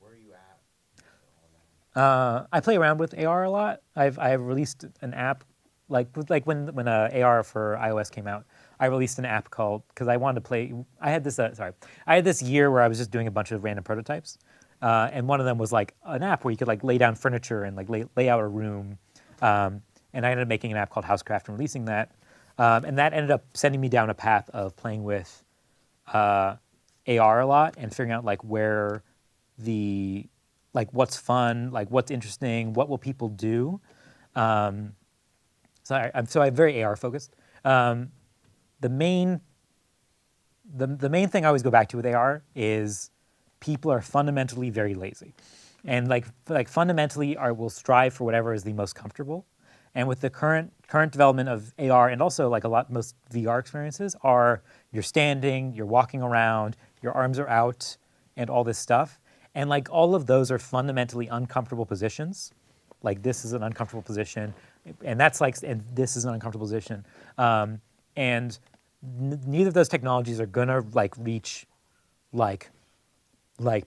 Where are you at? with all that? I play around with AR a lot. I've released an app, like when AR for iOS came out, I released an app called, because I wanted to play. I had this year where I was just doing a bunch of random prototypes, and one of them was like an app where you could like lay down furniture and like lay out a room. And I ended up making an app called Housecraft and releasing that. And that ended up sending me down a path of playing with AR a lot and figuring out like where what's fun, like what's interesting, what will people do. So I'm very AR focused. The main thing I always go back to with AR is people are fundamentally very lazy, and like fundamentally will strive for whatever is the most comfortable. And with the current development of AR, and also like most VR experiences are you're standing, you're walking around, your arms are out, and all this stuff. And like all of those are fundamentally uncomfortable positions. Like this is an uncomfortable position, and this is an uncomfortable position. And neither of those technologies are gonna like reach like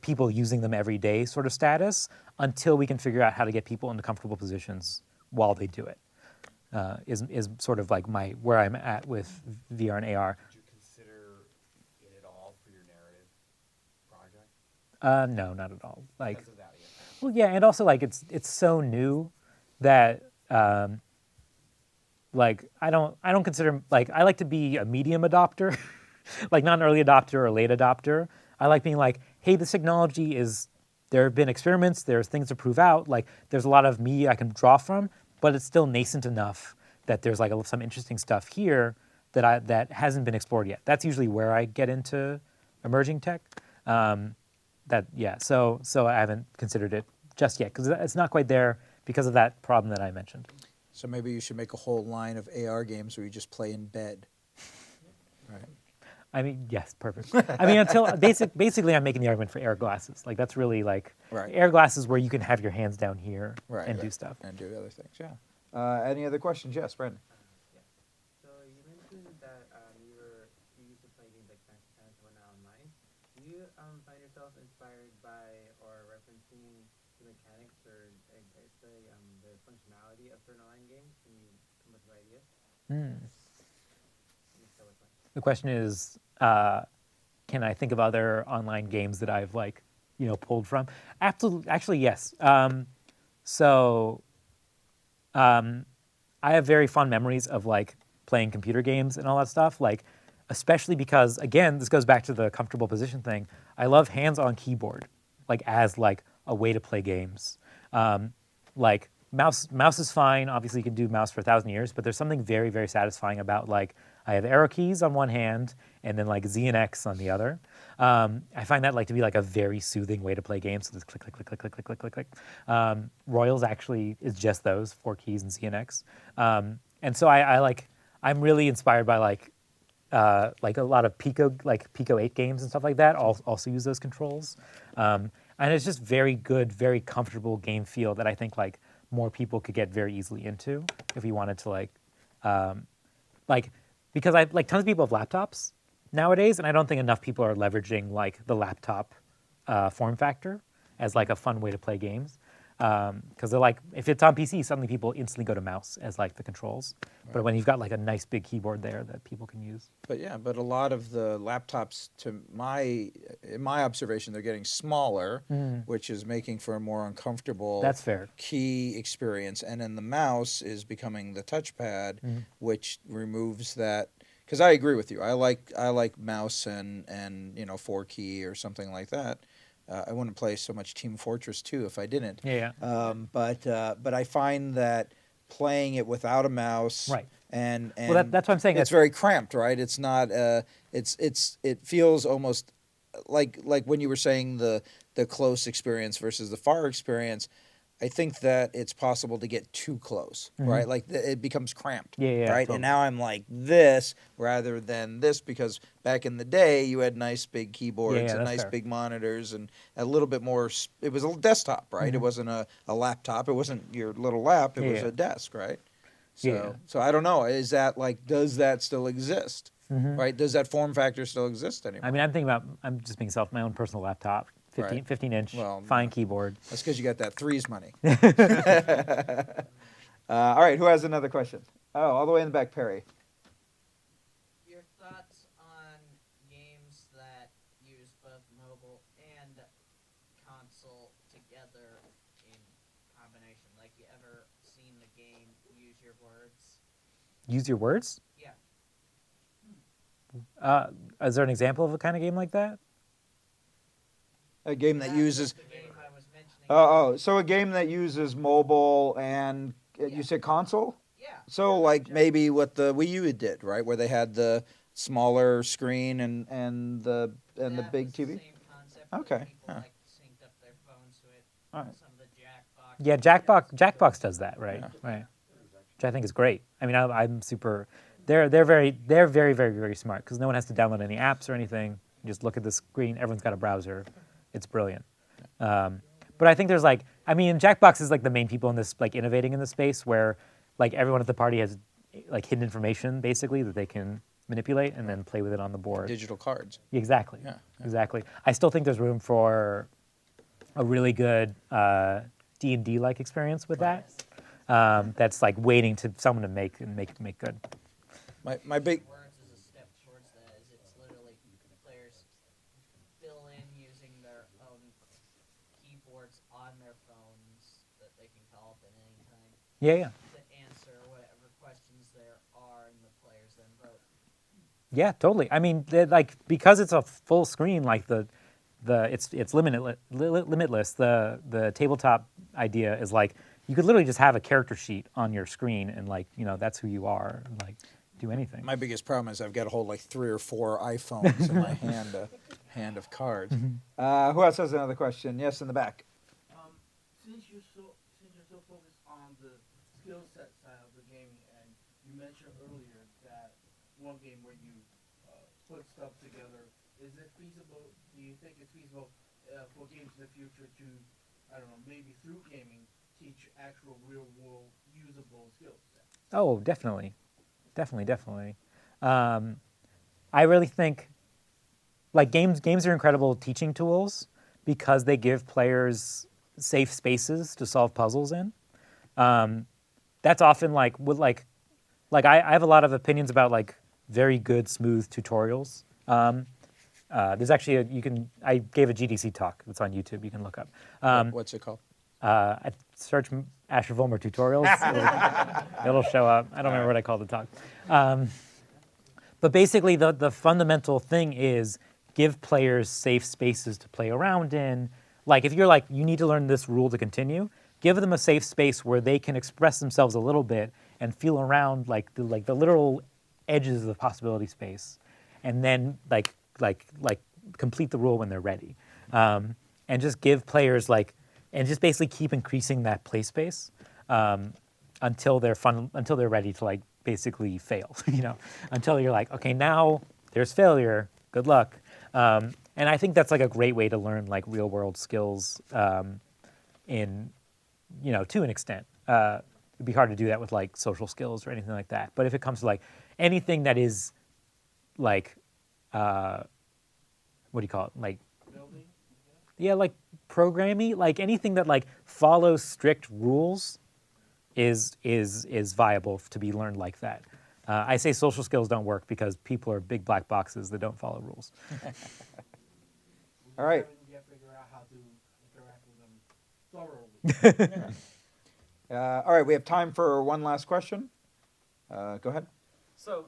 people using them every day sort of status until we can figure out how to get people into comfortable positions while they do it. Is sort of like where I'm at with VR and AR. Did you consider it at all for your narrative project? No, not at all. Like, Because of that, yeah. well, yeah, and also like it's so new that like I don't consider, like I like to be a medium adopter, like not an early adopter or a late adopter. I like being like, hey, this technology there have been experiments, there's things to prove out, like there's a lot of media I can draw from, but it's still nascent enough that there's like some interesting stuff here that hasn't been explored yet. That's usually where I get into emerging tech. So I haven't considered it just yet because it's not quite there because of that problem that I mentioned. So maybe you should make a whole line of AR games where you just play in bed. I mean, yes, perfect. I mean, until basically, I'm making the argument for air glasses. Like that's really like Right. air glasses where you can have your hands down here Right. and right. do stuff. And do other things. Yeah. Any other questions? Yes, Brandon. So you mentioned that you used to play games like Fantasy Times when online. Do you find yourself inspired by or referencing the mechanics or the functionality of certain online games when you come up with ideas? Hmm. Can you start with one? The question is, can I think of other online games that I've like, pulled from? Absolutely, actually, yes. I have very fond memories of like playing computer games and all that stuff. Like, especially because again, this goes back to the comfortable position thing. I love hands-on keyboard, like as like a way to play games. Like mouse is fine. Obviously, you can do mouse for 1,000 years, but there's something very, very satisfying about like I have arrow keys on one hand and then like Z and X on the other. I find that like to be like a very soothing way to play games. So just click, click, click, click, click, click, click, click. Royals actually is just those 4 keys and Z and X. And so I'm really inspired by like a lot of Pico 8 games and stuff like that. Also use those controls. And it's just very good, very comfortable game feel that I think like more people could get very easily into if we wanted to because tons of people have laptops nowadays, and I don't think enough people are leveraging like the laptop form factor as like a fun way to play games. Because they're like, if it's on PC, suddenly people instantly go to mouse as like the controls. Right. But when you've got like a nice big keyboard there that people can use. But a lot of the laptops, in my observation, they're getting smaller, which is making for a more uncomfortable That's fair. key experience. And then the mouse is becoming the touchpad, which removes that. Because I agree with you. I like mouse and 4-key or something like that. I wouldn't play so much Team Fortress 2 if I didn't. Yeah. But I find that playing it without a mouse, right. and well, that's what I'm saying. It's very cramped, right? It's not. It feels almost like when you were saying the close experience versus the far experience. I think that it's possible to get too close, right? Like it becomes cramped, right? Totally. And now I'm like this rather than this because back in the day you had nice big keyboards and nice big monitors and a little bit more. It was a desktop, right? It wasn't a laptop. It wasn't your little lap. It was a desk, right? So I don't know. Is that like does that still exist? Right? Does that form factor still exist anymore? I mean, I'm just being my own personal laptop. 15-inch, fine keyboard. That's because you got that threes money. All right, who has another question? Oh, all the way in the back, Perry. Your thoughts on games that use both mobile and console together in combination? Like, you ever seen the game Use Your Words? Use Your Words? Yeah. Is there an example of a kind of game like that? A game that uses. The game I was mentioning. So a game that uses mobile and you said console. Yeah. So like maybe what the Wii U did, right, where they had the smaller screen and the big TV. Same concept. Okay. People like synced up their phones to it. All right. Some of the Jackbox does that, right? Yeah. Right. Which I think is great. I mean, I'm super. They're very, very, very smart because no one has to download any apps or anything. You just look at the screen. Everyone's got a browser. It's brilliant. But I think there's Jackbox is like the main people in this, like innovating in this space where like everyone at the party has like hidden information basically that they can manipulate and then play with it on the board. Digital cards. Exactly. Yeah. Exactly. I still think there's room for a really good D&D like experience with that. That's like waiting to someone to make good. My big. Words is a step towards that. Is it's literally players fill in using their own keyboards on their phones that they can call up at any time Yeah. to answer whatever questions there are, and the players then vote. Yeah, totally. I mean, because it's a full screen, like it's limitless. The tabletop idea is like you could literally just have a character sheet on your screen, and like that's who you are, and like do anything. My biggest problem is I've got to hold like 3 or 4 iPhones in my hand of cards. Who else has another question? Yes, in the back. Since you're so focused on the skill set side of the gaming, and you mentioned earlier that one game where you put stuff together. Is it feasible? Do you think it's feasible for games in the future to, I don't know, maybe through gaming, teach actual real world usable skills? Oh, definitely. Definitely. I really think like games are incredible teaching tools because they give players safe spaces to solve puzzles in. That's often like with like I have a lot of opinions about like very good smooth tutorials. There's actually I gave a GDC talk. It's on YouTube. You can look up. What's it called? I search Asher Vollmer tutorials. It'll show up. I don't remember what I called the talk. But basically, the fundamental thing is give players safe spaces to play around in. Like, if you're like, you need to learn this rule to continue, give them a safe space where they can express themselves a little bit and feel around like the literal edges of the possibility space, and then like complete the rule when they're ready, and just give players and just basically keep increasing that play space until they're ready to like basically fail, until you're like, okay, now there's failure, good luck. And I think that's like a great way to learn like real world skills in, to an extent. It'd be hard to do that with like social skills or anything like that. But if it comes to like anything that is like, what do you call it? Like, Building? yeah, like programming, like anything that like follows strict rules is viable to be learned like that. I say social skills don't work because people are big black boxes that don't follow rules. All right. You have to figure out how to interact with them thoroughly. All right, we have time for one last question. Go ahead. So,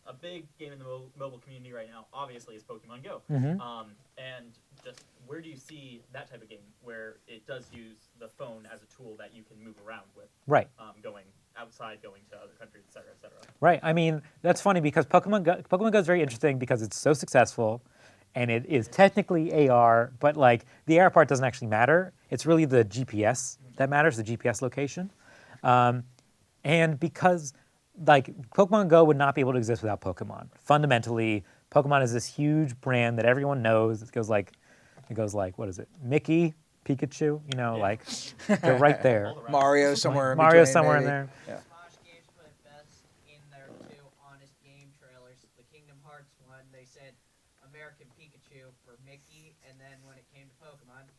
a big game in the mobile community right now, obviously, is Pokemon Go. Mm-hmm. And just where do you see that type of game where it does use the phone as a tool that you can move around with? Right. Going outside, going to other countries, et cetera, et cetera. Right. I mean, that's funny because Pokemon Go is very interesting because it's so successful, and it is technically AR, but like the AR part doesn't actually matter. It's really the GPS that matters, the GPS location, and because like Pokemon Go would not be able to exist without Pokemon. Fundamentally, Pokemon is this huge brand that everyone knows. It goes like, what is it? Mickey, Pikachu, like they're right there. Mario somewhere in Mario between, somewhere maybe. in there. Yeah. Smosh Games put best in their two honest game trailers. The Kingdom Hearts one, they said American Pikachu for Mickey, and then when it came to Pokemon,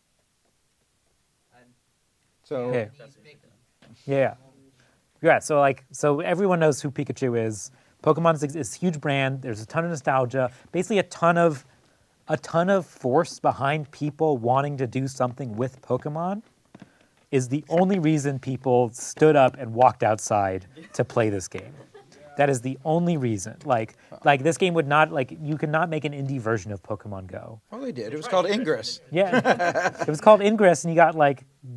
So Yeah. Japanese Mickey. Yeah. Yeah, so everyone knows who Pikachu is. Pokemon is this huge brand. There's a ton of nostalgia. Basically, a ton of force behind people wanting to do something with Pokemon is the only reason people stood up and walked outside to play this game. That is the only reason. Like this game would not you could not make an indie version of Pokemon Go. well, they did. It was called Ingress. Yeah, it was called Ingress, and you got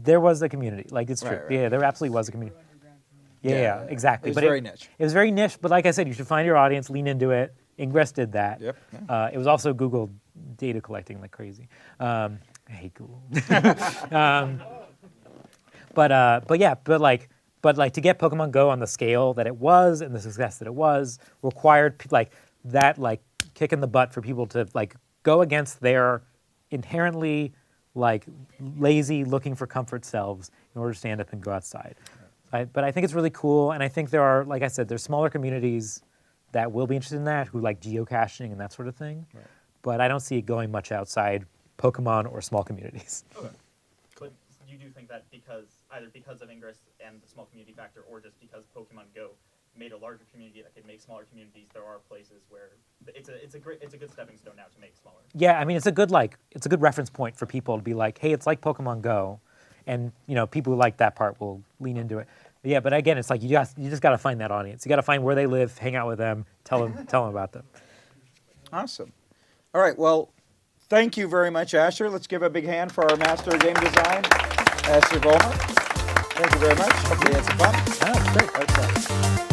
there was a community. It's true. Right. Yeah, there absolutely was a community. Yeah, exactly. It was but very niche. It was very niche, but like I said, you should find your audience, lean into it. Ingress did that. Yep. It was also Google data collecting like crazy. I hate Google. But to get Pokemon Go on the scale that it was and the success that it was required that kick in the butt for people to go against their inherently lazy, looking for comfort selves in order to stand up and go outside. But I think it's really cool, and I think there are, like I said, there's smaller communities that will be interested in that, who like geocaching and that sort of thing. Right. But I don't see it going much outside Pokemon or small communities. Okay. But you do think that either because of Ingress and the small community factor, or just because Pokemon Go made a larger community that could make smaller communities, there are places where it's a good stepping stone now to make smaller. Yeah, I mean it's a good reference point for people to be like, hey, it's like Pokemon Go. And people who like that part will lean into it. But yeah, but again, it's like you just got to find that audience. You got to find where they live, hang out with them, tell them about them. Awesome. All right. Well, thank you very much, Asher. Let's give a big hand for our master of game design, Asher Vollmer. Thank you very much. Hopefully you had some fun. Oh, great. Okay.